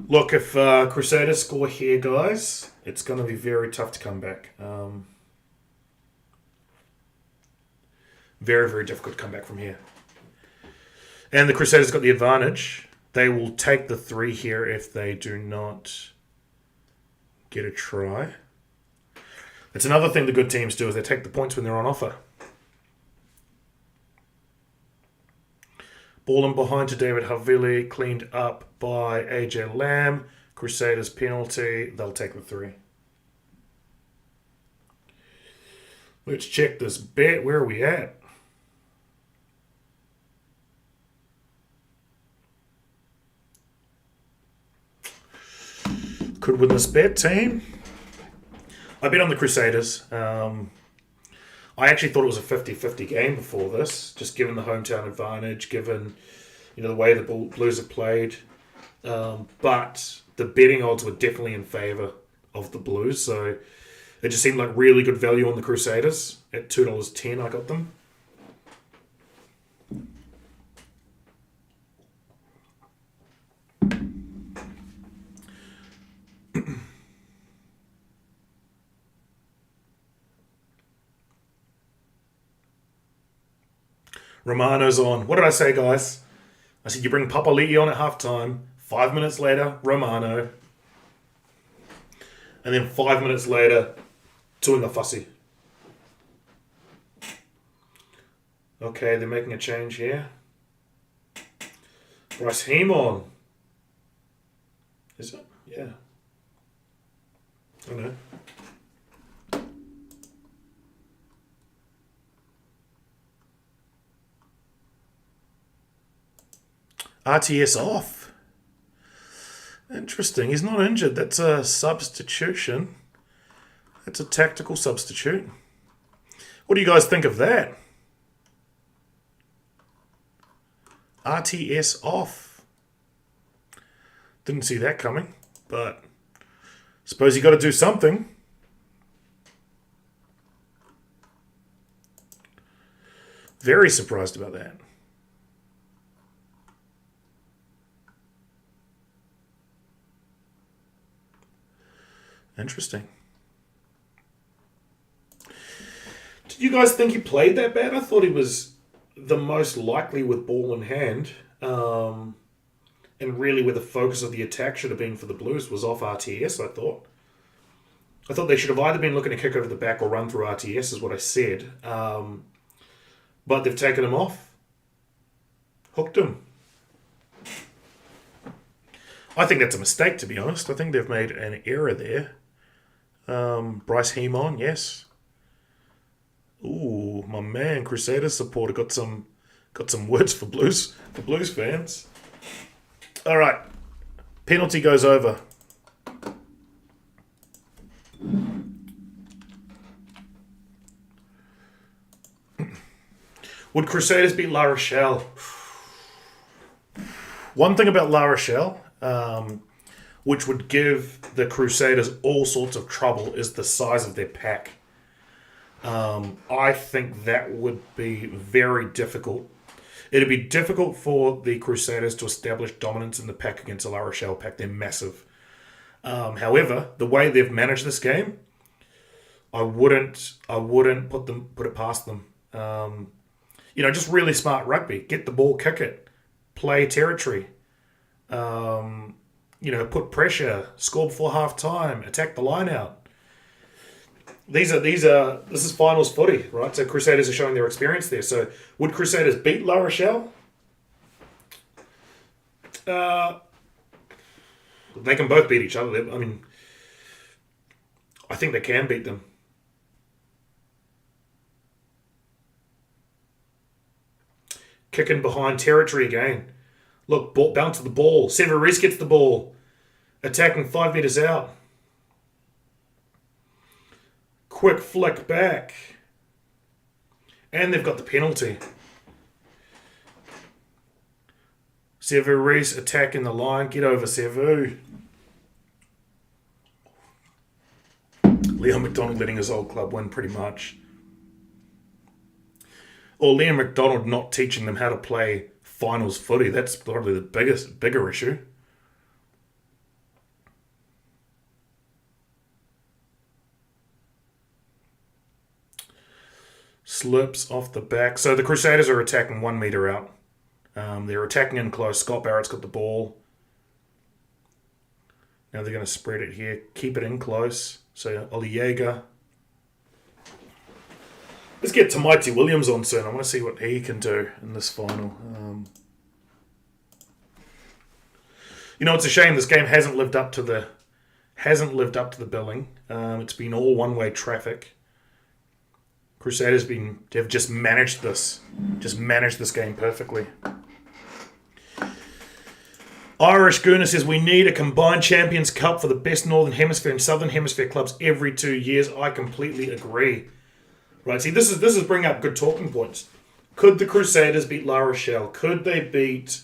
Look, if Crusaders score here, guys, it's going to be very tough to come back. Very, very difficult to come back from here. And the Crusaders got the advantage. They will take the 3 here if they do not get a try. It's another thing the good teams do is they take the points when they're on offer. Ball in behind to David Havili, cleaned up by AJ Lamb. Crusaders penalty. They'll take the 3. Let's check this bet. Where are we at? Could win this bet, team. I bet on the Crusaders. I actually thought it was a 50-50 game before this, just given the hometown advantage, given the way the Blues have played. But the betting odds were definitely in favour of the Blues, so it just seemed like really good value on the Crusaders. At $2.10 I got them. Romano's on. What did I say, guys? I said you bring Papali'i on at halftime, 5 minutes later, Romano. And then 5 minutes later, Tuingafasi. Okay, they're making a change here. Bryce Hemon. Is it? Yeah. I don't know. RTS off. Interesting. He's not injured. That's a substitution. That's a tactical substitute. What do you guys think of that? RTS off. Didn't see that coming, but suppose you got to do something. Very surprised about that. Interesting. Did you guys think he played that bad? I thought he was the most likely with ball in hand. And really where the focus of the attack should have been for the Blues was off RTS, I thought. I thought they should have either been looking to kick over the back or run through RTS, is what I said. But they've taken him off. Hooked him. I think that's a mistake, to be honest. I think they've made an error there. Bryce Hemon, yes. Ooh, my man, Crusaders supporter got some words for Blues fans. All right, penalty goes over. Would Crusaders beat La Rochelle? One thing about La Rochelle, which would give the Crusaders all sorts of trouble, is the size of their pack. I think that would be very difficult. It'd be difficult for the Crusaders to establish dominance in the pack against the La Rochelle pack. They're massive. However, the way they've managed this game, I wouldn't put it past them. Just really smart rugby. Get the ball, kick it, play territory. Put pressure, score before half time, attack the line out. This is finals footy, right? So Crusaders are showing their experience there. So would Crusaders beat La Rochelle? They can both beat each other. I think they can beat them. Kicking behind territory again. Look, bounce of the ball. Severis gets the ball. Attacking 5 metres out. Quick flick back. And they've got the penalty. Severis attacking the line. Get over, Sevu. Leon McDonald letting his old club win pretty much. Or Leon McDonald not teaching them how to play finals footy. That's probably the bigger issue. Slips off the back. So the Crusaders are attacking 1 metre out. They're attacking in close. Scott Barrett's got the ball. Now they're going to spread it here. Keep it in close. So Ollie Jaeger. Let's get Tamaiti Williams on soon. I want to see what he can do in this final. It's a shame this game hasn't lived up to the billing. It's been all one-way traffic. Crusaders have just managed this game perfectly. Irish Gurner says we need a combined Champions Cup for the best Northern Hemisphere and Southern Hemisphere clubs every 2 years. I completely agree. Right, see, this is bringing up good talking points. Could the Crusaders beat La Rochelle? Could they beat,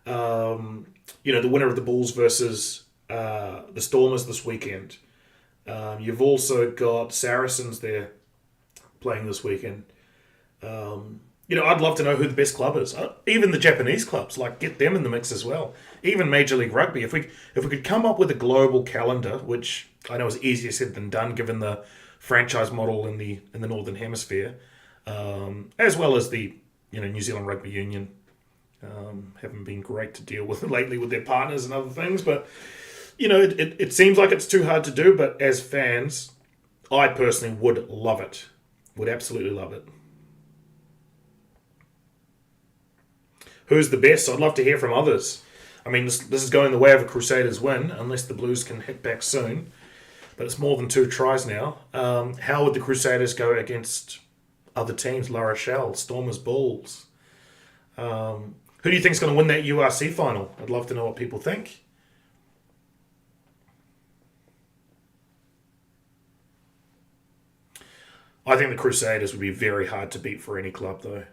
the winner of the Bulls versus the Stormers this weekend? You've also got Saracens there playing this weekend. I'd love to know who the best club is. Even the Japanese clubs, get them in the mix as well. Even Major League Rugby. If we could come up with a global calendar, which I know is easier said than done, given the franchise model in the Northern Hemisphere, as well as the New Zealand Rugby Union Haven't been great to deal with lately with their partners and other things, but it seems like it's too hard to do. But as fans, I personally would love it. Would absolutely love it. Who's the best? I'd love to hear from others. I mean, this is going the way of a Crusaders win, unless the Blues can hit back soon. But it's more than 2 tries now. How would the Crusaders go against other teams? La Rochelle, Stormers, Bulls. Who do you think is going to win that URC final? I'd love to know what people think. I think the Crusaders would be very hard to beat for any club, though.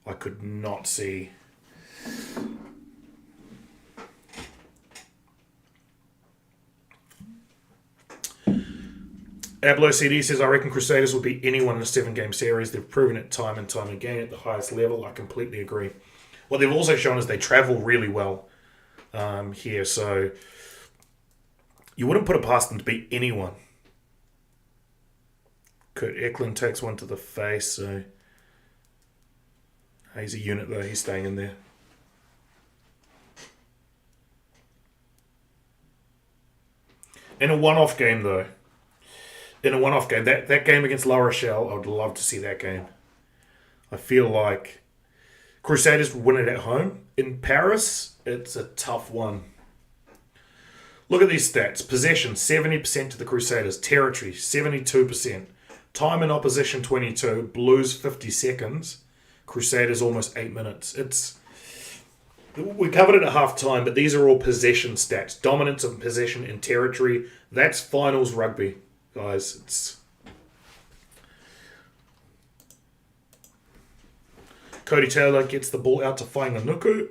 I could not see. Ablo CD says, I reckon Crusaders will beat anyone in a 7-game series. They've proven it time and time again at the highest level. I completely agree. What they've also shown is they travel really well here, so you wouldn't put it past them to beat anyone. Kurt Eklund takes one to the face, so he's a unit though, he's staying in there. In a one-off game though, that game against La Rochelle, I would love to see that game. I feel like Crusaders would win it at home. In Paris, it's a tough one. Look at these stats. Possession, 70% to the Crusaders. Territory, 72%. Time in opposition, 22. Blues, 50 seconds. Crusaders, almost 8 minutes. We covered it at half time, but these are all possession stats. Dominance of possession in territory. That's finals rugby, guys. Cody Taylor gets the ball out to Whainganuku.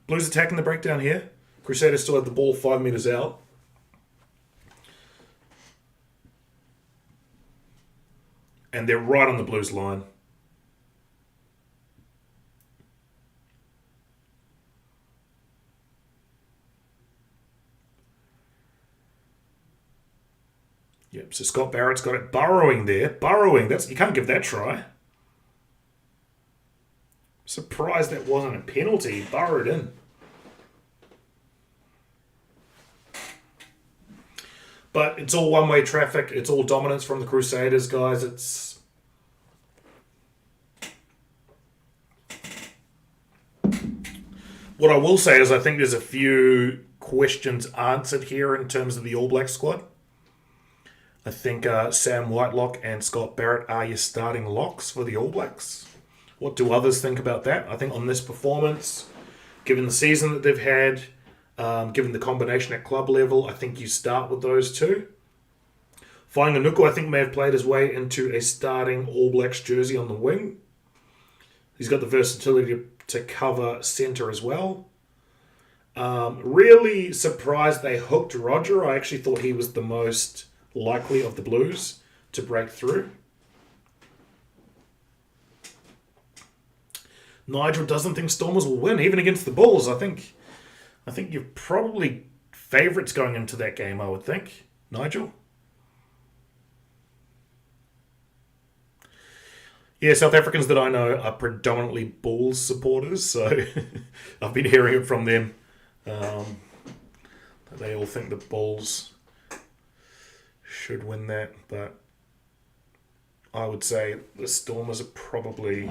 Blues attacking the breakdown here. Crusaders still have the ball 5 metres out. And they're right on the Blues line. Yep, so Scott Barrett's got it burrowing there. Burrowing, you can't give that try. Surprised that wasn't a penalty. He burrowed in. But it's all one-way traffic. It's all dominance from the Crusaders, guys. What I will say is I think there's a few questions answered here in terms of the All Black squad. I think Sam Whitelock and Scott Barrett are your starting locks for the All Blacks. What do others think about that? I think on this performance, given the season that they've had, given the combination at club level, I think you start with those two. Whainganuku, I think, may have played his way into a starting All Blacks jersey on the wing. He's got the versatility to cover centre as well. Really surprised they hooked Roger. I actually thought he was the most likely of the Blues to break through. Nigel doesn't think Stormers will win, even against the Bulls. I think you're probably favourites going into that game, I would think. Nigel? Yeah, South Africans that I know are predominantly Bulls supporters, so I've been hearing it from them. They all think the Bulls should win that, but I would say the Stormers are probably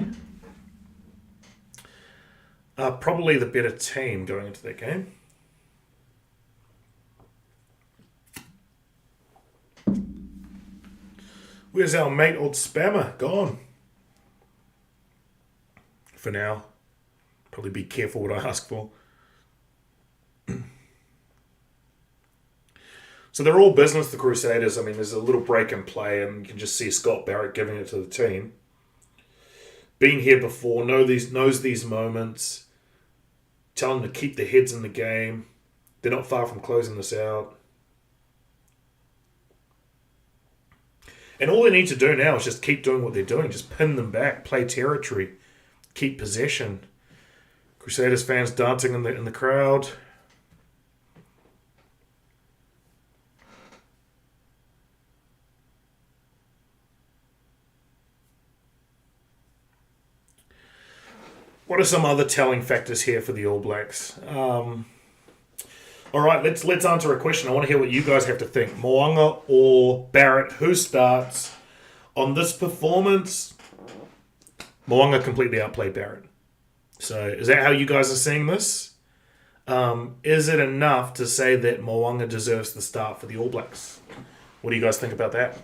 the better team going into that game. Where's our mate, old Spammer? Gone. For now. Probably be careful what I ask for. So they're all business, the Crusaders. I mean, there's a little break in play, and you can just see Scott Barrett giving it to the team. Been here before, knows these moments. Tell them to keep their heads in the game. They're not far from closing this out. And all they need to do now is just keep doing what they're doing. Just pin them back, play territory, keep possession. Crusaders fans dancing in the crowd. What are some other telling factors here for the All Blacks? All right, let's answer a question. I want to hear what you guys have to think. Mo'unga or Barrett, who starts on this performance? Mo'unga completely outplayed Barrett. So is that how you guys are seeing this? Is it enough to say that Mo'unga deserves the start for the All Blacks? What do you guys think about that?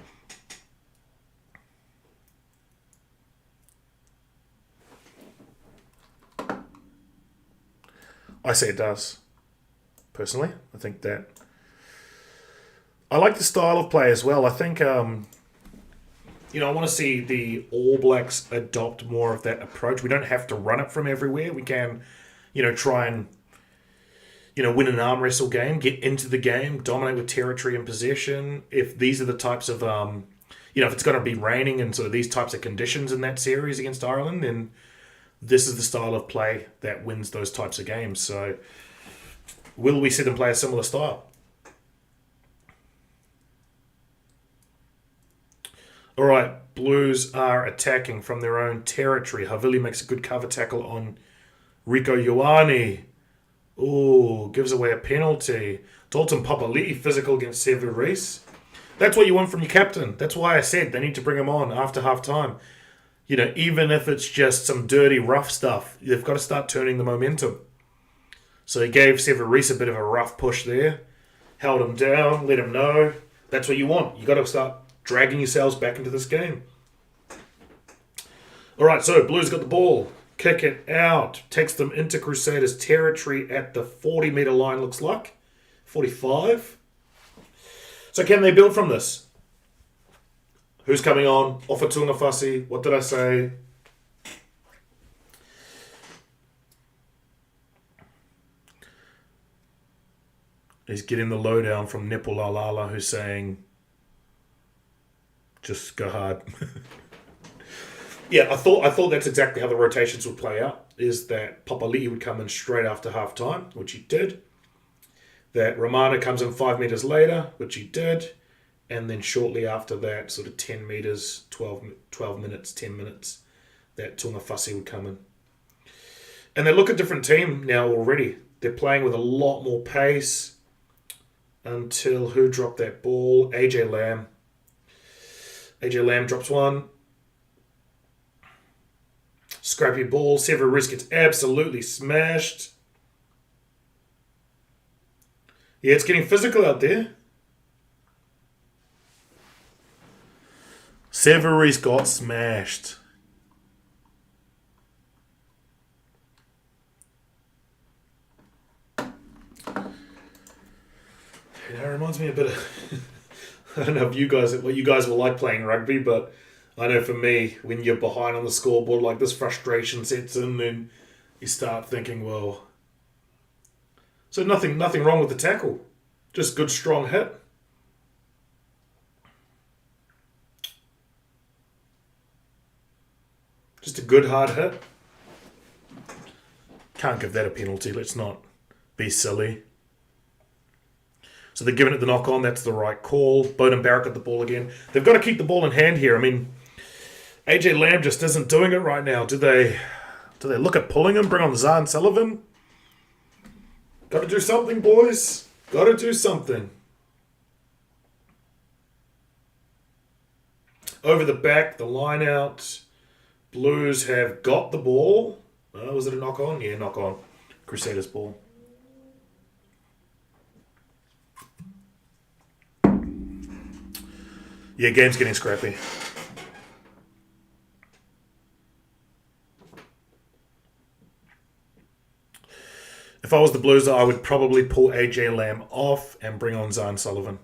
I say it does. Personally, I think that I like the style of play as well. I think I want to see the All Blacks adopt more of that approach. We don't have to run it from everywhere. We can, try and win an arm wrestle game, get into the game, dominate with territory and possession. If these are the types of if it's going to be raining and sort of these types of conditions in that series against Ireland, then this is the style of play that wins those types of games. So will we see them play a similar style? All right, Blues are attacking from their own territory. Havili makes a good cover tackle on Rico Ioane. Ooh, gives away a penalty. Dalton Papali'i physical against Sevu Reece. That's what you want from your captain. That's why I said they need to bring him on after half time. Even if it's just some dirty, rough stuff, they've got to start turning the momentum. So he gave Sevu Reece a bit of a rough push there. Held him down, let him know. That's what you want. You got to start dragging yourselves back into this game. All right, so Blues got the ball. Kick it out. Takes them into Crusaders' territory at the 40-metre line, looks like. 45. So can they build from this? Who's coming on? Ofa Tu'ungafasi. What did I say? He's getting the lowdown from Nepo Laulala, who's saying, just go hard. Yeah, I thought that's exactly how the rotations would play out, is that Papali'i would come in straight after half-time, which he did. That Romana comes in 5 metres later, which he did. And then shortly after that, sort of 10 metres, 12 minutes, 10 minutes, that Tu'ungafasi would come in. And they look a different team now already. They're playing with a lot more pace until who dropped that ball? AJ Lamb. AJ Lamb drops one. Scrappy ball. Sevu Reece gets absolutely smashed. Yeah, it's getting physical out there. Sevu Reece got smashed. It reminds me a bit of I don't know if what you guys were like playing rugby, but I know for me, when you're behind on the scoreboard, like this frustration sets in, and you start thinking, well, so nothing wrong with the tackle, just good strong hit. Just a good hard hit. Can't give that a penalty. Let's not be silly. So they're giving it the knock on. That's the right call. Bowden Barrett got the ball again. They've got to keep the ball in hand here. I mean, AJ Lamb just isn't doing it right now. Do they look at pulling him? Bring on Zahn Sullivan? Got to do something, boys. Got to do something. Over the back, the line out. Blues have got the ball. Was it a knock on? Yeah, knock on. Crusaders ball. Yeah, game's getting scrappy. If I was the Blues, I would probably pull AJ Lamb off and bring on Zahn Sullivan.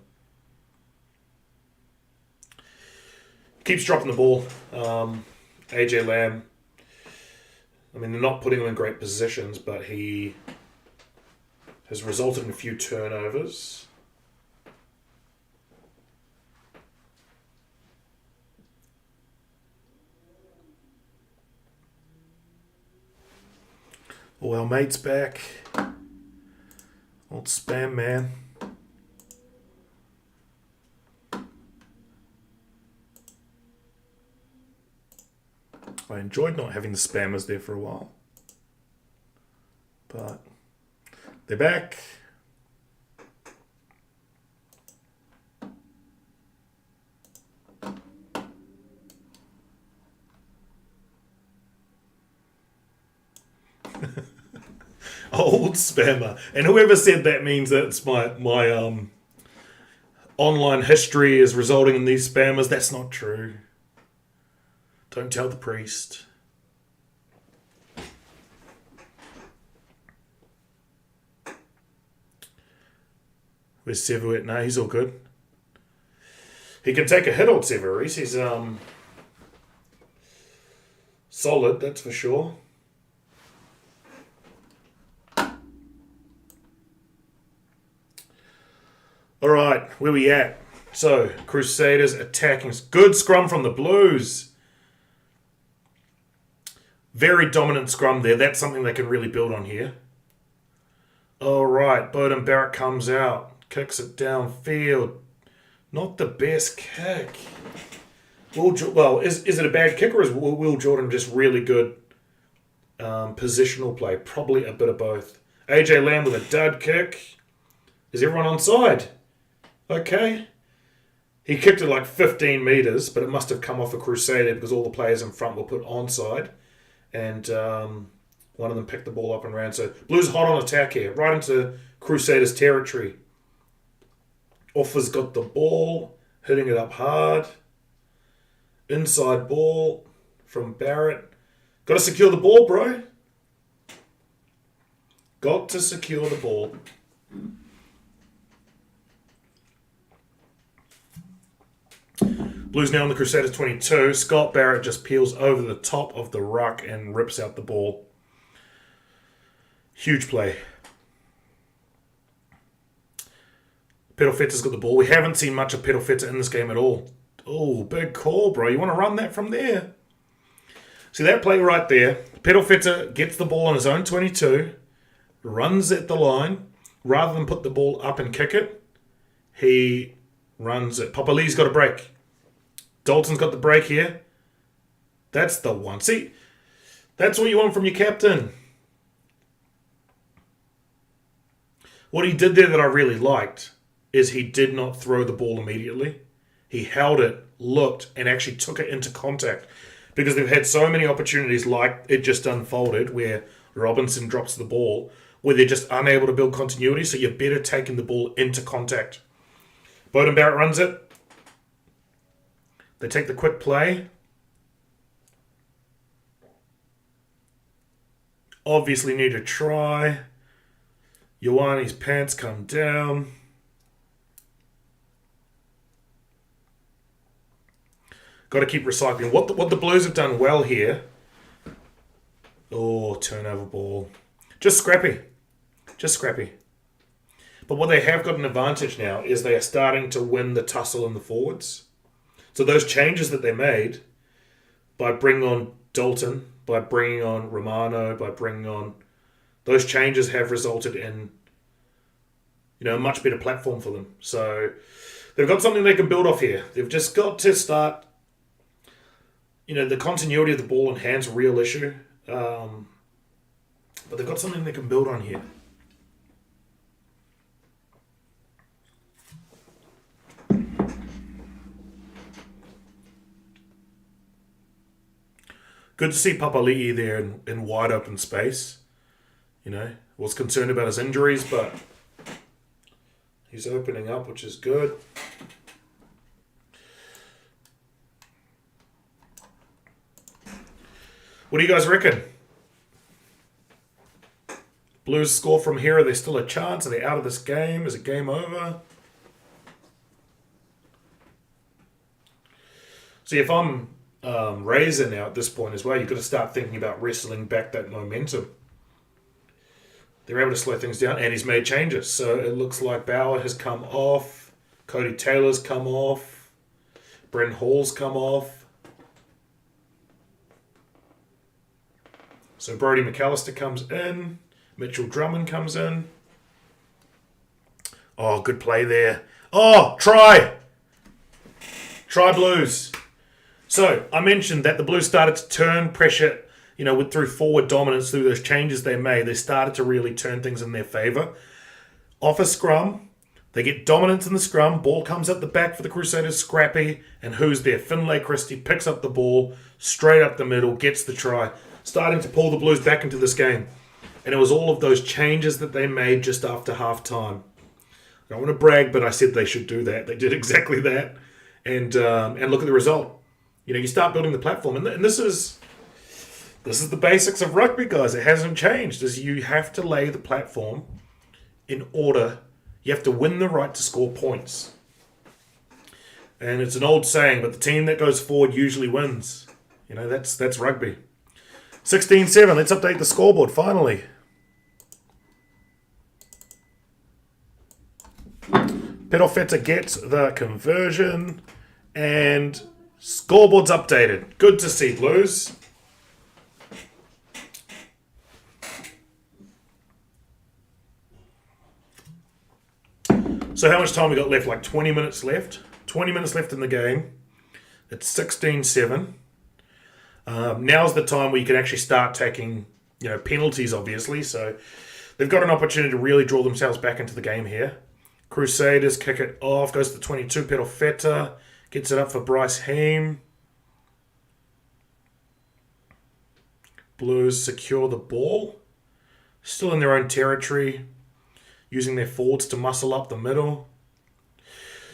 Keeps dropping the ball. AJ Lamb, I mean, they're not putting him in great positions, but he has resulted in a few turnovers. Oh, our mate's back. Old Spam Man. I enjoyed not having the spammers there for a while. But they're back. Old spammer. And whoever said that means that it's my online history is resulting in these spammers. That's not true. Don't tell the priest. Where's Sevu at? No, he's all good. He can take a hit, old Sevu. He's solid, that's for sure. All right, where we at? So, Crusaders attacking. Good scrum from the Blues. Very dominant scrum there. That's something they can really build on here. All right, Bowden Barrett comes out. Kicks it downfield. Not the best kick. Is it a bad kick or is Will Jordan just really good positional play? Probably a bit of both. AJ Lamb with a dud kick. Is everyone onside? Okay. He kicked it like 15 metres, but it must have come off a Crusader because all the players in front were put onside. And one of them picked the ball up and ran. So Blues hot on attack here, right into Crusaders territory. Offa's got the ball, hitting it up hard. Inside ball from Barrett. Got to secure the ball, bro. Got to secure the ball. Blues now on the Crusaders 22. Scott Barrett just peels over the top of the ruck and rips out the ball. Huge play. Pedalfetta's got the ball. We haven't seen much of Pedalfetta in this game at all. Oh, big call, bro. You want to run that from there. See that play right there? Pedalfetta gets the ball on his own 22, runs at the line. Rather than put the ball up and kick it, he runs it. Papali's got a break. Dalton's got the break here. That's the one. See, that's what you want from your captain. What he did there that I really liked is he did not throw the ball immediately. He held it, looked, and actually took it into contact. Because they've had so many opportunities like it just unfolded where Robinson drops the ball, where they're just unable to build continuity, so you're better taking the ball into contact. Bowden Barrett runs it. They take the quick play. Obviously need a try. Ioane's pants come down. Got to keep recycling. What the Blues have done well here. Oh, turnover ball. Just scrappy. Just scrappy. But what they have got an advantage now is they are starting to win the tussle in the forwards. So those changes that they made by bringing on Dalton, by bringing on Romano, by bringing on... Those changes have resulted in, a much better platform for them. So they've got something they can build off here. They've just got to start... the continuity of the ball and hands a real issue. But they've got something they can build on here. Good to see Papali'i there in wide open space. Was concerned about his injuries, but he's opening up, which is good. What do you guys reckon? Blues score from here. Are there still a chance? Are they out of this game? Is it game over? See, if I'm Razor now at this point as well, you've got to start thinking about wrestling back that momentum. They're able to slow things down, and he's made changes. So it looks like Bauer has come off. Cody Taylor's come off. Brent Hall's come off. So Brodie McAllister comes in. Mitchell Drummond comes in. Oh, good play there. Oh, try! Try Blues. So I mentioned that the Blues started to turn pressure through forward dominance, through those changes they made, they started to really turn things in their favour. Off a scrum, they get dominance in the scrum, ball comes up the back for the Crusaders, Scrappy, and who's there? Finlay Christie picks up the ball, straight up the middle, gets the try, starting to pull the Blues back into this game. And it was all of those changes that they made just after half-time. I don't want to brag, but I said they should do that. They did exactly that. And look at the result. You start building the platform, and this is the basics of rugby, guys. It hasn't changed. Is you have to lay the platform in order. You have to win the right to score points. And it's an old saying, but the team that goes forward usually wins. That's rugby. 16-7. Let's update the scoreboard finally. Pedofeta gets the conversion, and scoreboard's updated. Good to see, Blues. So how much time we got left? Like 20 minutes left. 20 minutes left in the game. It's 16-7. Now's the time where you can actually start taking, penalties, obviously. So they've got an opportunity to really draw themselves back into the game here. Crusaders kick it off. Goes to 22. Pedofeta gets it up for Bryce Heem. Blues secure the ball. Still in their own territory. Using their forwards to muscle up the middle.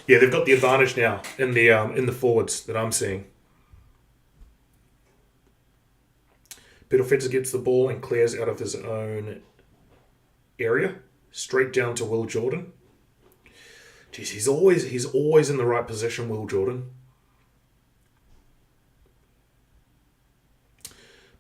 Yeah, they've got the advantage now in the forwards that I'm seeing. Pedofeta gets the ball and clears out of his own area, straight down to Will Jordan. Jeez, he's always in the right position, Will Jordan.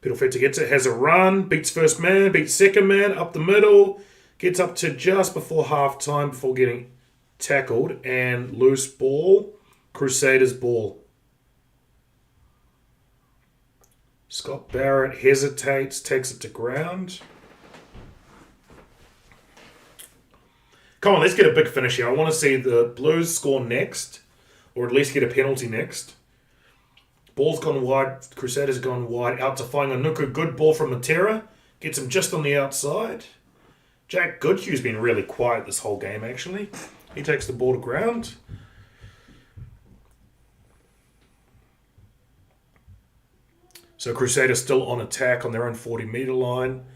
Pedofeta gets it, has a run, beats first man, beats second man, up the middle. Gets up to just before half-time before getting tackled. And loose ball. Crusaders ball. Scott Barrett hesitates, takes it to ground. Come on, let's get a big finish here. I want to see the Blues score next. Or at least get a penalty next. Ball's gone wide. Crusaders gone wide. Out to Whainganuku. Good ball from Matera. Gets him just on the outside. Jack Goodhue's been really quiet this whole game, actually. He takes the ball to ground. So Crusaders still on attack on their own 40-metre line.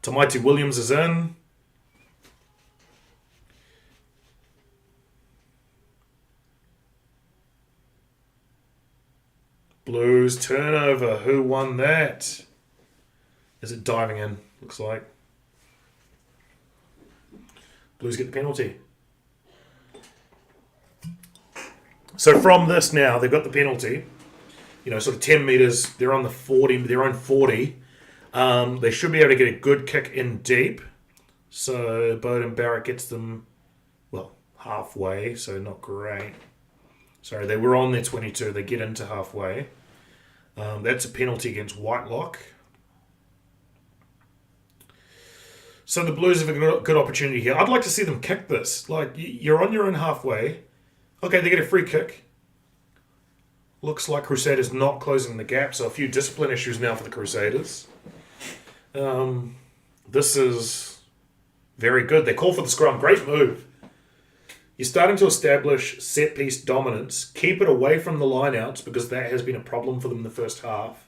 Tamaiti Williams is in. Blues turnover. Who won that? Is it diving in? Looks like. Blues get the penalty. So from this now, they've got the penalty. Sort of 10 metres. They're on the 40, their own 40. They should be able to get a good kick in deep. So Bowden Barrett gets them, halfway. So not great. Sorry, they were on their 22. They get into halfway. That's a penalty against Whitelock. So the Blues have a good opportunity here. I'd like to see them kick this. You're on your own halfway. Okay, they get a free kick. Looks like Crusaders not closing the gap, so a few discipline issues now for the Crusaders. This is very good. They call for the scrum. Great move. You're starting to establish set-piece dominance. Keep it away from the lineouts because that has been a problem for them in the first half.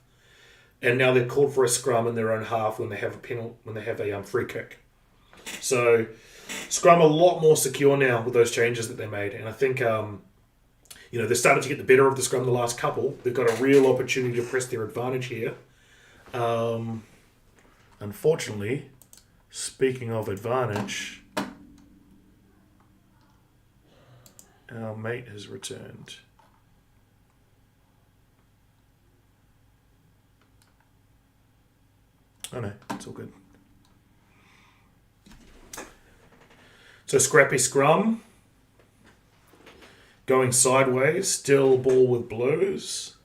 And now they've called for a scrum in their own half when they have a free kick. So scrum a lot more secure now with those changes that they made. And I think they're starting to get the better of the scrum the last couple. They've got a real opportunity to press their advantage here. Unfortunately, speaking of advantage, our mate has returned. Oh no, it's all good. So Scrappy scrum. Going sideways, still ball with Blues.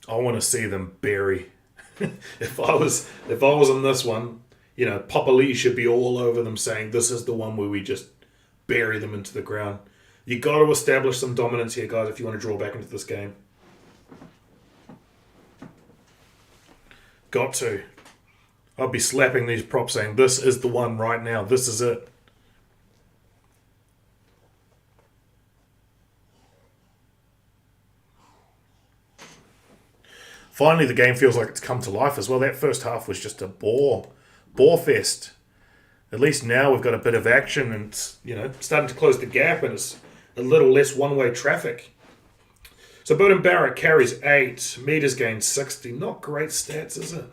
I want to see them bury. If I was on this one, Papa Lee should be all over them saying this is the one where we just bury them into the ground. You got to establish some dominance here, guys, if you want to draw back into this game. Got to. I'll be slapping these props saying, this is the one right now. This is it. Finally, the game feels like it's come to life as well. That first half was just a bore fest. At least now we've got a bit of action and it's, starting to close the gap and it's a little less one-way traffic. So Beauden Barrett carries 8, meters gained 60. Not great stats, is it?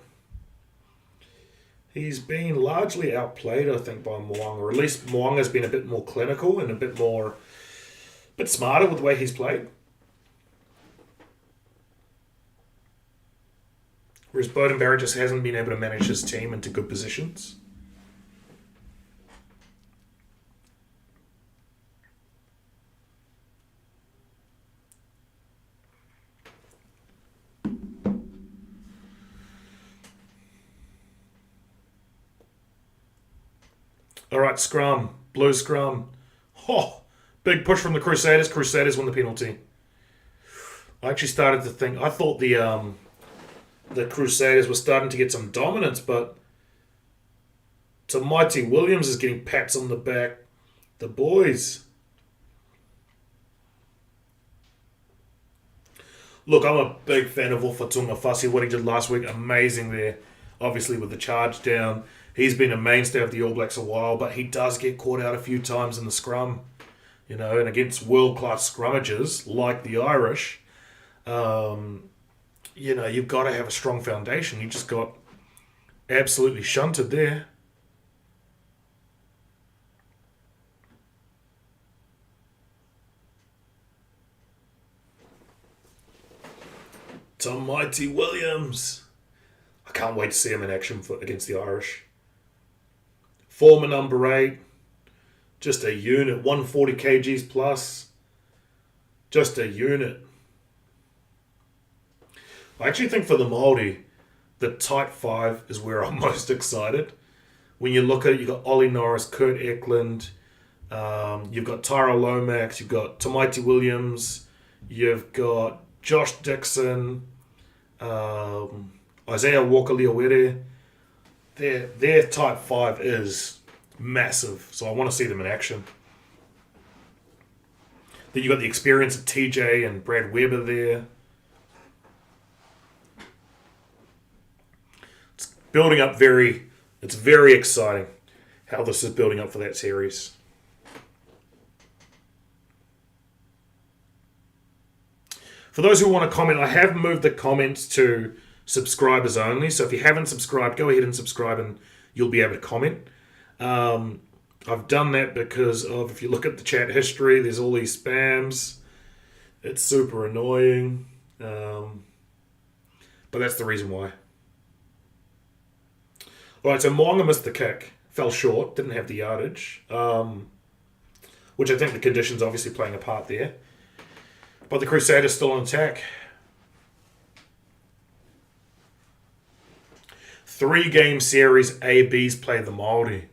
He's been largely outplayed, I think, by Moanga, or at least Moanga's been a bit more clinical and a bit smarter with the way he's played. Whereas Beauden Barrett just hasn't been able to manage his team into good positions. All right, Scrum. Blue Scrum. Oh, big push from the Crusaders. Crusaders won the penalty. I actually started to think, I thought the Crusaders were starting to get some dominance, but Mighty Williams is getting pats on the back. The boys. Look, I'm a big fan of Ufatunga Fasi. What he did last week, amazing there. Obviously with the charge down. He's been a mainstay of the All Blacks a while, but he does get caught out a few times in the scrum. And against world-class scrummagers like the Irish, you've got to have a strong foundation. You just got absolutely shunted there. Tom Mighty Williams. I can't wait to see him in action against the Irish. Former number 8. Just a unit. 140 kgs plus. Just a unit. I actually think for the Māori, the tight 5 is where I'm most excited. When you look at it, you've got Ollie Norris, Kurt Eklund, you've got Tyra Lomax, you've got Tamaiti Williams, you've got Josh Dixon, Isaiah Walker-Leawere. Their type 5 is massive, so I want to see them in action. Then you've got the experience of TJ and Brad Weber there. It's building up it's very exciting how this is building up for that series. For those who want to comment, I have moved the comments to subscribers only. So if you haven't subscribed, go ahead and subscribe and you'll be able to comment. I've done that because of, if you look at the chat history, there's all these spams. It's super annoying. But that's the reason why. Alright, so Moanga missed the kick. Fell short, didn't have the yardage. Which I think the conditions obviously playing a part there. But the Crusaders still on attack. 3-game series, ABs play the Māori.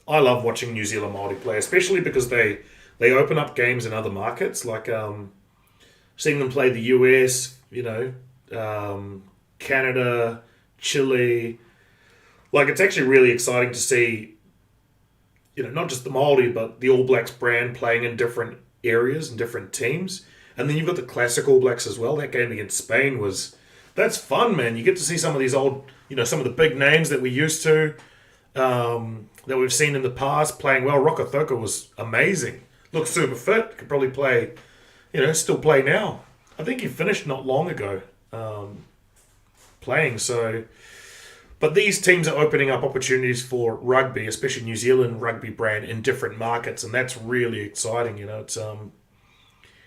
I love watching New Zealand Māori play, especially because they open up games in other markets, like seeing them play the US, Canada, Chile. Like, it's actually really exciting to see, not just the Māori, but the All Blacks brand playing in different areas and different teams. And then you've got the classic All Blacks as well. That game against Spain that's fun, man. You get to see some of these old, some of the big names that we used to, that we've seen in the past playing well. Rokothoka was amazing. Looked super fit. Could probably play, still play now. I think he finished not long ago playing. So, but these teams are opening up opportunities for rugby, especially New Zealand rugby brand in different markets, and that's really exciting. It's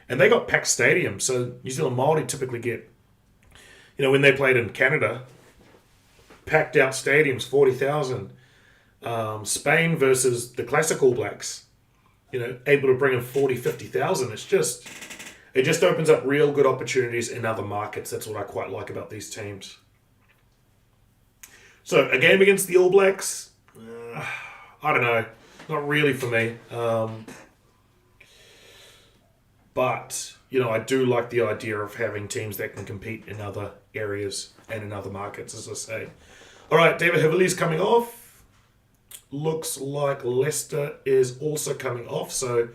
and they got packed stadiums. So New Zealand Māori typically get, when they played in Canada, packed out stadiums, 40,000. Spain versus the classic All Blacks, able to bring in 40, 50,000. It just opens up real good opportunities in other markets. That's what I quite like about these teams. So, a game against the All Blacks, I don't know. Not really for me. But I do like the idea of having teams that can compete in other areas and in other markets, as I say. All right, David Havili's coming off. Looks like Leicester is also coming off. So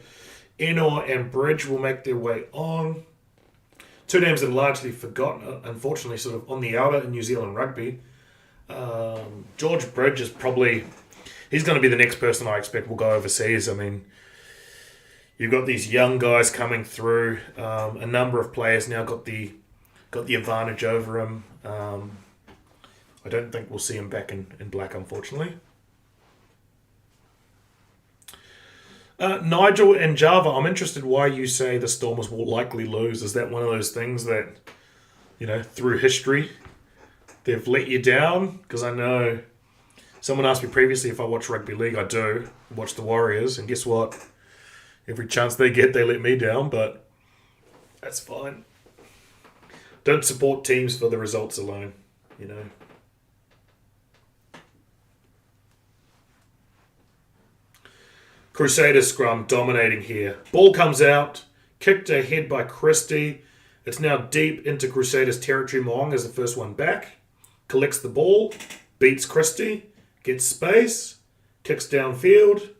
Enor and Bridge will make their way on. Two names that are largely forgotten, unfortunately, sort of on the outer in New Zealand rugby. George Bridge is he's going to be the next person I expect will go overseas. I mean, you've got these young guys coming through. A number of players now got the advantage over him. I don't think we'll see him back in black, unfortunately. Nigel and Java, I'm interested why you say the Stormers will likely lose. Is that one of those things that, through history, they've let you down? Because I know someone asked me previously if I watch rugby league. I do. Watch the Warriors, and guess what? Every chance they get, they let me down, but that's fine. Don't support teams for the results alone, Crusaders scrum dominating here. Ball comes out, kicked ahead by Christie. It's now deep into Crusaders territory. Moong is the first one back. Collects the ball, beats Christie, gets space, kicks downfield,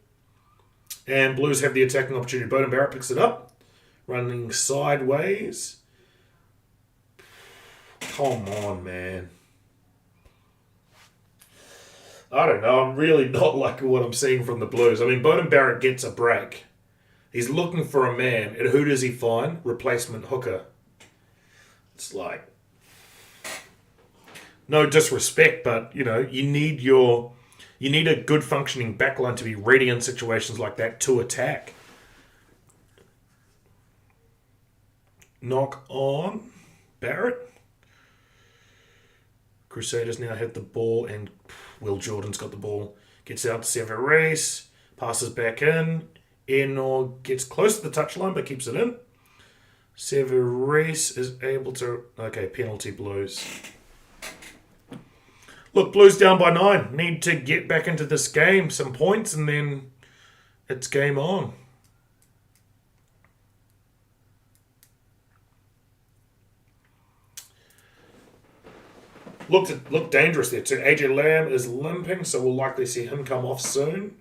and Blues have the attacking opportunity. Bowden Barrett picks it up, running sideways. Come on, man. I don't know. I'm really not liking what I'm seeing from the Blues. I mean, Bowden Barrett gets a break. He's looking for a man. And who does he find? Replacement hooker. It's like, no disrespect, but, you need a good functioning backline to be ready in situations like that to attack. Knock on Barrett. Crusaders now have the ball, and Will Jordan's got the ball. Gets out to Severis, passes back in. Enor gets close to the touchline but keeps it in. Severis is able to... Okay, penalty Blues. Look, Blues down by 9. Need to get back into this game. Some points and then it's game on. Looked dangerous there too. AJ Lamb is limping, so we'll likely see him come off soon.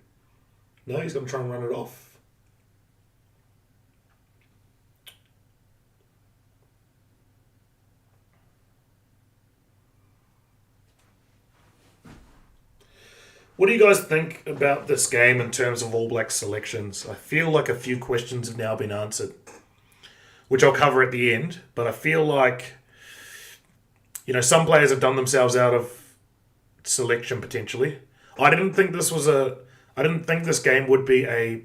No, he's going to try and run it off. What do you guys think about this game in terms of All Black selections? I feel like a few questions have now been answered, which I'll cover at the end, but I feel like some players have done themselves out of selection potentially. I didn't think this game would be a,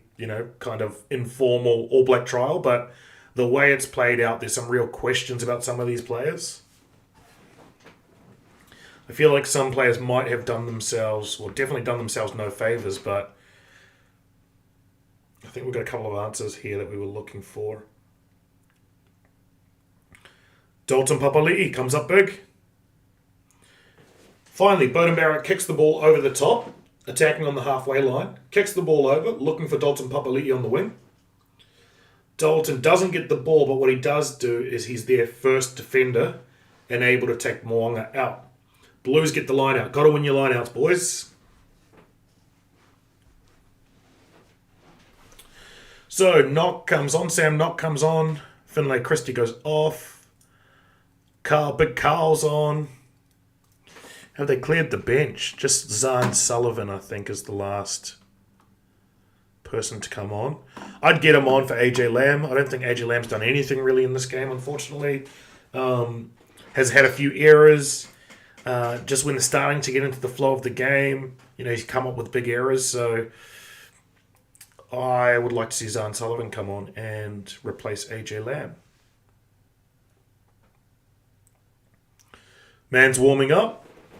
kind of informal All Black trial, but the way it's played out, there's some real questions about some of these players. I feel like some players might have definitely done themselves no favours, but I think we've got a couple of answers here that we were looking for. Dalton Papali'i comes up big. Finally, Bowden Barrett kicks the ball over the top, attacking on the halfway line. Kicks the ball over, looking for Dalton Papali'i on the wing. Dalton doesn't get the ball, but what he does do is he's their first defender and able to take Moonga out. Blues get the line out. Got to win your line outs, boys. So, Sam Knock comes on. Finlay Christie goes off. Big Carl's on. Have they cleared the bench? Just Zahn Sullivan, I think, is the last person to come on. I'd get him on for AJ Lamb. I don't think AJ Lamb's done anything really in this game, unfortunately. Has had a few errors. Just when they're starting to get into the flow of the game, he's come up with big errors. So I would like to see Zahn Sullivan come on and replace AJ Lamb. Man's warming up.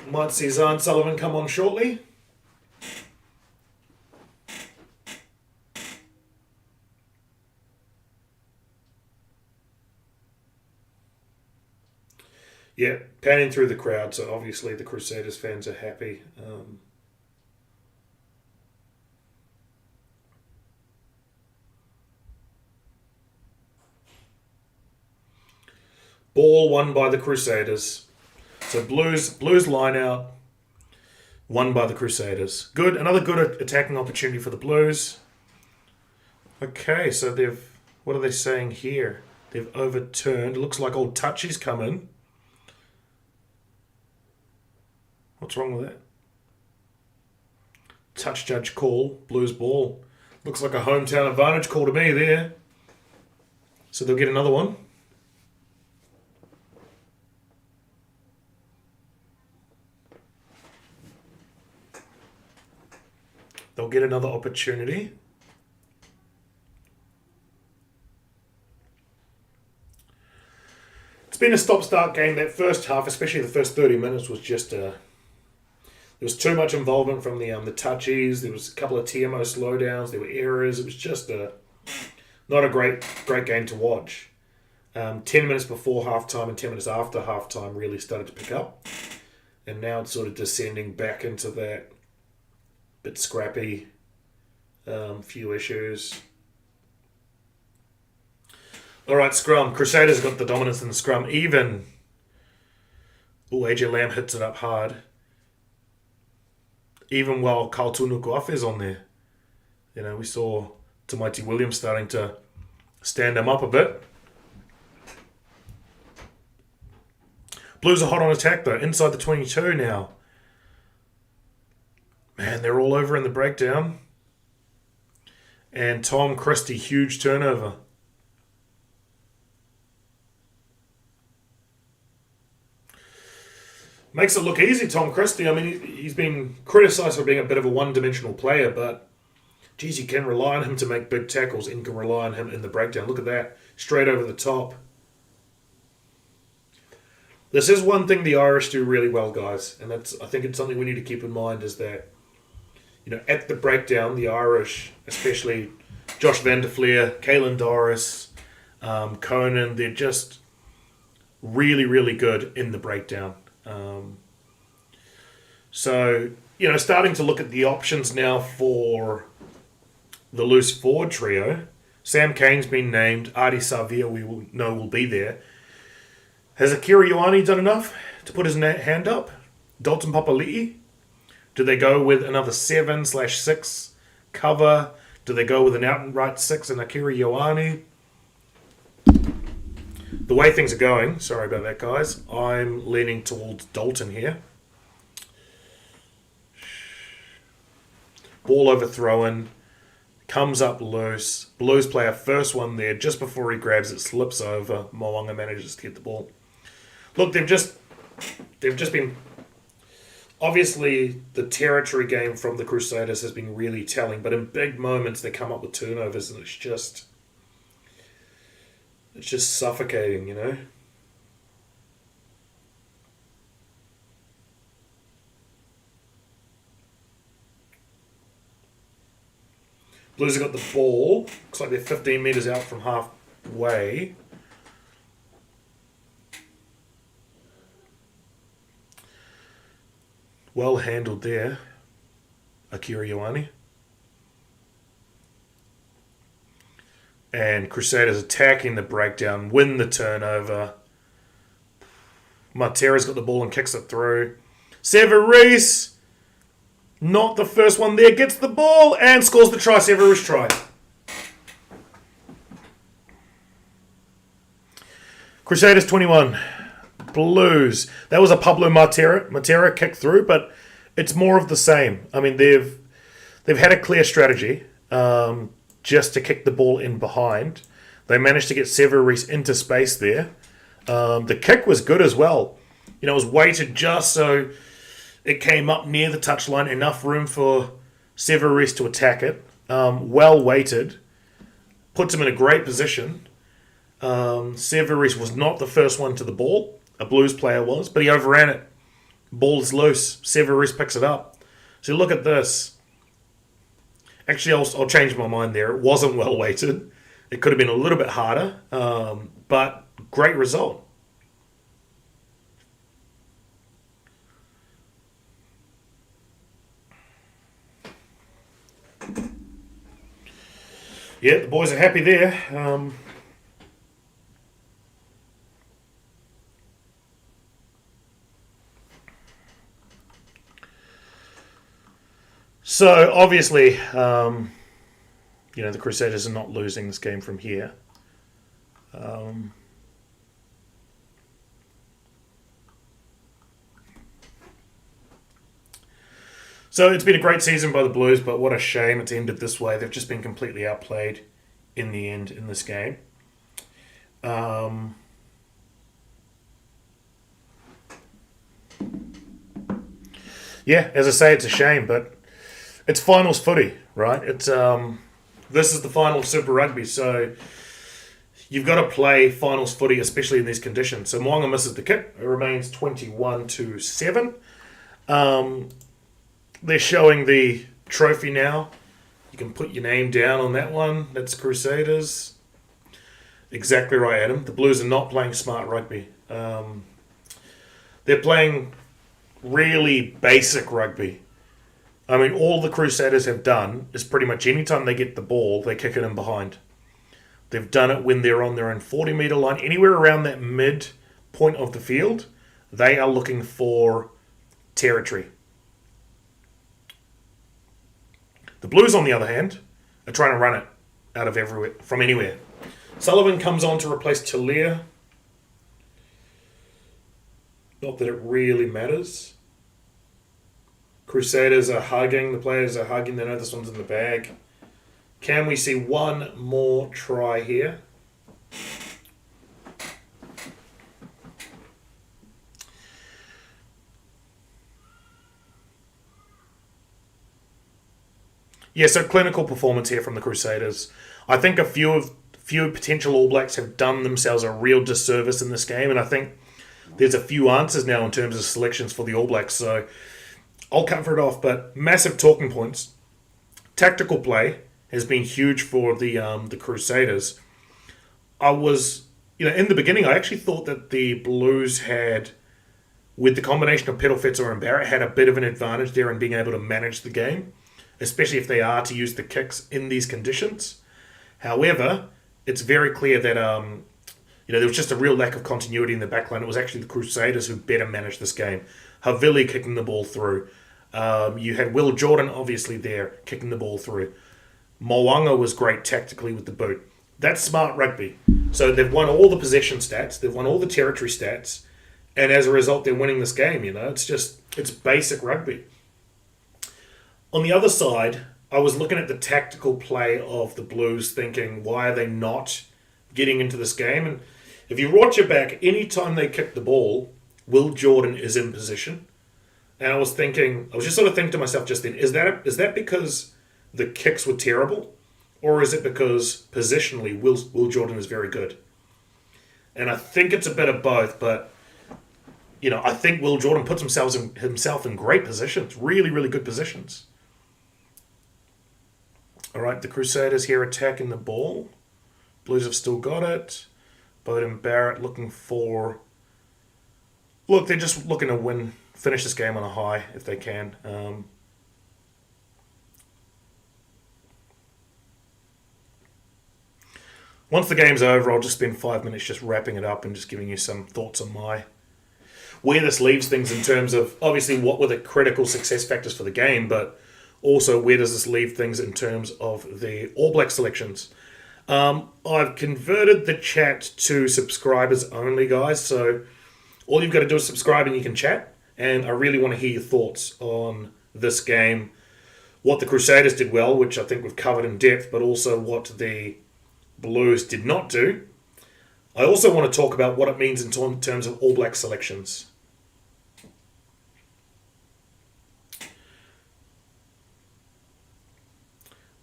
Might see Zahn Sullivan come on shortly. Yeah, panning through the crowd, so obviously the Crusaders fans are happy. Ball won by the Crusaders. So Blues line out, won by the Crusaders. Good, another good attacking opportunity for the Blues. Okay, so what are they saying here? They've overturned. It looks like old Touchy's come in. What's wrong with that? Touch judge call, Blues ball. Looks like a hometown advantage call to me there. So they'll get another one. They'll get another opportunity. It's been a stop-start game. That first half, especially the first 30 minutes, was just there was too much involvement from the touchies. There was a couple of TMO slowdowns. There were errors. It was just not a great game to watch. 10 minutes before halftime and 10 minutes after halftime really started to pick up. And now it's sort of descending back into that bit scrappy, few issues. All right, scrum. Crusaders got the dominance in the scrum. Even, AJ Lamb hits it up hard. Even while Carl Tunukuafe is on there. You know, we saw Tamaiti Williams starting to stand him up a bit. Blues are hot on attack, though. Inside the 22 now. Man, they're all over in the breakdown. And Tom Christie, huge turnover. Makes it look easy, Tom Christie. I mean, he's been criticised for being a bit of a one-dimensional player, but, geez, you can rely on him to make big tackles and you can rely on him in the breakdown. Look at that. Straight over the top. This is one thing the Irish do really well, guys, and I think it's something we need to keep in mind is that, you know, at the breakdown, the Irish, especially Josh Van der Fleer, Caelan Doris, Conan, they're just really, really good in the breakdown. So, you know, starting to look at the options now for the loose forward trio. Sam Kane's been named. Adi Savia, we will know will be there. Has Akira Ioane done enough to put his hand up? Dalton Papali'i? Do they go with another 7/6 cover? Do they go with an outright 6 and Akira Ioane? The way things are going, sorry about that, guys, I'm leaning towards Dalton here. Ball overthrown, comes up loose. Blues player first one there, just before he grabs it, slips over. Mo'unga manages to get the ball. Look, they've just been... Obviously, the territory game from the Crusaders has been really telling, but in big moments they come up with turnovers and it's just suffocating, you know? Blues have got the ball. Looks like they're 15 metres out from halfway. Well handled there, Akira Ioane. And Crusaders attacking the breakdown, win the turnover. Matera's got the ball and kicks it through. Severis, not the first one there, gets the ball and scores the try. Severis try. Crusaders 21. Blues. That was a Pablo Matera kick through, but it's more of the same. I mean, they've had a clear strategy just to kick the ball in behind. They managed to get Severis into space there. The kick was good as well. You know, it was weighted just so it came up near the touchline, enough room for Severis to attack it. Well weighted. Puts him in a great position. Severis was not the first one to the ball. A Blues player was, but he overran it. Ball is loose. Severis picks it up. So look at this. Actually, I'll change my mind there. It wasn't well weighted. It could have been a little bit harder, but great result. Yeah, the boys are happy there. So obviously, the Crusaders are not losing this game from here. So it's been a great season by the Blues, but what a shame it's ended this way. They've just been completely outplayed in the end in this game. Yeah, as I say, it's a shame, but it's finals footy, right? It's this is the final of Super Rugby, so you've got to play finals footy, especially in these conditions. So Moanga misses the kick. It remains 21-7. They're showing the trophy now. You can put your name down on that one. That's Crusaders. Exactly right, Adam. The Blues are not playing smart rugby. They're playing really basic rugby. I mean, all the Crusaders have done is pretty much anytime they get the ball, they kick it in behind. They've done it when they're on their own 40-metre line. Anywhere around that mid point of the field, they are looking for territory. The Blues, on the other hand, are trying to run it out of everywhere, from anywhere. Sullivan comes on to replace Talia. Not that it really matters. Crusaders are hugging. The players are hugging. They know this one's in the bag. Can we see one more try here? Yeah, so clinical performance here from the Crusaders. I think a few potential All Blacks have done themselves a real disservice in this game, and I think there's a few answers now in terms of selections for the All Blacks, so I'll cover it off, but massive talking points. Tactical play has been huge for the Crusaders. I was, in the beginning, I actually thought that the Blues had, with the combination of Pedalfetzer and Barrett, had a bit of an advantage there in being able to manage the game, especially if they are to use the kicks in these conditions. However, it's very clear that there was just a real lack of continuity in the backline. It was actually the Crusaders who better managed this game. Havili kicking the ball through. You had Will Jordan, obviously, there, kicking the ball through. Moanga was great tactically with the boot. That's smart rugby. So they've won all the possession stats. They've won all the territory stats. And as a result, they're winning this game, It's basic rugby. On the other side, I was looking at the tactical play of the Blues thinking, why are they not getting into this game? And if you watch it back, anytime they kick the ball, Will Jordan is in position. And I was just sort of thinking to myself just then, is that because the kicks were terrible? Or is it because positionally Will Jordan is very good? And I think it's a bit of both, but I think Will Jordan puts himself in great positions, really, really good positions. All right, the Crusaders here attacking the ball. Blues have still got it. Bowden Barrett looking for... Look, they're just looking to finish this game on a high if they can. Once the game's over, I'll just spend 5 minutes just wrapping it up and just giving you some thoughts on where this leaves things in terms of, obviously, what were the critical success factors for the game, but also where does this leave things in terms of the All Black selections. I've converted the chat to subscribers only, guys, so all you've got to do is subscribe and you can chat, and I really want to hear your thoughts on this game, what the Crusaders did well, which I think we've covered in depth, but also what the Blues did not do. I also want to talk about what it means in terms of All Black selections.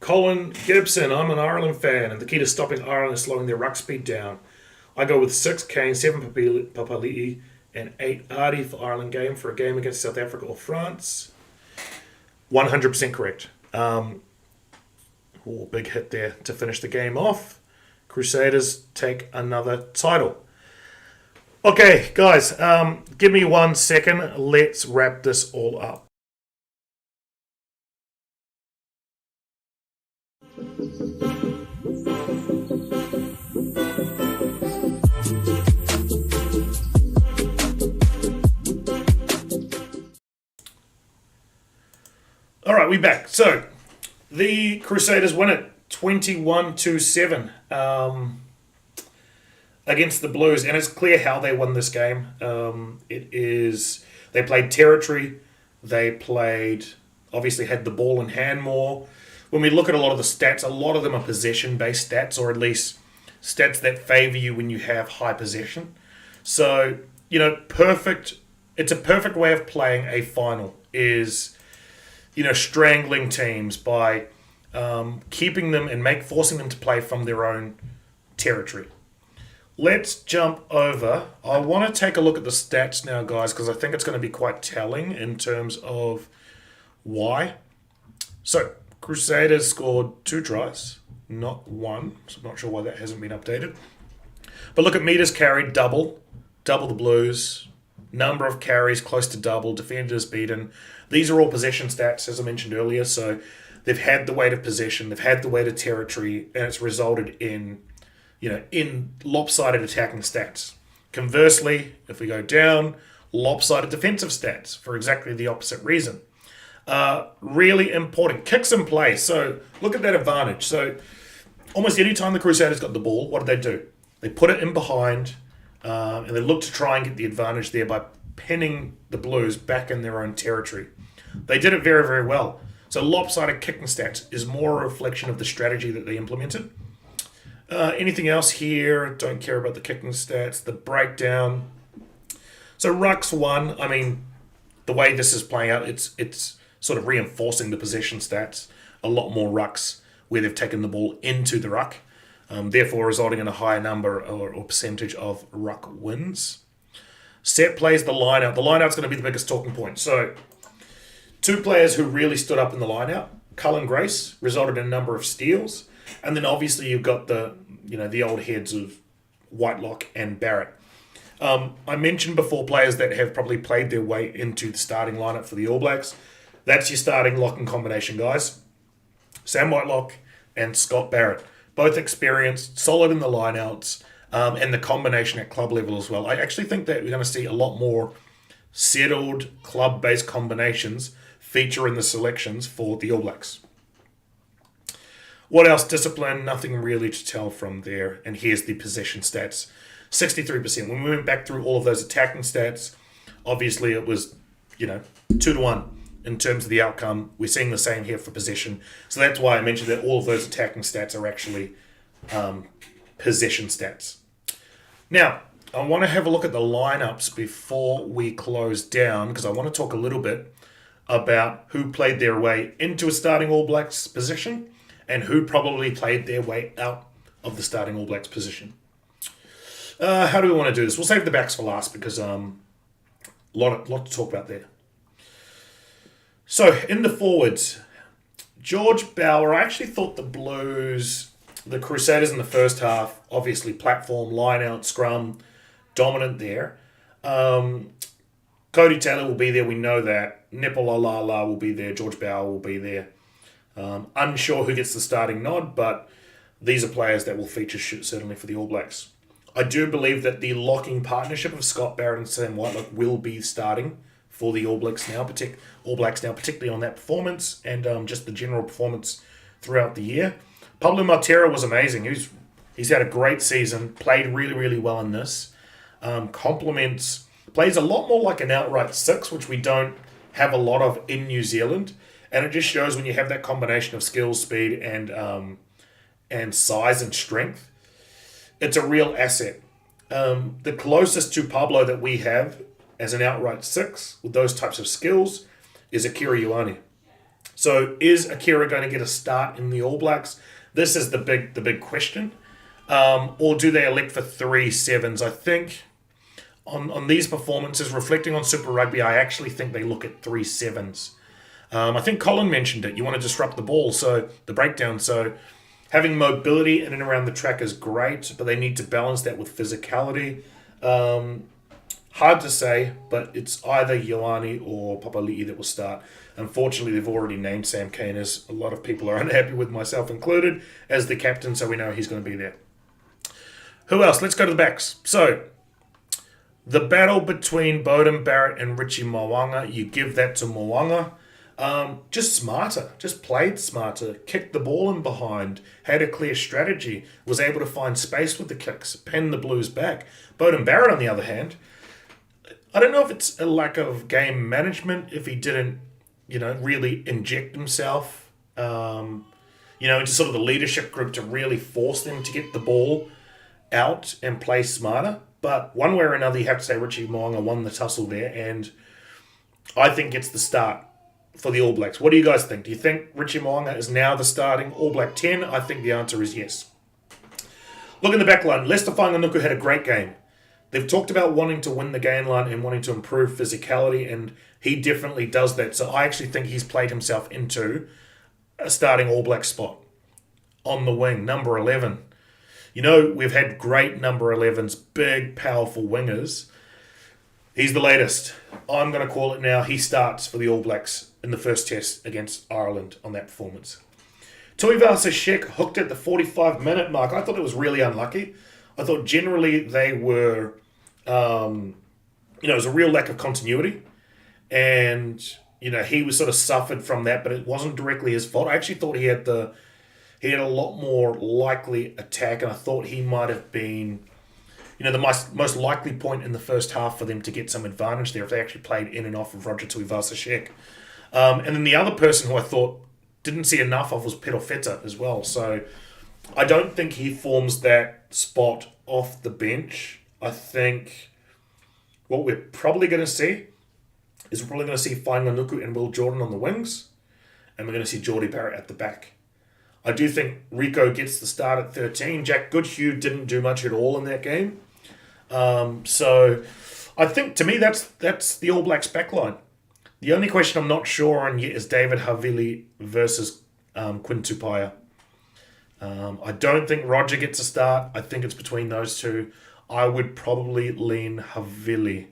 Colin Gibson, I'm an Ireland fan, and the key to stopping Ireland is slowing their ruck speed down. I go with 6 Kane, 7 Papali'i, and 8 Ardi for Ireland game for a game against South Africa or France. 100% correct. Big hit there to finish the game off. Crusaders take another title. Okay, guys, give me 1 second. Let's wrap this all up. All right, right, we back. So, the Crusaders win it 21-7 against the Blues, and it's clear how they won this game. They played territory, they obviously had the ball in hand more. When we look at a lot of the stats, a lot of them are possession-based stats, or at least stats that favour you when you have high possession. So, perfect. It's a perfect way of playing a final is, strangling teams by keeping them and forcing them to play from their own territory. Let's jump over. I want to take a look at the stats now, guys, because I think it's going to be quite telling in terms of why. So, Crusaders scored 2 tries, not 1. So I'm not sure why that hasn't been updated. But look at meters carried, double the Blues. Number of carries, close to double. Defenders beaten. These are all possession stats, as I mentioned earlier. So they've had the weight of possession, they've had the weight of territory, and it's resulted in lopsided attacking stats. Conversely, if we go down, lopsided defensive stats for exactly the opposite reason. Really important. Kicks in play. So look at that advantage. So almost any time the Crusaders got the ball, what did they do? They put it in behind, and they looked to try and get the advantage there by pinning the Blues back in their own territory. They did it very, very well. So lopsided kicking stats is more a reflection of the strategy that they implemented. Anything else here? Don't care about the kicking stats. The breakdown. So rucks 1. I mean, the way this is playing out, it's sort of reinforcing the possession stats. A lot more rucks where they've taken the ball into the ruck, therefore resulting in a higher number or percentage of ruck wins. Set plays, the line-out. The line-out's going to be the biggest talking point. So 2 players who really stood up in the line-out. Cullen Grace resulted in a number of steals. And then obviously you've got the old heads of Whitelock and Barrett. I mentioned before players that have probably played their way into the starting lineup for the All Blacks. That's your starting lock and combination, guys. Sam Whitelock and Scott Barrett. Both experienced, solid in the lineouts, and the combination at club level as well. I actually think that we're going to see a lot more settled club-based combinations feature in the selections for the All Blacks. What else? Discipline, nothing really to tell from there. And here's the possession stats. 63%. When we went back through all of those attacking stats, obviously it was, 2-1 in terms of the outcome. We're seeing the same here for possession. So that's why I mentioned that all of those attacking stats are actually possession stats. Now, I want to have a look at the lineups before we close down, because I want to talk a little bit about who played their way into a starting All Blacks position and who probably played their way out of the starting All Blacks position. How do we want to do this? We'll save the backs for last because a lot to talk about there. So, in the forwards, George Bower, I actually thought the Crusaders in the first half, obviously platform, line-out, scrum, dominant there. Cody Taylor will be there, we know that. Nepolala will be there, George Bower will be there. Unsure who gets the starting nod, but these are players that will feature certainly for the All Blacks. I do believe that the locking partnership of Scott Barrett and Sam Whitelock will be starting for the All Blacks now, particularly on that performance and just the general performance throughout the year. Pablo Matera was amazing. He's had a great season, played really, really well in this. Plays a lot more like an outright 6, which we don't have a lot of in New Zealand. And it just shows when you have that combination of skill, speed, and size and strength, it's a real asset. The closest to Pablo that we have as an outright 6 with those types of skills is Akira Ioane. So is Akira going to get a start in the All Blacks? This is the big question. Or do they elect for 3 7s? I think on these performances, reflecting on Super Rugby, I actually think they look at 3 7s. I think Colin mentioned it. You want to disrupt the ball, so the breakdown. So having mobility in and around the track is great, but they need to balance that with physicality. Hard to say, but it's either Ioane or Papali'i that will start. Unfortunately, they've already named Sam Cane, as a lot of people are unhappy with, myself included, as the captain, so we know he's going to be there. Who else? Let's go to the backs. So, the battle between Beauden Barrett and Richie Mo'unga, you give that to Mo'unga. Just smarter, just played smarter, kicked the ball in behind, had a clear strategy, was able to find space with the kicks, pen the Blues back. Bowden Barrett, on the other hand, I don't know if it's a lack of game management, if he didn't, really inject himself, into sort of the leadership group to really force them to get the ball out and play smarter. But one way or another, you have to say Richie Mo'unga won the tussle there, and I think gets the start for the All Blacks. What do you guys think? Do you think Richie Mo'unga is now the starting All Black 10? I think the answer is yes. Look in the back line. Lester Fainga'anuku had a great game. They've talked about wanting to win the game line and wanting to improve physicality, and he definitely does that. So I actually think he's played himself into a starting All Black spot. On the wing, number 11. We've had great number 11s, big, powerful wingers. He's the latest. I'm going to call it now. He starts for the All Blacks in the first test against Ireland on that performance. Tuivasa-Sheck hooked at the 45-minute mark. I thought it was really unlucky. I thought generally they were, it was a real lack of continuity. And, he was sort of suffered from that, but it wasn't directly his fault. I actually thought he had a lot more likely attack, and I thought he might have been, the most likely point in the first half for them to get some advantage there if they actually played in and off of Roger Tuivasa-Sheck. And then the other person who I thought didn't see enough of was Perofeta as well. So I don't think he forms that spot off the bench. I think what we're probably going to see is we're probably going to see Fainga'anuku and Will Jordan on the wings, and we're going to see Geordie Barrett at the back. I do think Rico gets the start at 13. Jack Goodhue didn't do much at all in that game. So I think, to me, that's the All Blacks backline. The only question I'm not sure on yet is David Havili versus Quinn Tupaia. I don't think Roger gets a start. I think it's between those two. I would probably lean Havili.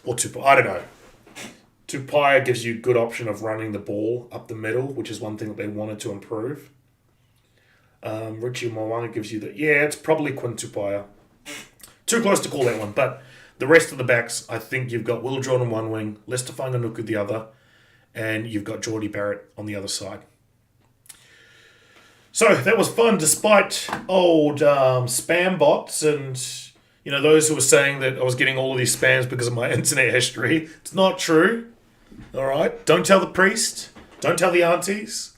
Or Tupaia. I don't know. Tupaia gives you a good option of running the ball up the middle, which is one thing that they wanted to improve. Richie Mo'unga gives you that. Yeah, it's probably Quinn Tupaia. Too close to call that one, but the rest of the backs, I think you've got Will Jordan one wing, Lester Fainga'anuku the other, and you've got Geordie Barrett on the other side. So that was fun, despite old spam bots and those who were saying that I was getting all of these spams because of my internet history. It's not true. All right, don't tell the priest, don't tell the aunties.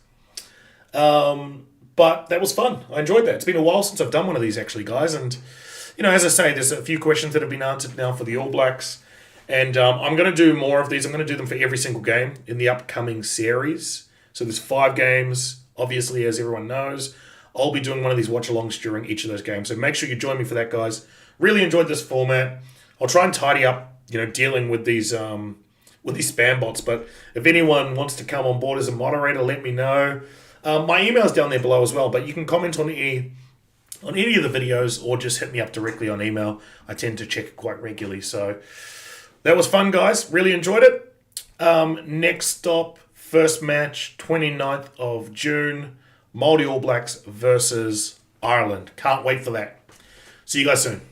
But that was fun. I enjoyed that. It's been a while since I've done one of these, actually, guys, and as I say, there's a few questions that have been answered now for the All Blacks. And I'm going to do more of these. I'm going to do them for every single game in the upcoming series. So there's 5 games, obviously, as everyone knows. I'll be doing one of these watch-alongs during each of those games. So make sure you join me for that, guys. Really enjoyed this format. I'll try and tidy up, dealing with these spam bots. But if anyone wants to come on board as a moderator, let me know. My email's down there below as well. But you can comment on any of the videos or just hit me up directly on email. I tend to check it quite regularly. So that was fun, guys. Really enjoyed it. Next stop, first match, 29th of June. Māori All Blacks versus Ireland. Can't wait for that. See you guys soon.